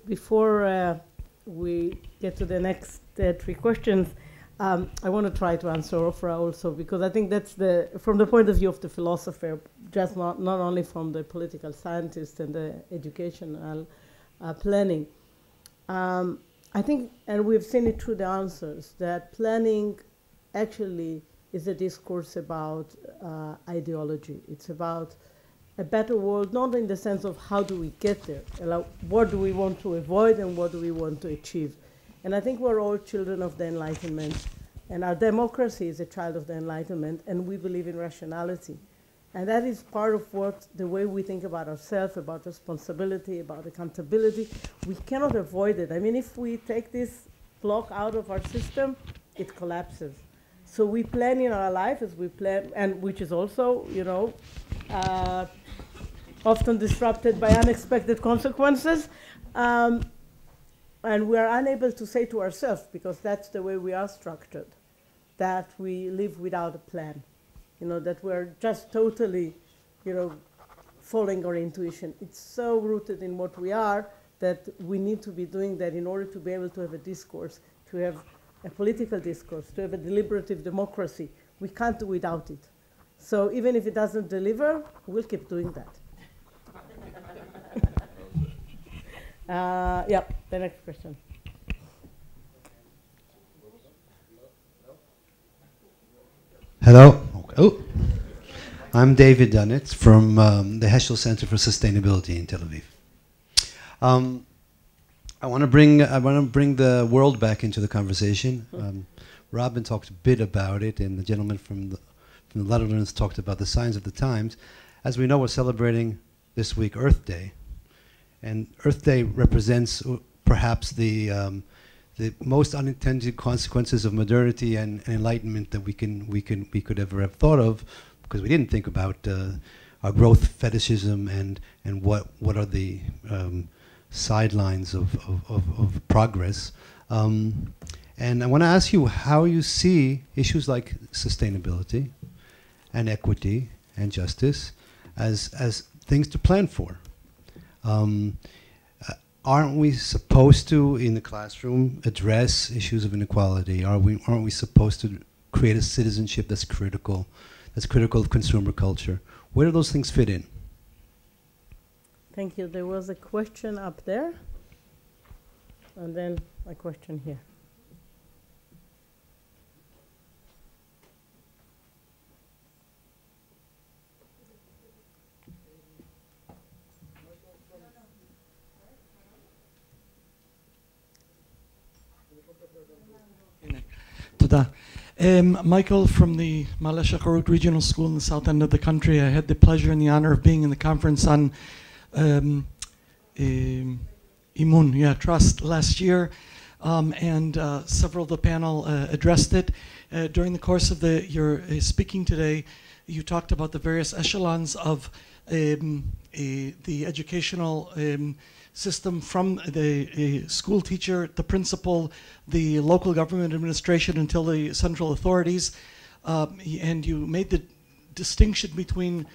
Before we get to the next 3 questions, I want to try to answer Ofra also, because I think that's from the point of view of the philosopher, just not only from the political scientist and the educational planning. I think, and we've seen it through the answers, that planning actually is a discourse about ideology. It's about a better world, not in the sense of how do we get there, what do we want to avoid and what do we want to achieve. And I think we're all children of the Enlightenment, and our democracy is a child of the Enlightenment, and we believe in rationality. And that is part of the way we think about ourselves, about responsibility, about accountability. We cannot avoid it. I mean, if we take this block out of our system, it collapses. So we plan in our life as we plan, and which is also, often disrupted by unexpected consequences. And we are unable to say to ourselves, because that's the way we are structured, that we live without a plan. That we're just totally, following our intuition. It's so rooted in what we are that we need to be doing that in order to be able to have a discourse, to have a political discourse, to have a deliberative democracy. We can't do without it. So even if it doesn't deliver, we'll keep doing that. Yeah, the next question. Hello. Oh. I'm David Dunitz from the Heschel Center for Sustainability in Tel Aviv. I want to bring the world back into the conversation. Robin talked a bit about it, and the gentleman from the Netherlands talked about the signs of the times. As we know, we're celebrating this week Earth Day, and Earth Day represents perhaps the most unintended consequences of modernity and enlightenment that we could ever have thought of, because we didn't think about our growth fetishism and what are the sidelines of progress. And I want to ask you how you see issues like sustainability and equity and justice as things to plan for. Aren't we supposed to, in the classroom, address issues of inequality? Aren't we supposed to create a citizenship that's critical of consumer culture? Where do those things fit in? Thank you. There was a question up there, and then a question here. Michael from the Maleh Shacharit Regional School in the south end of the country. I had the pleasure and the honor of being in the conference on Imun, trust, last year, and several of the panel addressed it. During the course of your speaking today, you talked about the various echelons of the educational system, from the school teacher, the principal, the local government administration, until the central authorities. And you made the distinction between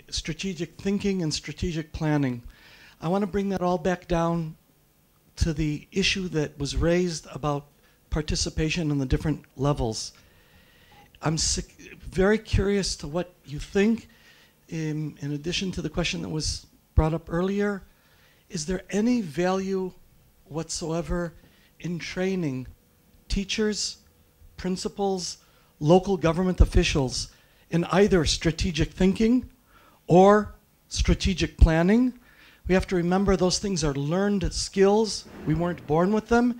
strategic thinking and strategic planning. I want to bring that all back down to the issue that was raised about participation in the different levels. I'm very curious to what you think, in addition to the question that was brought up earlier. Is there any value whatsoever in training teachers, principals, local government officials in either strategic thinking or strategic planning? We have to remember those things are learned skills. We weren't born with them.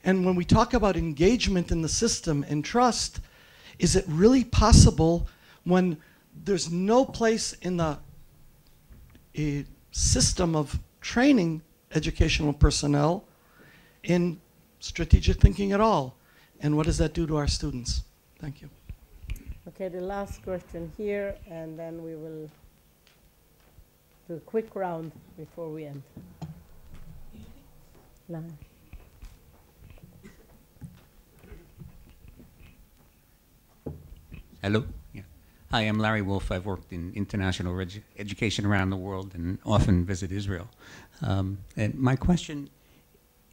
And when we talk about engagement in the system and trust, is it really possible when there's no place in the system of training educational personnel in strategic thinking at all? And what does that do to our students? Thank you. Okay, the last question here, and then we will do a quick round before we end. Hello. Yeah. Hi, I'm Larry Wolf. I've worked in international education around the world and often visit Israel. And my question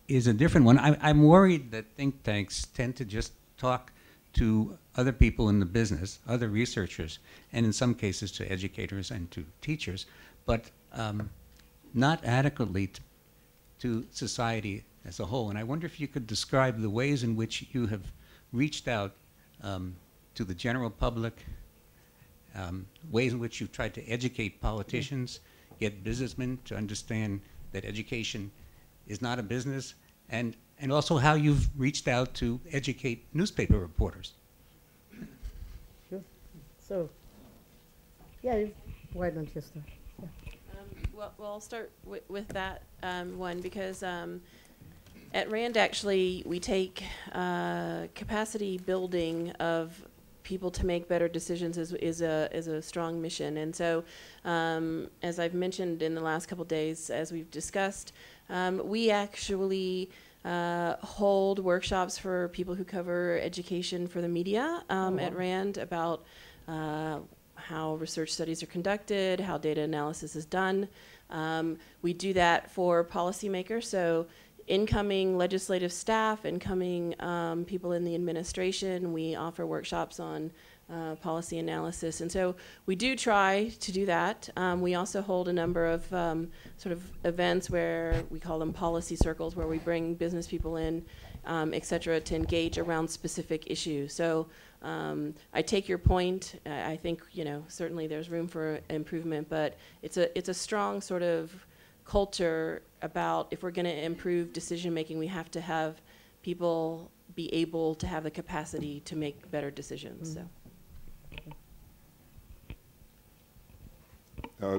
is a different one. I'm worried that think tanks tend to just talk to other people in the business, other researchers, and in some cases to educators and to teachers, but not adequately to society as a whole. And I wonder if you could describe the ways in which you have reached out to the general public, ways in which you've tried to educate politicians, get businessmen to understand that education is not a business, and also how you've reached out to educate newspaper reporters. Sure. So, yeah, why don't you start? Yeah. Well, I'll start with that one, because at RAND, actually, we take capacity building of people to make better decisions is a strong mission. And so, as I've mentioned in the last couple of days, as we've discussed, we actually hold workshops for people who cover education for the media at RAND about how research studies are conducted, how data analysis is done. We do that for policymakers. So incoming legislative staff, incoming people in the administration. We offer workshops on policy analysis, and so we do try to do that. We also hold a number of sort of events where we call them policy circles, where we bring business people in, et cetera, to engage around specific issues. So I take your point. I think, you know, certainly there's room for improvement, but it's a strong sort of culture about, if we're going to improve decision making, we have to have people be able to have the capacity to make better decisions. So.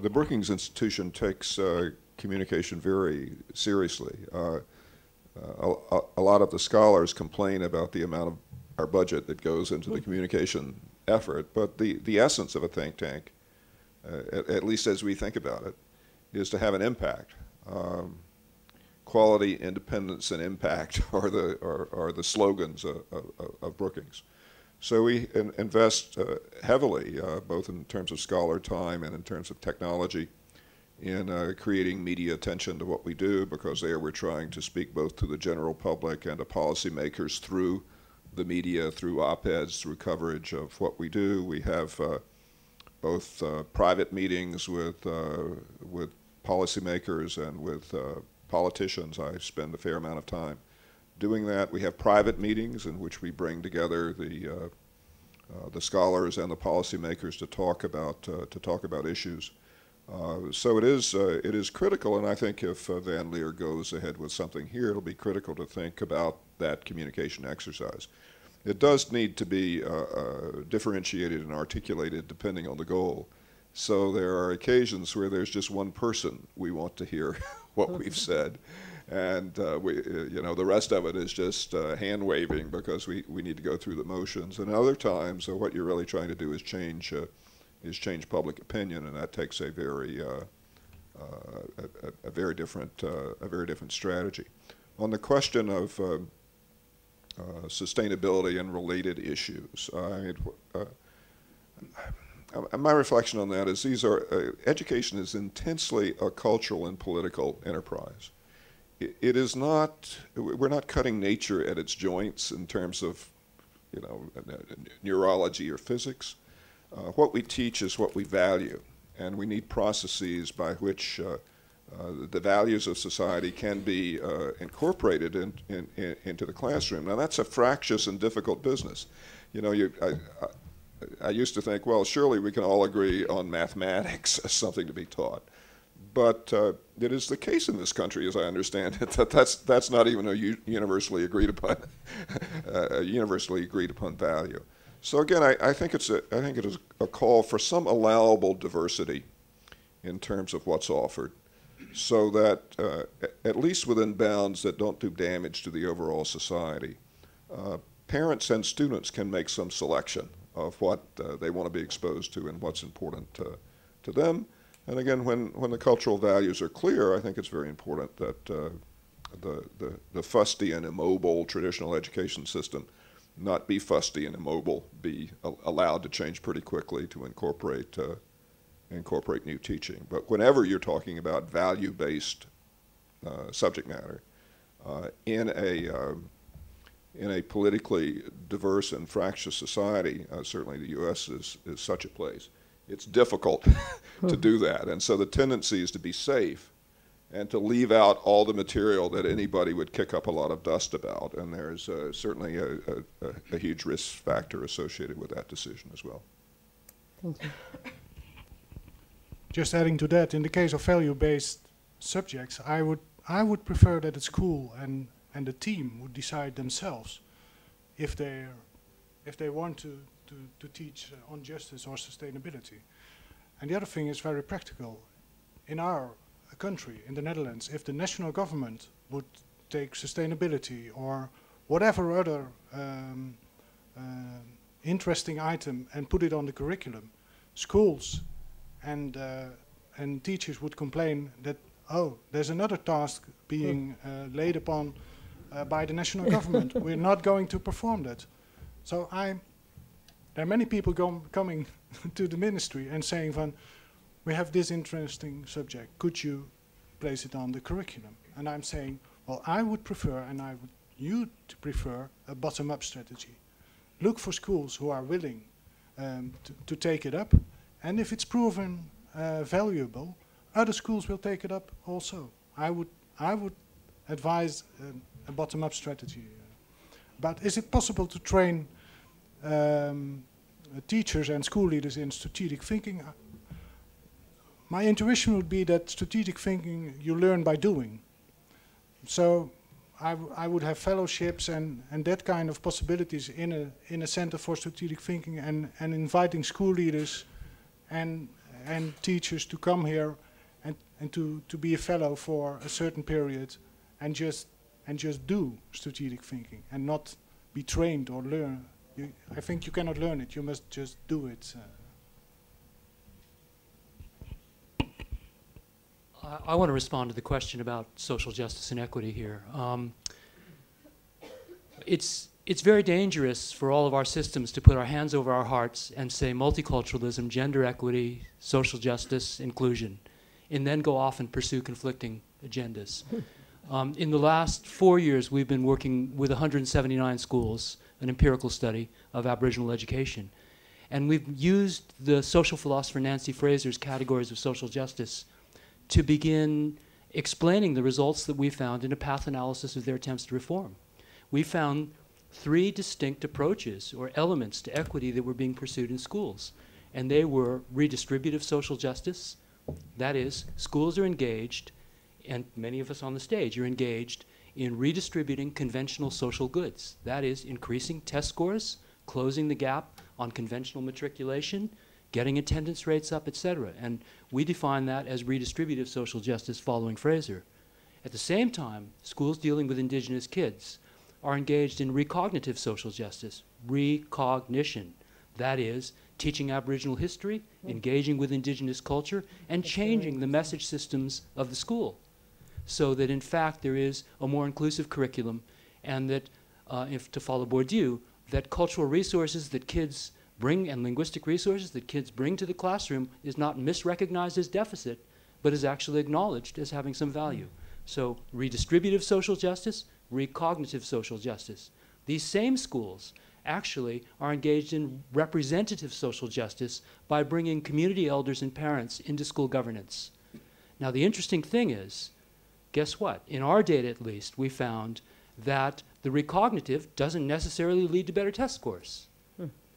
The Brookings Institution takes communication very seriously. A lot of the scholars complain about the amount of our budget that goes into the communication effort, but the essence of a think tank, at least as we think about it, is to have an impact. Quality, independence, and impact are the slogans of Brookings. So we invest heavily, both in terms of scholar time and in terms of technology, in creating media attention to what we do, because there we're trying to speak both to the general public and to policymakers through the media, through op-eds, through coverage of what we do. We have both private meetings with policymakers and with politicians. I spend a fair amount of time doing that. We have private meetings in which we bring together the scholars and the policymakers to talk about issues. So it is critical, and I think if Van Leer goes ahead with something here, it'll be critical to think about that communication exercise. It does need to be differentiated and articulated depending on the goal. So there are occasions where there's just one person we want to hear what we've said, and the rest of it is just hand waving because we need to go through the motions. And other times, what you're really trying to do is change public opinion, and that takes a very different strategy. On the question of sustainability and related issues, my reflection on that is education is intensely a cultural and political enterprise. It is not, we're not cutting nature at its joints in terms of, neurology or physics. What we teach is what we value, and we need processes by which the values of society can be incorporated into the classroom. Now that's a fractious and difficult business. I used to think, well, surely we can all agree on mathematics as something to be taught. But it is the case in this country, as I understand it, that's not even a universally agreed upon value. So again, I think it is a call for some allowable diversity in terms of what's offered, so that at least within bounds that don't do damage to the overall society, parents and students can make some selection of what they want to be exposed to and what's important to them. And again, when the cultural values are clear, I think it's very important that the fusty and immobile traditional education system not be fusty and immobile, be allowed to change pretty quickly to incorporate new teaching. But whenever you're talking about value-based subject matter in a politically diverse and fractious society, certainly the U.S. is such a place, it's difficult to do that. And so the tendency is to be safe and to leave out all the material that anybody would kick up a lot of dust about. And there's certainly a huge risk factor associated with that decision as well. Thank you. Just adding to that, in the case of value-based subjects, I would prefer that the school and the team would decide themselves if they want to teach on justice or sustainability. And the other thing is very practical. In our country, in the Netherlands, if the national government would take sustainability or whatever other interesting item and put it on the curriculum, schools and teachers would complain that, oh, there's another task being laid upon by the national government. We're not going to perform that. So there are many people coming to the ministry and saying, we have this interesting subject. Could you place it on the curriculum? And I'm saying, Well, I would prefer, and I would you to prefer, a bottom-up strategy. Look for schools who are willing to take it up, and if it's proven valuable, other schools will take it up also. I would advise a bottom-up strategy. But is it possible to train teachers and school leaders in strategic thinking? My intuition would be that strategic thinking you learn by doing. So I would have fellowships and that kind of possibilities in a center for strategic thinking, and inviting school leaders and teachers to come here and to be a fellow for a certain period and just do strategic thinking and not be trained or learn. I think you cannot learn it, you must just do it. I want to respond to the question about social justice and equity here. It's very dangerous for all of our systems to put our hands over our hearts and say multiculturalism, gender equity, social justice, inclusion, and then go off and pursue conflicting agendas. In the last 4 years, we've been working with 179 schools, an empirical study of Aboriginal education. And we've used the social philosopher Nancy Fraser's categories of social justice to begin explaining the results that we found in a path analysis of their attempts to reform. We found 3 distinct approaches or elements to equity that were being pursued in schools. And they were redistributive social justice. That is, schools are engaged, and many of us on the stage are engaged in redistributing conventional social goods. That is, increasing test scores, closing the gap on conventional matriculation, getting attendance rates up, etc. And we define that as redistributive social justice following Fraser. At the same time, schools dealing with Indigenous kids are engaged in recognitive social justice, recognition. That is, teaching Aboriginal history, engaging with Indigenous culture, and changing the message systems of the school so that in fact there is a more inclusive curriculum, and that, if to follow Bourdieu, that cultural resources that kids bring and linguistic resources that kids bring to the classroom is not misrecognized as deficit, but is actually acknowledged as having some value. So redistributive social justice, recognitive social justice. These same schools actually are engaged in representative social justice by bringing community elders and parents into school governance. Now the interesting thing is, guess what? In our data at least, we found that the recognitive doesn't necessarily lead to better test scores.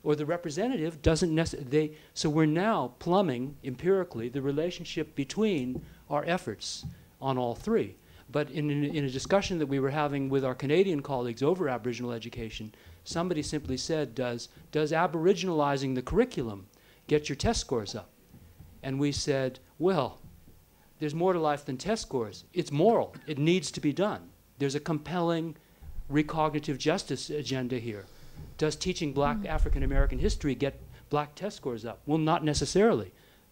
Or the representative doesn't necessarily, so we're now plumbing empirically the relationship between our efforts on all 3. But in a discussion that we were having with our Canadian colleagues over Aboriginal education, somebody simply said, does Aboriginalizing the curriculum get your test scores up? And we said, well, there's more to life than test scores. It's moral. It needs to be done. There's a compelling recognitive justice agenda here. Does teaching black African American history get black test scores up? Well, not necessarily.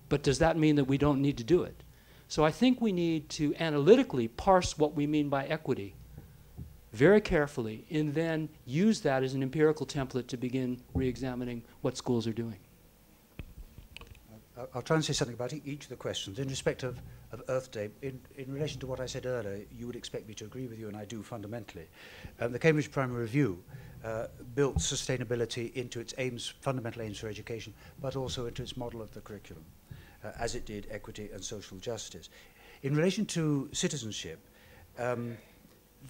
But does that mean that we don't need to do it? So I think we need to analytically parse what we mean by equity very carefully, and then use that as an empirical template to begin re-examining what schools are doing. I'll try and say something about each of the questions. In respect of Earth Day, in relation to what I said earlier, you would expect me to agree with you, and I do fundamentally. The Cambridge Primary Review built sustainability into its aims, fundamental aims for education, but also into its model of the curriculum, as it did equity and social justice. In relation to citizenship,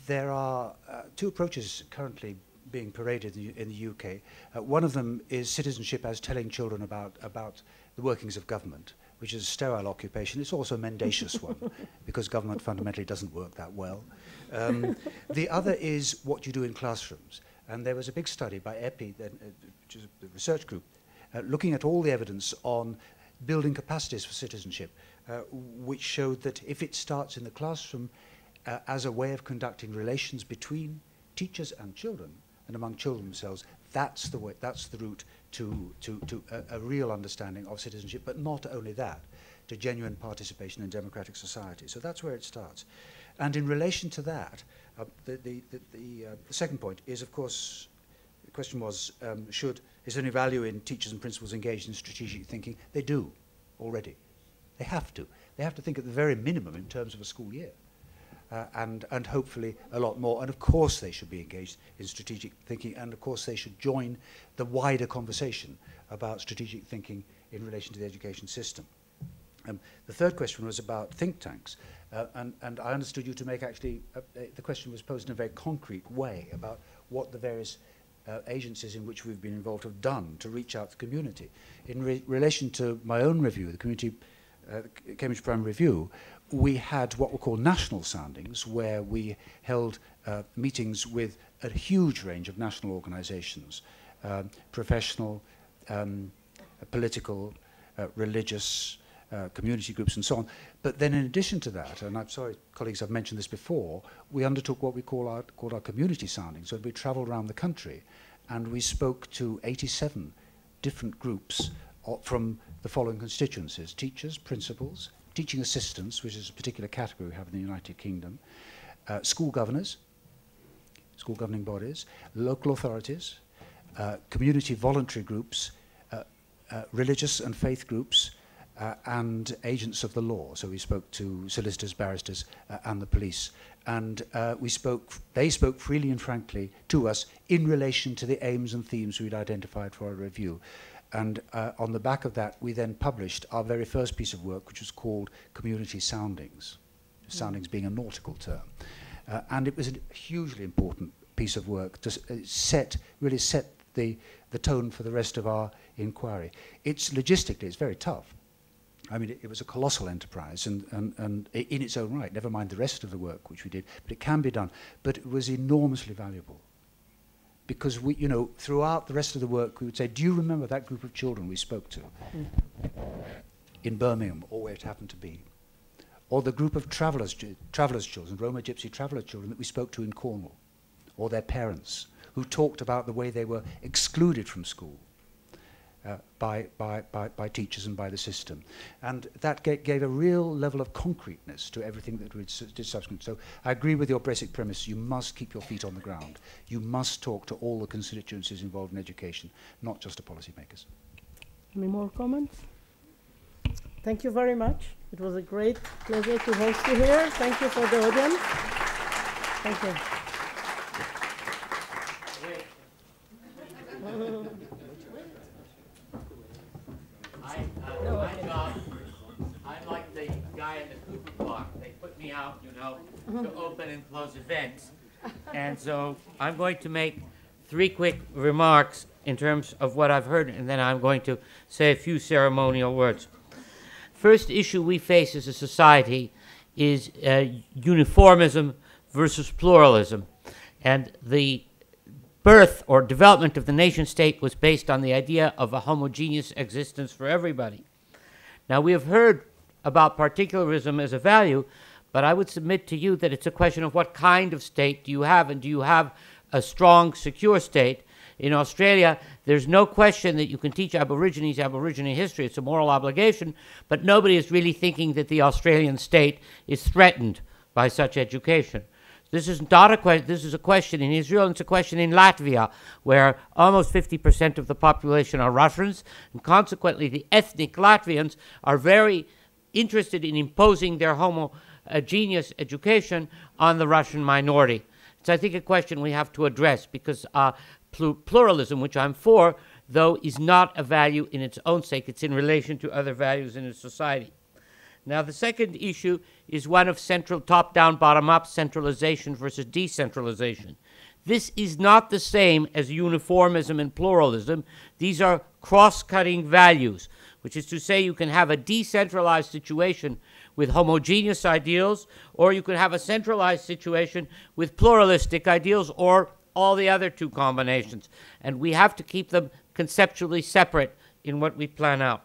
there are 2 approaches currently being paraded in the UK. One of them is citizenship as telling children about the workings of government, which is a sterile occupation. It's also a mendacious one, because government fundamentally doesn't work that well. The other is what you do in classrooms. And there was a big study by EPI, which is a research group, looking at all the evidence on building capacities for citizenship, which showed that if it starts in the classroom as a way of conducting relations between teachers and children, and among children themselves, that's the way, that's the route to a real understanding of citizenship, but not only that, to genuine participation in democratic society. So that's where it starts. And in relation to that, the second point is, of course, the question was, is there any value in teachers and principals engaged in strategic thinking? They do, already. They have to. They have to think at the very minimum in terms of a school year. and hopefully a lot more. And of course they should be engaged in strategic thinking, and of course they should join the wider conversation about strategic thinking in relation to the education system. The third question was about think tanks, and I understood you to make actually, the question was posed in a very concrete way about what the various agencies in which we've been involved have done to reach out to the community. In relation to my own review, the Community Cambridge Primary Review, we had what were called national soundings, where we held meetings with a huge range of national organizations, professional, political, religious, community groups and so on. But then in addition to that, and I'm sorry, colleagues, I've mentioned this before, we undertook what we called our community soundings. So we traveled around the country and we spoke to 87 different groups from the following constituencies: teachers, principals, teaching assistants, which is a particular category we have in the United Kingdom, school governors, school governing bodies, local authorities, community voluntary groups, religious and faith groups, and agents of the law. So we spoke to solicitors, barristers, and the police. And they spoke freely and frankly to us in relation to the aims and themes we'd identified for our review. And on the back of that, we then published our very first piece of work, which was called Community Soundings, soundings being a nautical term. And it was a hugely important piece of work to really set the tone for the rest of our inquiry. Logistically, it's very tough. I mean, it was a colossal enterprise, and in its own right, never mind the rest of the work which we did, but it can be done. But it was enormously valuable, because we, throughout the rest of the work, we would say, do you remember that group of children we spoke to in Birmingham, or where it happened to be? Or the group of travellers' children, Roma Gypsy traveller children that we spoke to in Cornwall, or their parents, who talked about the way they were excluded from school by teachers and by the system. And that gave a real level of concreteness to everything that we did subsequently. So I agree with your basic premise. You must keep your feet on the ground. You must talk to all the constituencies involved in education, not just to policymakers. Any more comments? Thank you very much. It was a great pleasure to host you here. Thank you for the audience. Thank you. My job, I'm like the guy in the Cooper clock. They put me out, to open and close events. And so I'm going to make 3 quick remarks in terms of what I've heard, and then I'm going to say a few ceremonial words. First issue we face as a society is uniformism versus pluralism. And the birth or development of the nation state was based on the idea of a homogeneous existence for everybody. Now, we have heard about particularism as a value, but I would submit to you that it's a question of what kind of state do you have, and do you have a strong, secure state? In Australia, there's no question that you can teach Aborigines Aborigine history. It's a moral obligation, but nobody is really thinking that the Australian state is threatened by such education. This is not a question. This is a question in Israel, and it's a question in Latvia, where almost 50% of the population are Russians, and consequently the ethnic Latvians are very interested in imposing their homogeneous education on the Russian minority. It's, I think, a question we have to address, because pluralism, which I'm for, though, is not a value in its own sake. It's in relation to other values in a society. Now, the second issue is one of central top-down, bottom-up centralization versus decentralization. This is not the same as uniformism and pluralism. These are cross-cutting values, which is to say you can have a decentralized situation with homogeneous ideals, or you could have a centralized situation with pluralistic ideals, or all the other 2 combinations. And we have to keep them conceptually separate in what we plan out.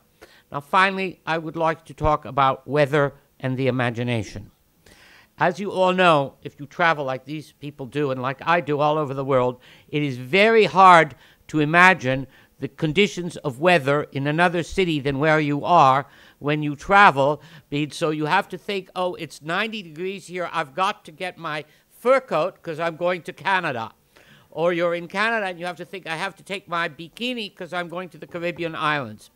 Now, finally, I would like to talk about weather and the imagination. As you all know, if you travel like these people do and like I do all over the world, it is very hard to imagine the conditions of weather in another city than where you are when you travel. So you have to think, oh, it's 90 degrees here. I've got to get my fur coat because I'm going to Canada. Or you're in Canada and you have to think, I have to take my bikini because I'm going to the Caribbean islands.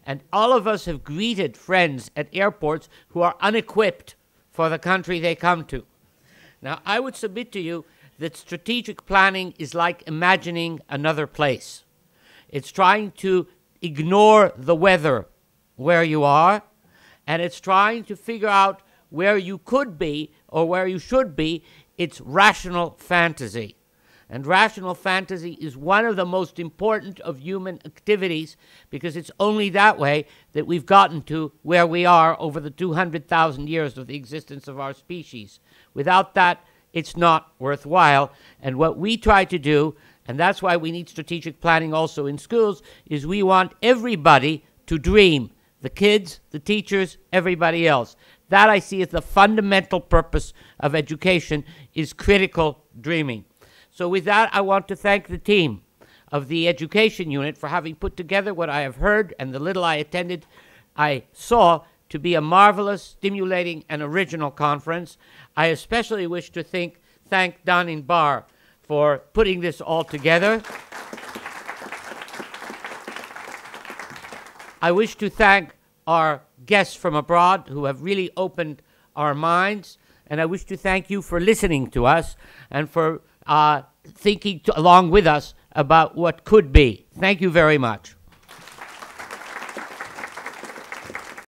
And all of us have greeted friends at airports who are unequipped for the country they come to. Now, I would submit to you that strategic planning is like imagining another place. It's trying to ignore the weather where you are, and it's trying to figure out where you could be or where you should be. It's rational fantasy. And rational fantasy is one of the most important of human activities, because it's only that way that we've gotten to where we are over the 200,000 years of the existence of our species. Without that, it's not worthwhile. And what we try to do, and that's why we need strategic planning also in schools, is we want everybody to dream. The kids, the teachers, everybody else. That I see as the fundamental purpose of education, is critical dreaming. So with that, I want to thank the team of the education unit for having put together what I have heard, and the little I attended, I saw to be a marvelous, stimulating, and original conference. I especially wish to thank Danin Bar for putting this all together. I wish to thank our guests from abroad who have really opened our minds, and I wish to thank you for listening to us and for thinking along with us about what could be. Thank you very much.